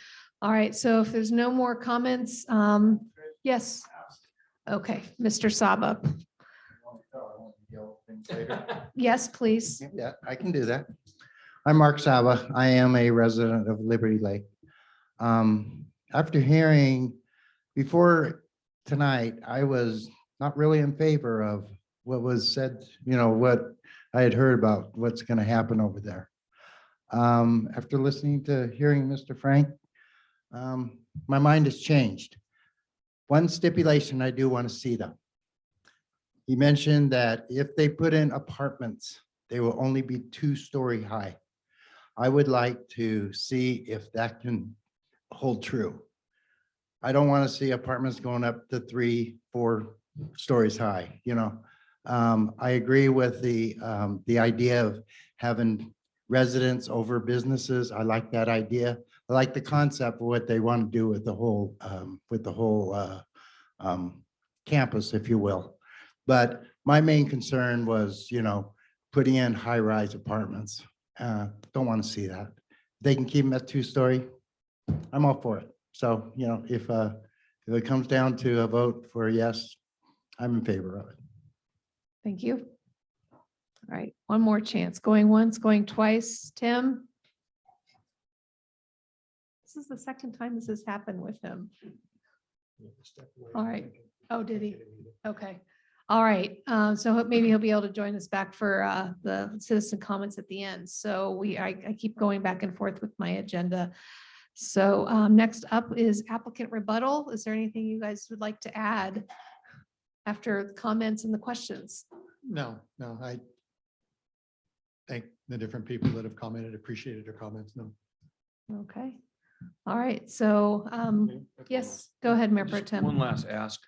All right, so if there's no more comments, yes. Okay, Mr. Saba. Yes, please. Yeah, I can do that. I'm Mark Saba. I am a resident of Liberty Lake. After hearing before tonight, I was not really in favor of what was said, what I had heard about what's going to happen over there. After listening to hearing Mr. Frank, my mind has changed. One stipulation I do want to see though. He mentioned that if they put in apartments, they will only be 2-story high. I would like to see if that can hold true. I don't want to see apartments going up to 3-4 stories high, I agree with the idea of having residents over businesses. I like that idea. I like the concept of what they want to do with the whole, campus, if you will. But my main concern was, putting in high-rise apartments. Don't want to see that. They can keep them at 2-story. I'm all for it. So, if it comes down to a vote for a yes, I'm in favor of it. Thank you. All right, one more chance. Going once, going twice. Tim? This is the second time this has happened with him. All right. Oh, did he? Okay. All right. So maybe he'll be able to join us back for the citizen comments at the end. So I keep going back and forth with my agenda. So next up is applicant rebuttal. Is there anything you guys would like to add after the comments and the questions? No, I thank the different people that have commented, appreciated their comments. No. Okay. All right. So yes, go ahead, Mayor Pro Just Tem. one last ask.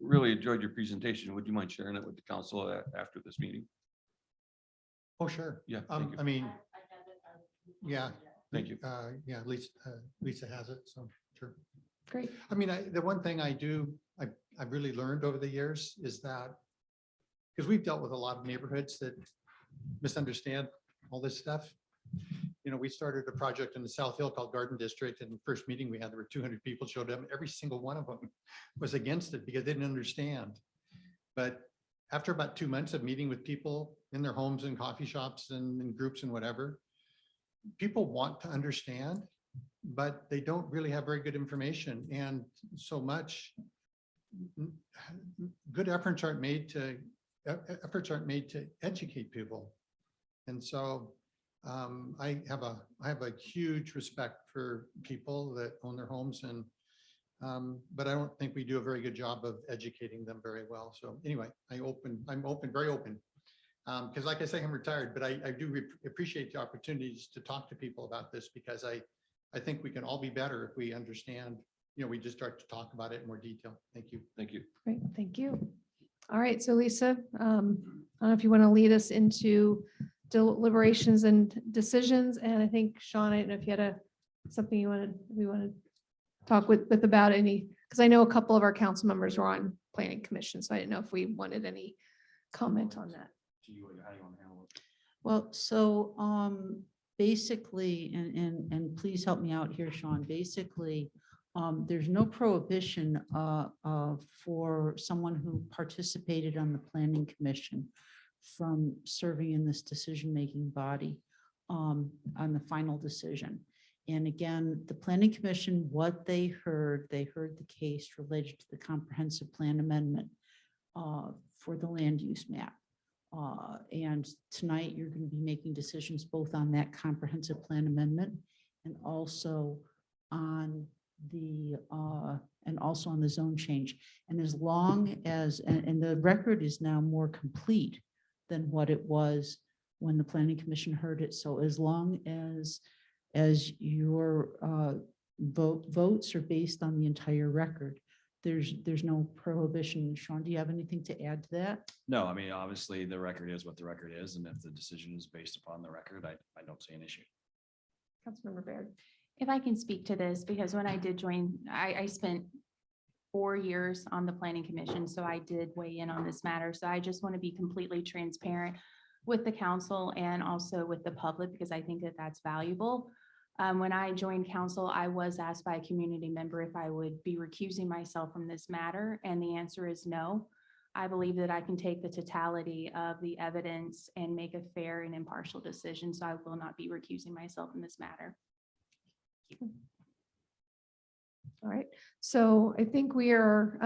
Really enjoyed your presentation. Would you mind sharing it with the council after this meeting? Oh, sure. Yeah, thank you. I mean, yeah. Thank you. Yeah, Lisa has it, so sure. Great. I mean, the one thing I've really learned over the years is that, because we've dealt with a lot of neighborhoods that misunderstand all this stuff. We started a project in the South Hill called Garden District, and the first meeting we had, there were 200 people showed up. Every single one of them was against it because they didn't understand. But after about 2 months of meeting with people in their homes and coffee shops and in groups and whatever, people want to understand, but they don't really have very good information. And so much good efforts aren't made to educate people. And so I have a huge respect for people that own their homes, and but I don't think we do a very good job of educating them very well. So anyway, I'm open, very open. Because like I say, I'm retired, but I do appreciate the opportunities to talk to people about this, because I think we can all be better if we understand, we just start to talk about it in more detail. Thank you. Thank you. Great. Thank you. All right. So Lisa, I don't know if you want to lead us into deliberations and decisions. And I think Sean, I don't know if you had something we want to talk with about any, because I know a couple of our council members were on planning commission. So I didn't know if we wanted any comment on that. Well, so basically, and please help me out here, Sean, basically, there's no prohibition for someone who participated on the planning commission from serving in this decision-making body on the final decision. And again, the planning commission, what they heard the case related to the comprehensive plan amendment for the land use map. And tonight you're going to be making decisions both on that comprehensive plan amendment and also on the zone change. And as long as, and the record is now more complete than what it was when the planning commission heard it. So as long as your votes are based on the entire record, there's no prohibition. Sean, do you have anything to add to that? No, I mean, obviously the record is what the record is, and if the decision is based upon the record, I don't see an issue. Councilmember Baird. If I can speak to this, because when I did join, I spent 4 years on the planning commission, so I did weigh in on this matter. So I just want to be completely transparent with the council and also with the public, because I think that that's valuable. When I joined council, I was asked by a community member if I would be recusing myself from this matter, and the answer is no. I believe that I can take the totality of the evidence and make a fair and impartial decision, so I will not be recusing myself in this matter. All right. So I think we are,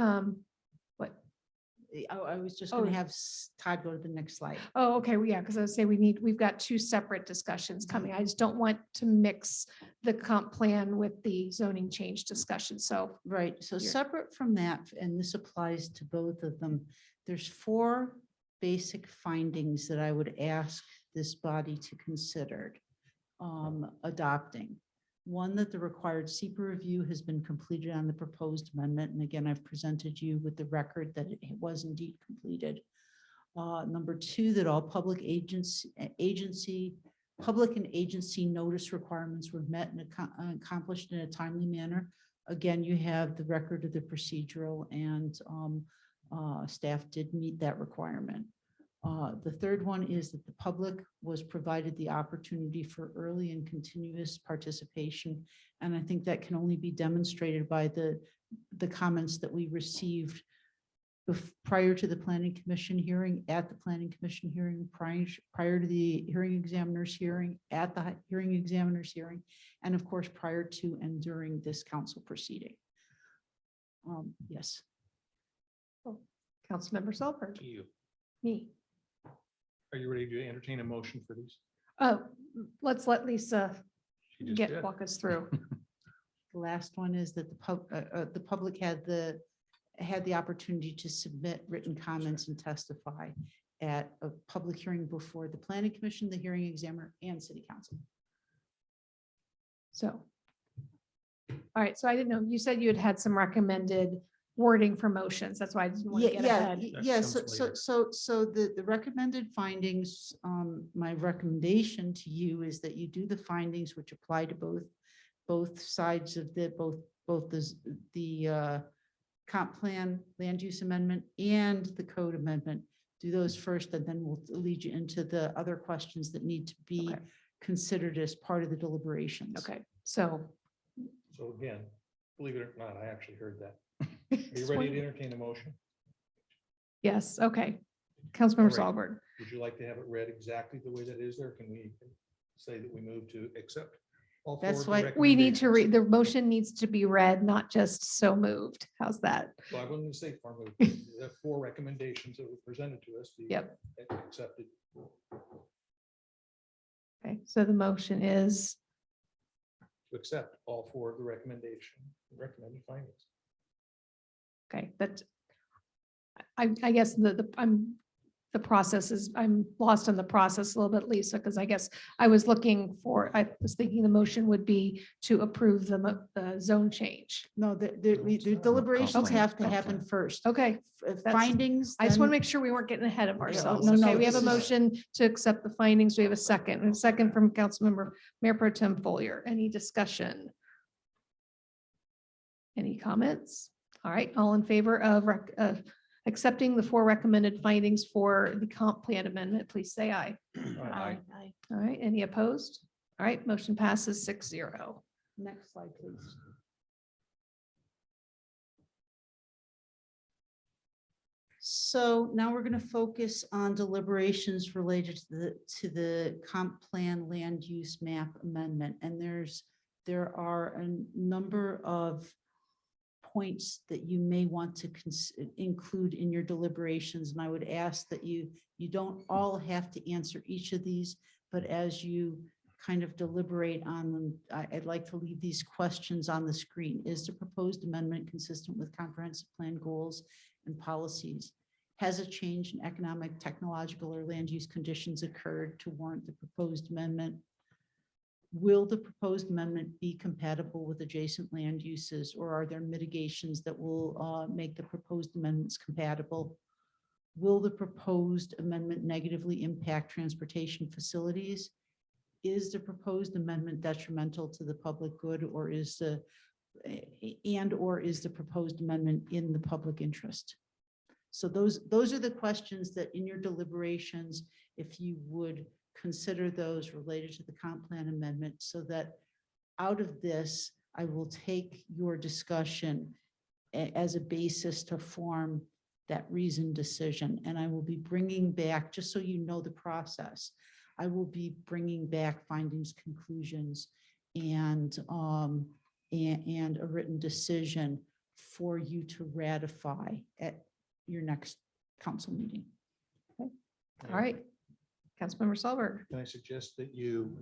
I was just going to have Todd go to the next slide. oh, okay. Well, yeah, because I would say we've got 2 separate discussions coming. I just don't want to mix the comp plan with the zoning change discussion. So Right, so Here. separate from that, and this applies to both of them, there's 4 basic findings that I would ask this body to consider adopting. One, that the required SEPA review has been completed on the proposed amendment. And again, I've presented you with the record that it was indeed completed. Number 2, that all public agency public and agency notice requirements were met and accomplished in a timely manner. Again, you have the record of the procedural and staff did meet that requirement. The third one is that the public was provided the opportunity for early and continuous participation. And I think that can only be demonstrated by the comments that we received prior to the planning commission hearing, at the planning commission hearing, prior to the hearing examiner's hearing, at the hearing examiner's hearing, and of course, prior to and during this council proceeding. Yes. Councilmember Solberg. You. Me. Are you ready to entertain a motion for these? Let's let Lisa She just did. walk us through. The last one is that the public had the opportunity to submit written comments and testify at a public hearing before the planning commission, the hearing examiner, and city council. So. All right, so I didn't know, you said you had had some recommended wording for motions. That's why I didn't want to get ahead. Yes, comes so the recommended findings, my recommendation to you is that you do the findings which apply to both sides of both the comp plan, land use amendment, and the code amendment. Do those first, and then we'll lead you into the other questions that need to be Okay. considered as part of the deliberations. Okay, so. So again, believe it or not, I actually heard that. Are you ready to entertain a motion? Yes, okay. Councilmember All right. Solberg. Would you like to have it read exactly the way that is there? Can we say that we move to accept? all four That's of the why We need to recommendations? read, the motion needs to be read, not just so moved. How's that? Well, I wouldn't say far moved. The four recommendations that were presented to us. be Yep. Accepted. Okay, so the motion is, To accept all four of the recommended findings. okay, but I guess the process is, I'm lost on the process a little bit, Lisa, because I guess I was thinking the motion would be to approve the zone change. No, the deliberations Okay. have to happen first. Okay, Findings. I just want to then- make sure we weren't getting ahead of ourselves. no, Okay, we have a this is- motion to accept the findings. We have a second from Councilmember Mayor Pro Tem Foliar. Any discussion? Any comments? All right, all in favor of accepting the four recommended findings for the comp plan amendment, please say aye. Aye. All right, any opposed? All right, motion passes 6-0. Next slide, please. So now we're going to focus on deliberations related to the comp plan land use map amendment. And there are a number of points that you may want to include in your deliberations. And I would ask that you don't all have to answer each of these, but as you kind of deliberate on them, I'd like to leave these questions on the screen. Is the proposed amendment consistent with comprehensive plan goals and policies? Has a change in economic, technological, or land use conditions occurred to warrant the proposed amendment? Will the proposed amendment be compatible with adjacent land uses, or are there mitigations that will make the proposed amendments compatible? Will the proposed amendment negatively impact transportation facilities? Is the proposed amendment detrimental to the public good, or is the proposed amendment in the public interest? So those are the questions that in your deliberations, if you would consider those related to the comp plan amendment, so that out of this, I will take your discussion as a basis to form that reasoned decision. And I will be bringing back, just so you know the process, I will be bringing back findings, conclusions, and a written decision for you to ratify at your next council meeting. All right, Councilmember Solberg. Can I suggest that you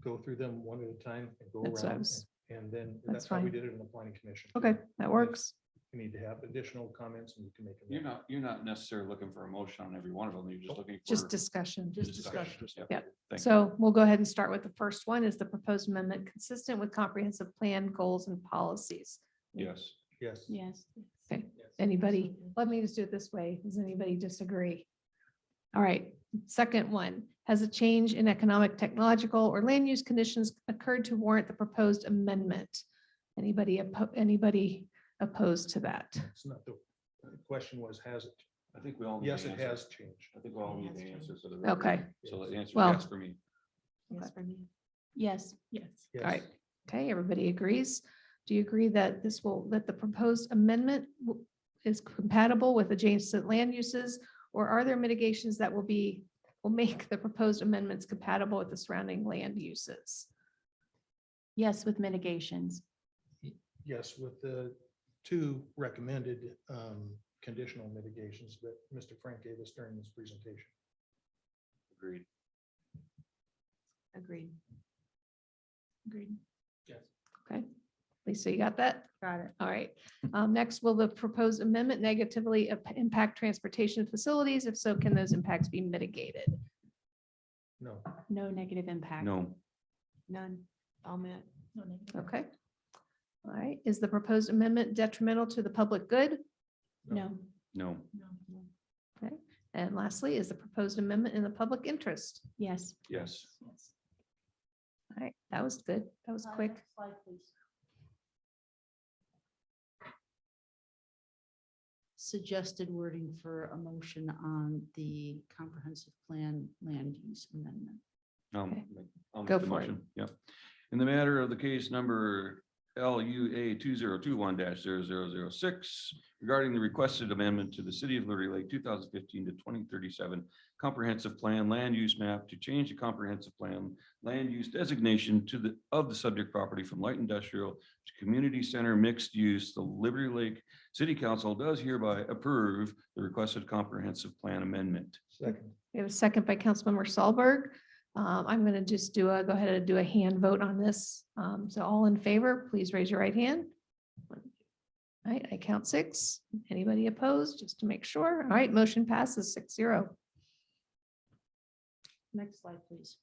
go through them one at a time and go That's what I around? was- And then That's that's how we fine. did it in the planning commission. Okay, that works. You need to have additional comments and you can make. them. You're not necessarily looking for a motion on every one of them. You're just looking for. Just discussion. discussion. Yeah. Thank you. So we'll go ahead and start with the first one. Is the proposed amendment consistent with comprehensive plan goals and policies? Yes. Yes. Yes. Okay, anybody, let me just do it this way. Does anybody disagree? All right, second one, has a change in economic, technological, or land use conditions occurred to warrant the proposed amendment? Anybody opposed to that? It's not the question was, has it? I think we all. need Yes, the it answer. has changed. I think we all It need has the changed. answer for the. record. Okay. So the answer is Well- yes for me. Yes, for me. Yes. Yes. Yes. All right, okay, everybody agrees. Do you agree that that the proposed amendment is compatible with adjacent land uses? Or are there mitigations that will make the proposed amendments compatible with the surrounding land uses? Yes, with mitigations. Yes, with the two recommended conditional mitigations that Mr. Frank gave us during this presentation. Agreed. Agreed. Agreed. Okay, Lisa, you got that? Got it. All right. Next, will the proposed amendment negatively impact transportation facilities? If so, can those impacts be mitigated? No. No negative impact. No. None. All met. No negative. Okay. All right. Is the proposed amendment detrimental to the public good? No. No. Okay. And lastly, is the proposed amendment in the public interest? Yes. Yes. All right, that was good. That was quick. Suggested wording for a motion on the comprehensive plan land use amendment. Okay. I'll make Go the for it. motion. Yep. In the matter of the case number LUA 2021-0006 regarding the requested amendment to the City of Liberty Lake 2015 to 2037 comprehensive plan land use map to change the comprehensive plan land use designation of the subject property from light industrial to community center mixed use, the Liberty Lake City Council does hereby approve the requested comprehensive plan amendment. Second. We have a second by Councilmember Saulberg. I'm going to just go ahead and do a hand vote on this. So all in favor, please raise your right hand. All right, I count 6. Anybody opposed, just to make sure? All right, motion passes 6-0. Next slide, please.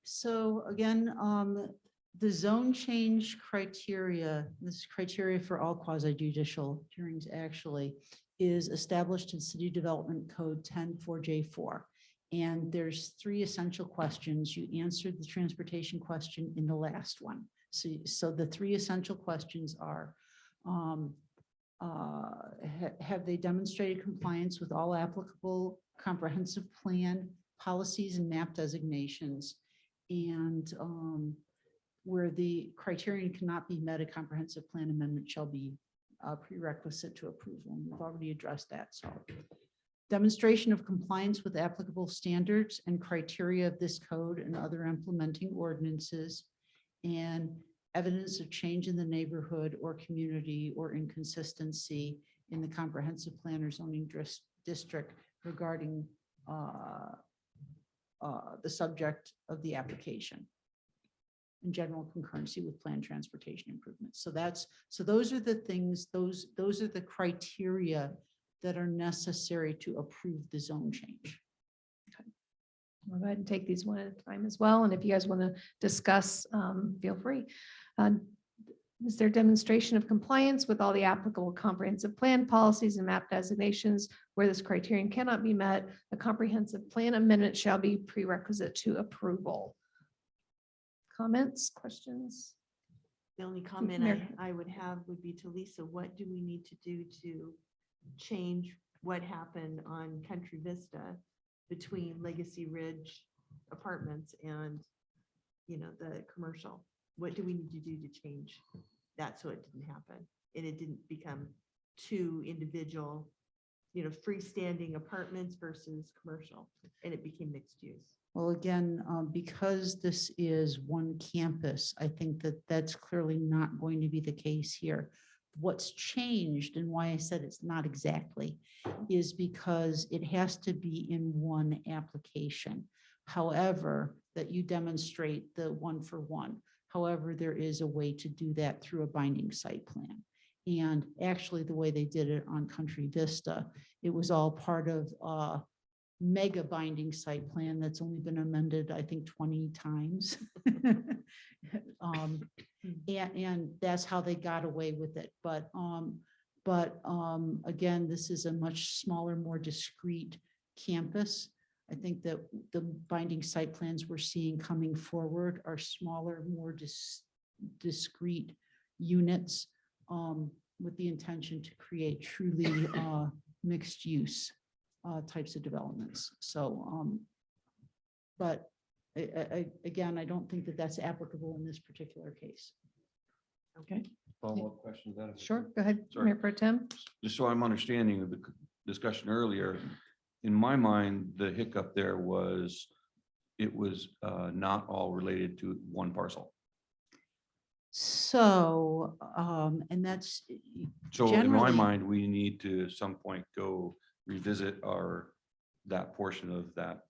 So again, the zone change criteria, this criteria for all quasi judicial hearings actually is established in City Development Code 10-4J4. And there's 3 essential questions. You answered the transportation question in the last one. So the 3 essential questions are, have they demonstrated compliance with all applicable comprehensive plan policies and map designations? And where the criterion cannot be met, a comprehensive plan amendment shall be a prerequisite to approval. And we've already addressed that. So demonstration of compliance with applicable standards and criteria of this code and other implementing ordinances, and evidence of change in the neighborhood or community or inconsistency in the comprehensive plan or zoning district regarding the subject of the application. In general concurrency with planned transportation improvements. So those are the things, those are the criteria that are necessary to approve the zone change. I'll go ahead and take these one at a time as well. And if you guys want to discuss, feel free. Is there demonstration of compliance with all the applicable comprehensive plan policies and map designations? Where this criterion cannot be met, a comprehensive plan amendment shall be prerequisite to approval. Comments, questions? The only comment Mayor. I would have would be to Lisa, what do we need to do to change what happened on Country Vista between Legacy Ridge Apartments and, the commercial? What do we need to do to change that so it didn't happen? And it didn't become 2 individual, freestanding apartments versus commercial, and it became mixed use. Well, again, because this is one campus, I think that that's clearly not going to be the case here. What's changed and why I said it's not exactly is because it has to be in one application. However, that you demonstrate the 1-for-1. However, there is a way to do that through a binding site plan. And actually the way they did it on Country Vista, it was all part of mega binding site plan that's only been amended, I think, 20 times. And that's how they got away with it. But But again, this is a much smaller, more discrete campus. I think that the binding site plans we're seeing coming forward are smaller, more discrete units with the intention to create truly mixed use types of developments. So, but again, I don't think that that's applicable in this particular case. Okay, Follow-up question. to that, if I sure. could? Go ahead, Sorry. Mayor Pro Tem. Just so I'm understanding of the discussion earlier, in my mind, the hiccup there was it was not all related to one parcel. So, and that's So in my generally- mind, we need to at some point go revisit that portion of that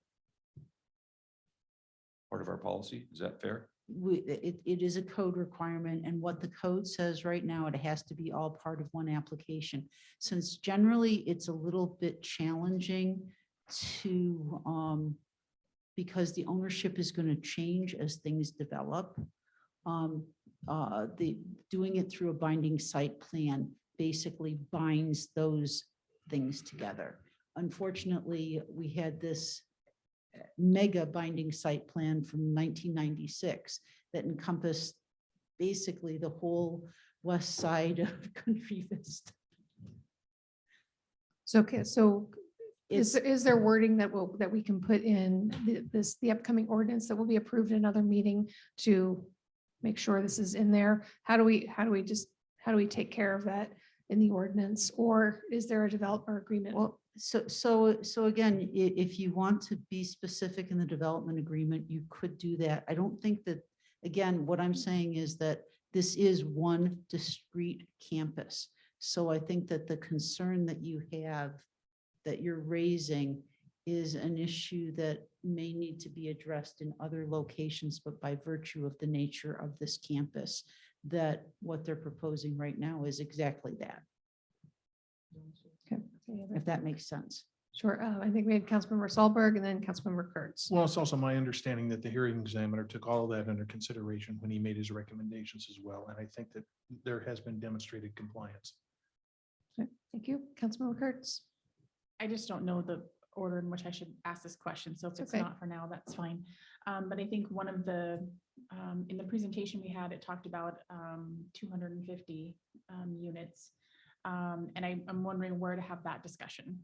part of our policy. Is that fair? it is a code requirement, and what the code says right now, it has to be all part of one application. Since generally it's a little bit challenging to, because the ownership is going to change as things develop. Doing it through a binding site plan basically binds those things together. Unfortunately, we had this mega binding site plan from 1996 that encompassed basically the whole west side of Country Vista. So, okay, so It's, is there wording that we can put in the upcoming ordinance that will be approved in another meeting to make sure this is in there? How do we take care of that in the ordinance, or is there a developer agreement? well, so again, if you want to be specific in the development agreement, you could do that. I don't think that, again, what I'm saying is that this is one discrete campus. So I think that the concern that you have, that you're raising, is an issue that may need to be addressed in other locations, but by virtue of the nature of this campus, that what they're proposing right now is exactly that, Okay. Any other- if that makes sense. Sure. I think we had Councilmember Solberg and then Councilmember Kurtz. Well, it's also my understanding that the hearing examiner took all of that under consideration when he made his recommendations as well. And I think that there has been demonstrated compliance. Thank you. Councilmember Kurtz. I just don't know the order in which I should ask this question. So if it's Okay. not for now, that's fine. But I think one of the, in the presentation we had, it talked about 250 units. And I'm wondering where to have that discussion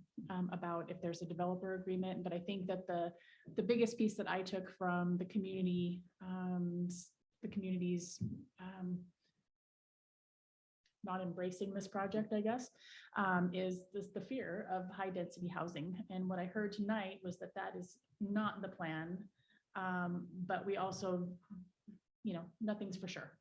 about if there's a developer agreement. But I think that the biggest piece that I took from the community, the community's not embracing this project, I guess, is the fear of high density housing. And what I heard tonight was that that is not the plan. But we also, nothing's for sure.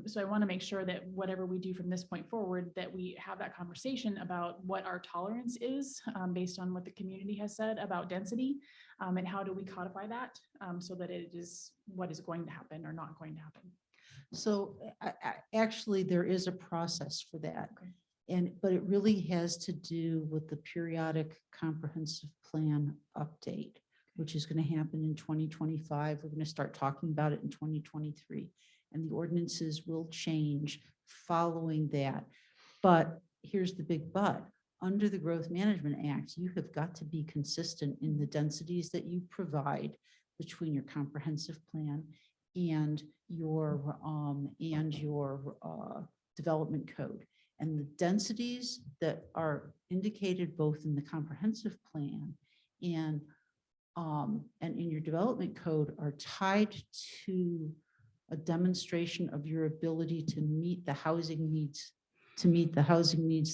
So I want to make sure that whatever we do from this point forward, that we have that conversation about what our tolerance is based on what the community has said about density, and how do we codify that so that it is what is going to happen or not going to happen. So actually, there is a process for that. Okay. But it really has to do with the periodic comprehensive plan update, which is going to happen in 2025. We're going to start talking about it in 2023. And the ordinances will change following that. But here's the big but. Under the Growth Management Act, you have got to be consistent in the densities that you provide between your comprehensive plan and your development code. And the densities that are indicated both in the comprehensive plan and in your development code are tied to a demonstration of your ability to meet the housing needs,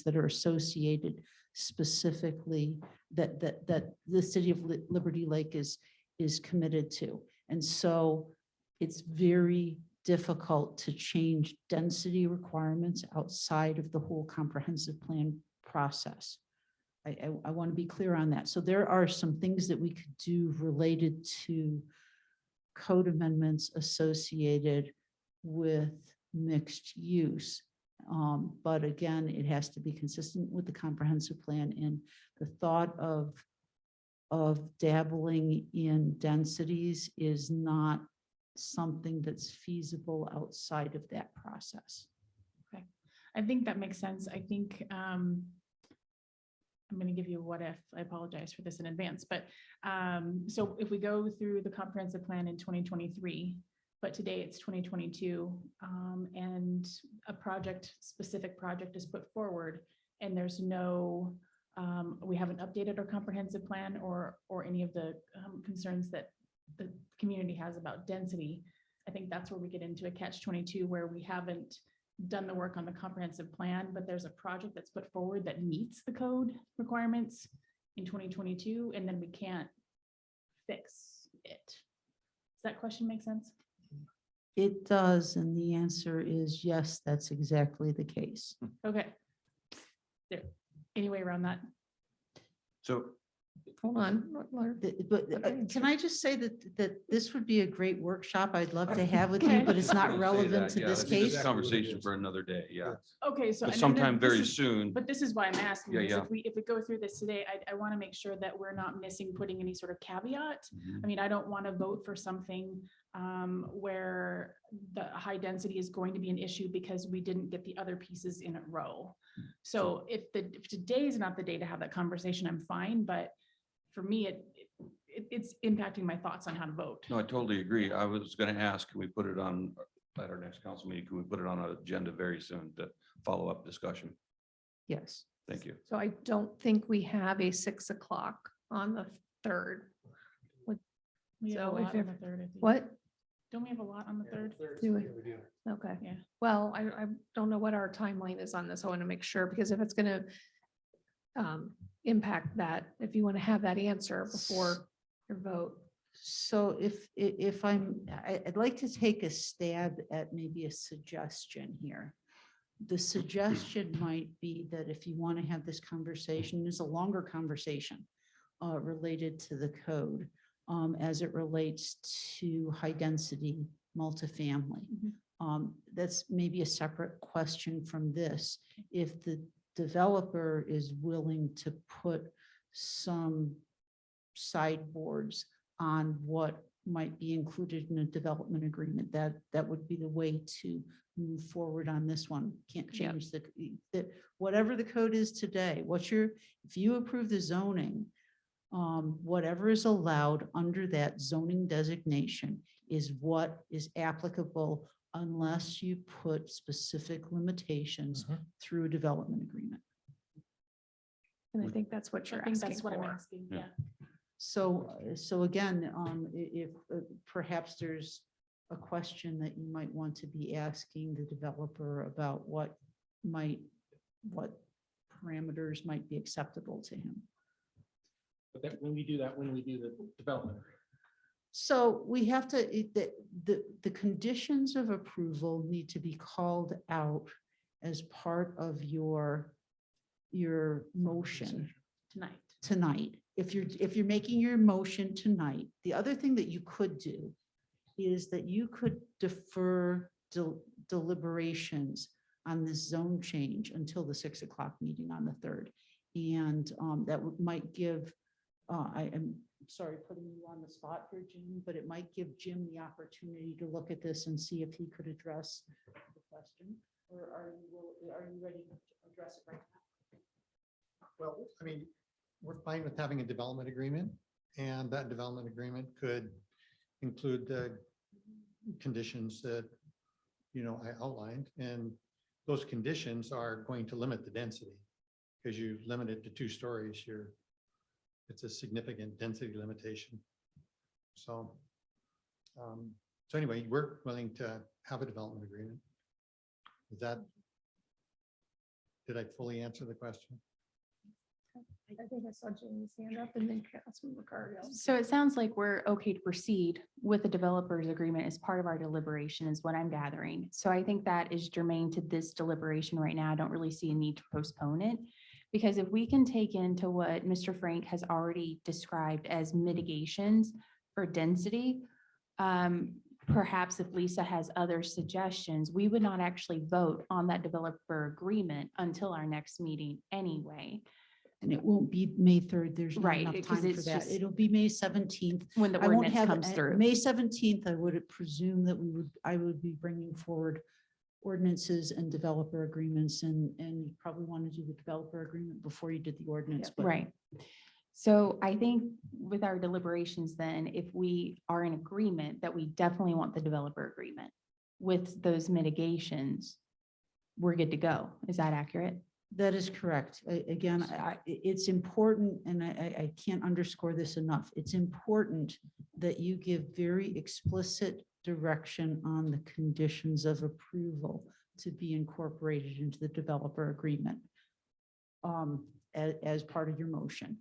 that are associated specifically that the city of Liberty Lake is committed to. And so it's very difficult to change density requirements outside of the whole comprehensive plan process. I want to be clear on that. So there are some things that we could do related to code amendments associated with mixed use. But again, it has to be consistent with the comprehensive plan, and the thought of dabbling in densities is not something that's feasible outside of that process. Okay. I think that makes sense. I think I'm going to give you a what if. I apologize for this in advance, but so if we go through the comprehensive plan in 2023, but today it's 2022, and a specific project is put forward, and there's no, we haven't updated our comprehensive plan or any of the concerns that the community has about density. I think that's where we get into a catch-22 where we haven't done the work on the comprehensive plan, but there's a project that's put forward that meets the code requirements in 2022, and then we can't fix it. Does that question make sense? It does, and the answer is yes, that's exactly the case. Okay. There, any way around that? So Hold on. Laura. But Okay. can I just say that this would be a great workshop I'd love to have with you, but it's not relevant to this case. Conversation for another day, yeah. Okay, so. But and then sometime this very is- soon. But this is why I'm asking, Yeah, is yeah. if we go through this today, I want to make sure that we're not missing putting any sort of caveat. I mean, I don't want to vote for something where the high density is going to be an issue because we didn't get the other pieces in a row. So if today is not the day to have that conversation, I'm fine, but for me, it's impacting my thoughts on how to vote. No, I totally agree. I was gonna ask, can we put it on at our next council meeting? Can we put it on an agenda very soon to follow up discussion? Yes. Thank you. So I don't think we have a 6 o'clock on the 3rd. We have So a if lot on it- the 3rd, I think. What? Don't we have a lot on the 3rd? Do we? Okay. Yeah. Well, I don't know what our timeline is on this. I want to make sure, because if it's going to impact that, if you want to have that answer before your vote. So I'd like to take a stab at maybe a suggestion here. The suggestion might be that if you want to have this conversation, it's a longer conversation related to the code as it relates to high density multifamily. That's maybe a separate question from this. If the developer is willing to put some sideboards on what might be included in a development agreement, that would be the way to move forward on this one. Can't Yep. change the whatever the code is today. If you approve the zoning, whatever is allowed under that zoning designation is what is applicable unless you put specific limitations through a development agreement. And I think that's what I you're think asking that's what I'm for. asking, Yeah. yeah. So again, if perhaps there's a question that you might want to be asking the developer about what parameters might be acceptable to him. But that, when we do that, when we do the development. So we have to, the conditions of approval need to be called out as part of your motion Tonight. if you're making your motion tonight. The other thing that you could do is that you could defer deliberations on this zone change until the 6 o'clock meeting on the 3rd. And might give, I am sorry, putting you on the spot here, Jim, but it might give Jim the opportunity to look at this and see if he could address the question. Or are you ready to address it right now? Well, I mean, we're fine with having a development agreement, and that development agreement could include the conditions that, I outlined, and those conditions are going to limit the density. Because you limit it to 2 stories, it's a significant density limitation. So anyway, we're willing to have a development agreement. Did I fully answer the question? I think I saw Jamie's hand up and then Councilmember Cargill. So it sounds like we're okay to proceed with the developers agreement as part of our deliberation is what I'm gathering. So I think that is germane to this deliberation right now. I don't really see a need to postpone it. Because if we can take into what Mr. Frank has already described as mitigations for density, perhaps if Lisa has other suggestions, we would not actually vote on that developer agreement until our next meeting anyway. And it won't be May 3rd. There's not Right, enough 'cause time for it's that. just- It'll be May 17th. When the I won't ordinance have comes through. May 17th, I would presume that I would be bringing forward ordinances and developer agreements, and you probably want to do the developer agreement before you did the ordinance. but- Right. So I think with our deliberations, then, if we are in agreement that we definitely want the developer agreement with those mitigations, we're good to go. Is that accurate? That is correct. Again, it's important, and I can't underscore this enough. It's important that you give very explicit direction on the conditions of approval to be incorporated into the developer agreement as part of your motion.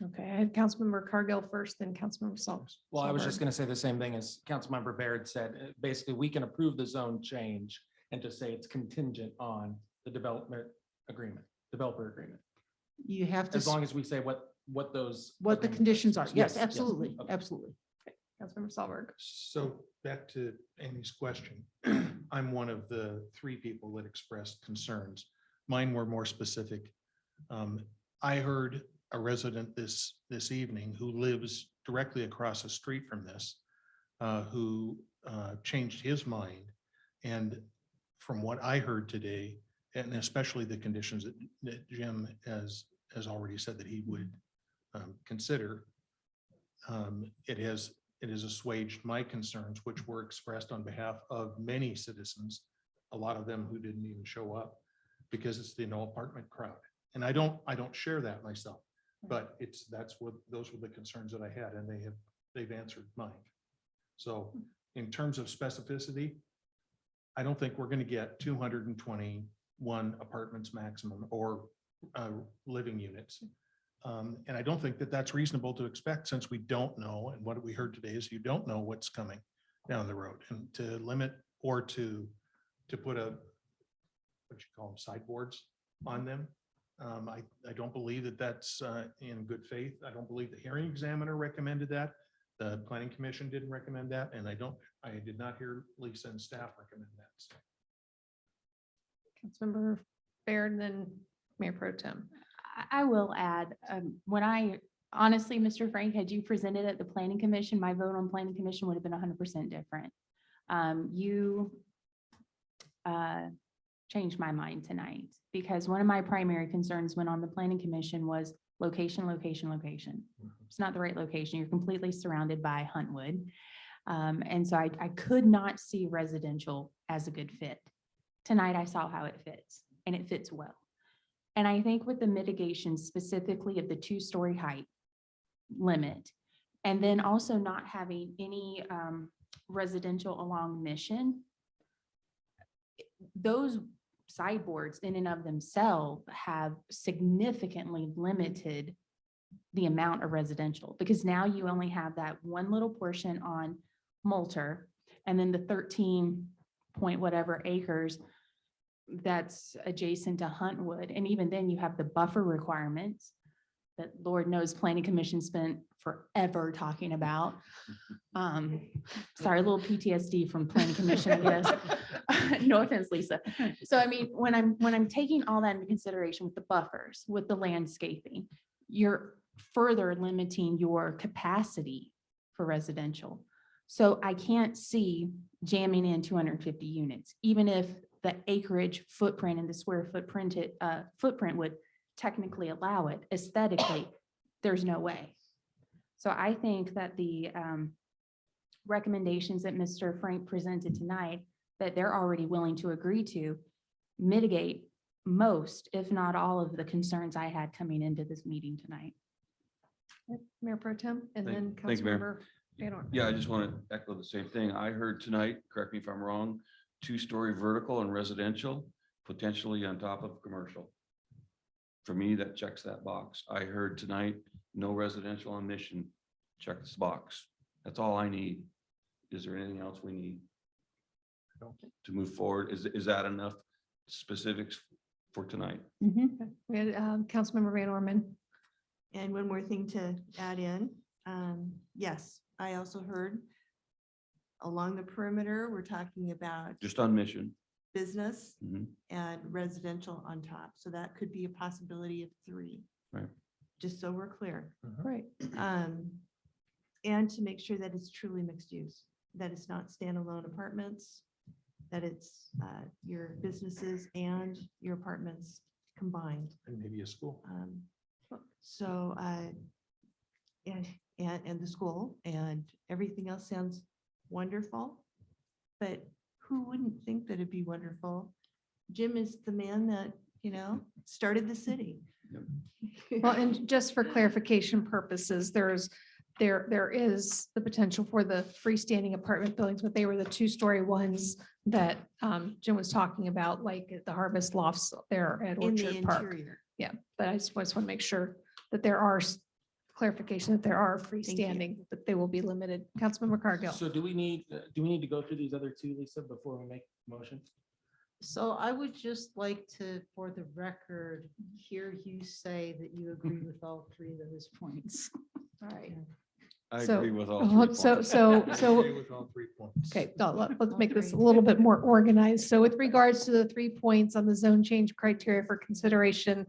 Okay, I had Councilmember Cargill first, then Councilmember Saul. Well, I was just going to say the same thing as Councilmember Baird said. Basically, we can approve the zone change and just say it's contingent on the development agreement, developer agreement. You have to, As long as we say what those. what the agreements conditions are. Yes, yes, absolutely, okay. absolutely. Councilmember Solberg. So back to Amy's question, I'm one of the 3 people that expressed concerns. Mine were more specific. I heard a resident this evening who lives directly across the street from this, who changed his mind. And from what I heard today, and especially the conditions that Jim has already said that he would consider, it has assuaged my concerns, which were expressed on behalf of many citizens, a lot of them who didn't even show up, because it's the no apartment crowd. And I don't share that myself, but those were the concerns that I had, and they've answered mine. So in terms of specificity, I don't think we're going to get 221 apartments maximum or living units. And I don't think that that's reasonable to expect, since we don't know, and what we heard today is you don't know what's coming down the road, and to limit or to put what you call them, sideboards on them. I don't believe that that's in good faith. I don't believe the hearing examiner recommended that. The planning commission didn't recommend that, and I did not hear Lisa and staff recommend that. So Councilmember Baird, and then Mayor Pro Tem. I will add, honestly, Mr. Frank, had you presented at the planning commission, my vote on planning commission would have been 100% different. You changed my mind tonight, because one of my primary concerns when on the planning commission was location, location, location. It's not the right location. You're completely surrounded by Huntwood. And so I could not see residential as a good fit. Tonight, I saw how it fits, and it fits well. And I think with the mitigation specifically of the 2-story height limit, and then also not having any residential along Mission, those sideboards in and of themselves have significantly limited the amount of residential, because now you only have that one little portion on Moulter, and then the 13 point whatever acres that's adjacent to Huntwood. And even then you have the buffer requirements that Lord knows planning commission spent forever talking about. Sorry, a little PTSD from planning commission, I guess. No offense, Lisa. So I mean, when I'm taking all that into consideration with the buffers, with the landscaping, you're further limiting your capacity for residential. So I can't see jamming in 250 units, even if the acreage footprint and the square footprint would technically allow it. Aesthetically, there's no way. So I think that the recommendations that Mr. Frank presented tonight, that they're already willing to agree to, mitigate most, if not all, of the concerns I had coming into this meeting tonight. Mayor Pro Tem, and then Thank you, Mayor. Councilmember Van Orn. Yeah, I just want to echo the same thing. I heard tonight, correct me if I'm wrong, 2-story vertical and residential, potentially on top of commercial. For me, that checks that box. I heard tonight, no residential on Mission, check this box. That's all I need. Is there anything else we need to move forward? Is that enough specifics for tonight? We had Councilmember Van Orman. And one more thing to add in. Yes, I also heard along the perimeter, we're talking about Just on Mission. business Mhm. and residential on top. So that could be a possibility of 3. Right. Just so we're clear. Right. And to make sure that it's truly mixed use, that it's not standalone apartments, that it's your businesses and your apartments combined. And maybe a school. So, and the school and everything else sounds wonderful. But who wouldn't think that it'd be wonderful? Jim is the man that, started the city. Well, and just for clarification purposes, there is the potential for the freestanding apartment buildings, but they were the two-story ones that Jim was talking about, like at the Harvest Lofts there at In the Orchard Park. interior. Yeah, but I just want to make sure that there are clarification that there are you. freestanding, but they will be limited. Councilmember Cargill. So do we need to go through these other two, Lisa, before we make the motion? So I would just like to, for the record, hear you say that you agree with all three of those points. All right. I So- agree with all Oh, three So, points. so, I so, agree with all 3 points. okay, let's All make this a three. little bit more organized. So with regards to the 3 points on the zone change criteria for consideration,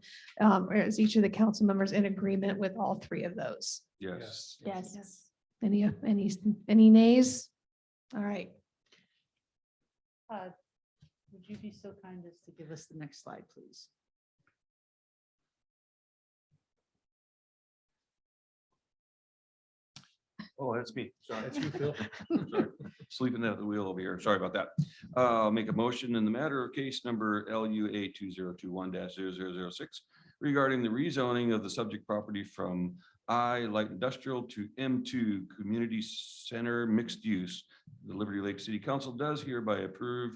is each of the council members in agreement with all 3 of those? Yes. Yes. Any nays? All right. Would you be so kind as to give us the next slide, please? Oh, that's me. Sorry. That's you, Phil. Sorry. Sleeping at the wheel over here. Sorry about that. I'll make a motion in the matter of case number LUA 2021-0006 regarding the rezoning of the subject property from I light industrial to M2 community center mixed use. The Liberty Lake City Council does hereby approve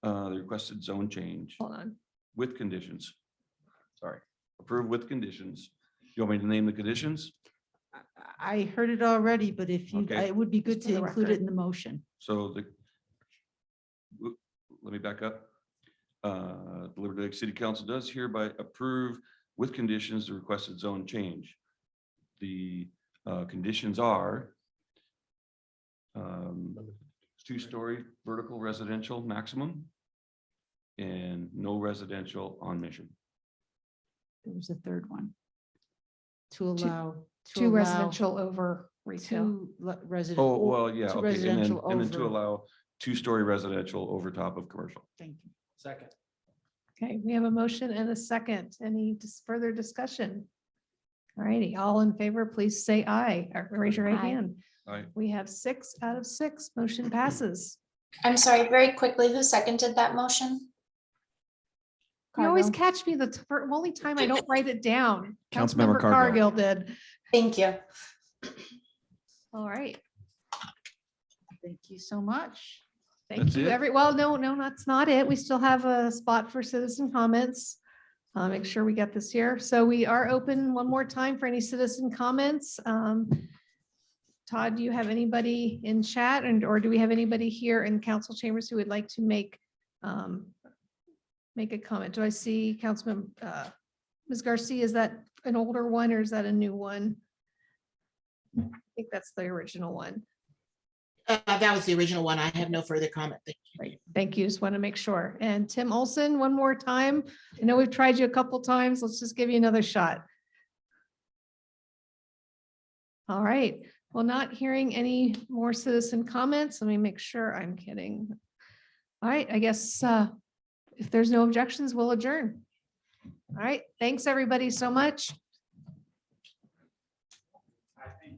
the requested zone change Hold on. with conditions. Sorry, approve with conditions. You want me to name the conditions? I heard it already, but if you, Okay. it would be good Just for to the include record. it in the motion. So let me back up. The Liberty Lake City Council does hereby approve with conditions the requested zone change. The conditions are 2-story vertical residential maximum and no residential on Mission. There was a third one. To allow. to 2 allow residential over retail. 2 resident. Oh, well, yeah, two okay, and then, residential and then to over- allow 2-story residential over top of commercial. Thank you. Second. Okay, we have a motion and a second. Any further discussion? All righty, all in favor, please say aye or raise your right Aye. hand. Aye. We have 6 out of 6. Motion passes. I'm sorry, very quickly, who seconded that motion? You always Cargill. catch me the only time I don't write it down. Councilmember Councilmember Cargill. Cargill did. Thank you. All right. Thank you so much. Thank That's you, it? well, no, that's not it. We still have a spot for citizen comments. Make sure we get this here. So we are open one more time for any citizen comments. Todd, do you have anybody in chat or do we have anybody here in council chambers who would like to make a comment? Do I see Councilman, Ms. Garcia, is that an older one or is that a new one? I think that's the original one. That was the original one. I have no further comment. Thank you. Great, thank you. Just want to make sure. And Tim Olson, one more time. I know we've tried you a couple times. Let's just give you another shot. All right, well, not hearing any more citizen comments. Let me make sure I'm kidding. All right, I guess if there's no objections, we'll adjourn. All right, thanks everybody so much.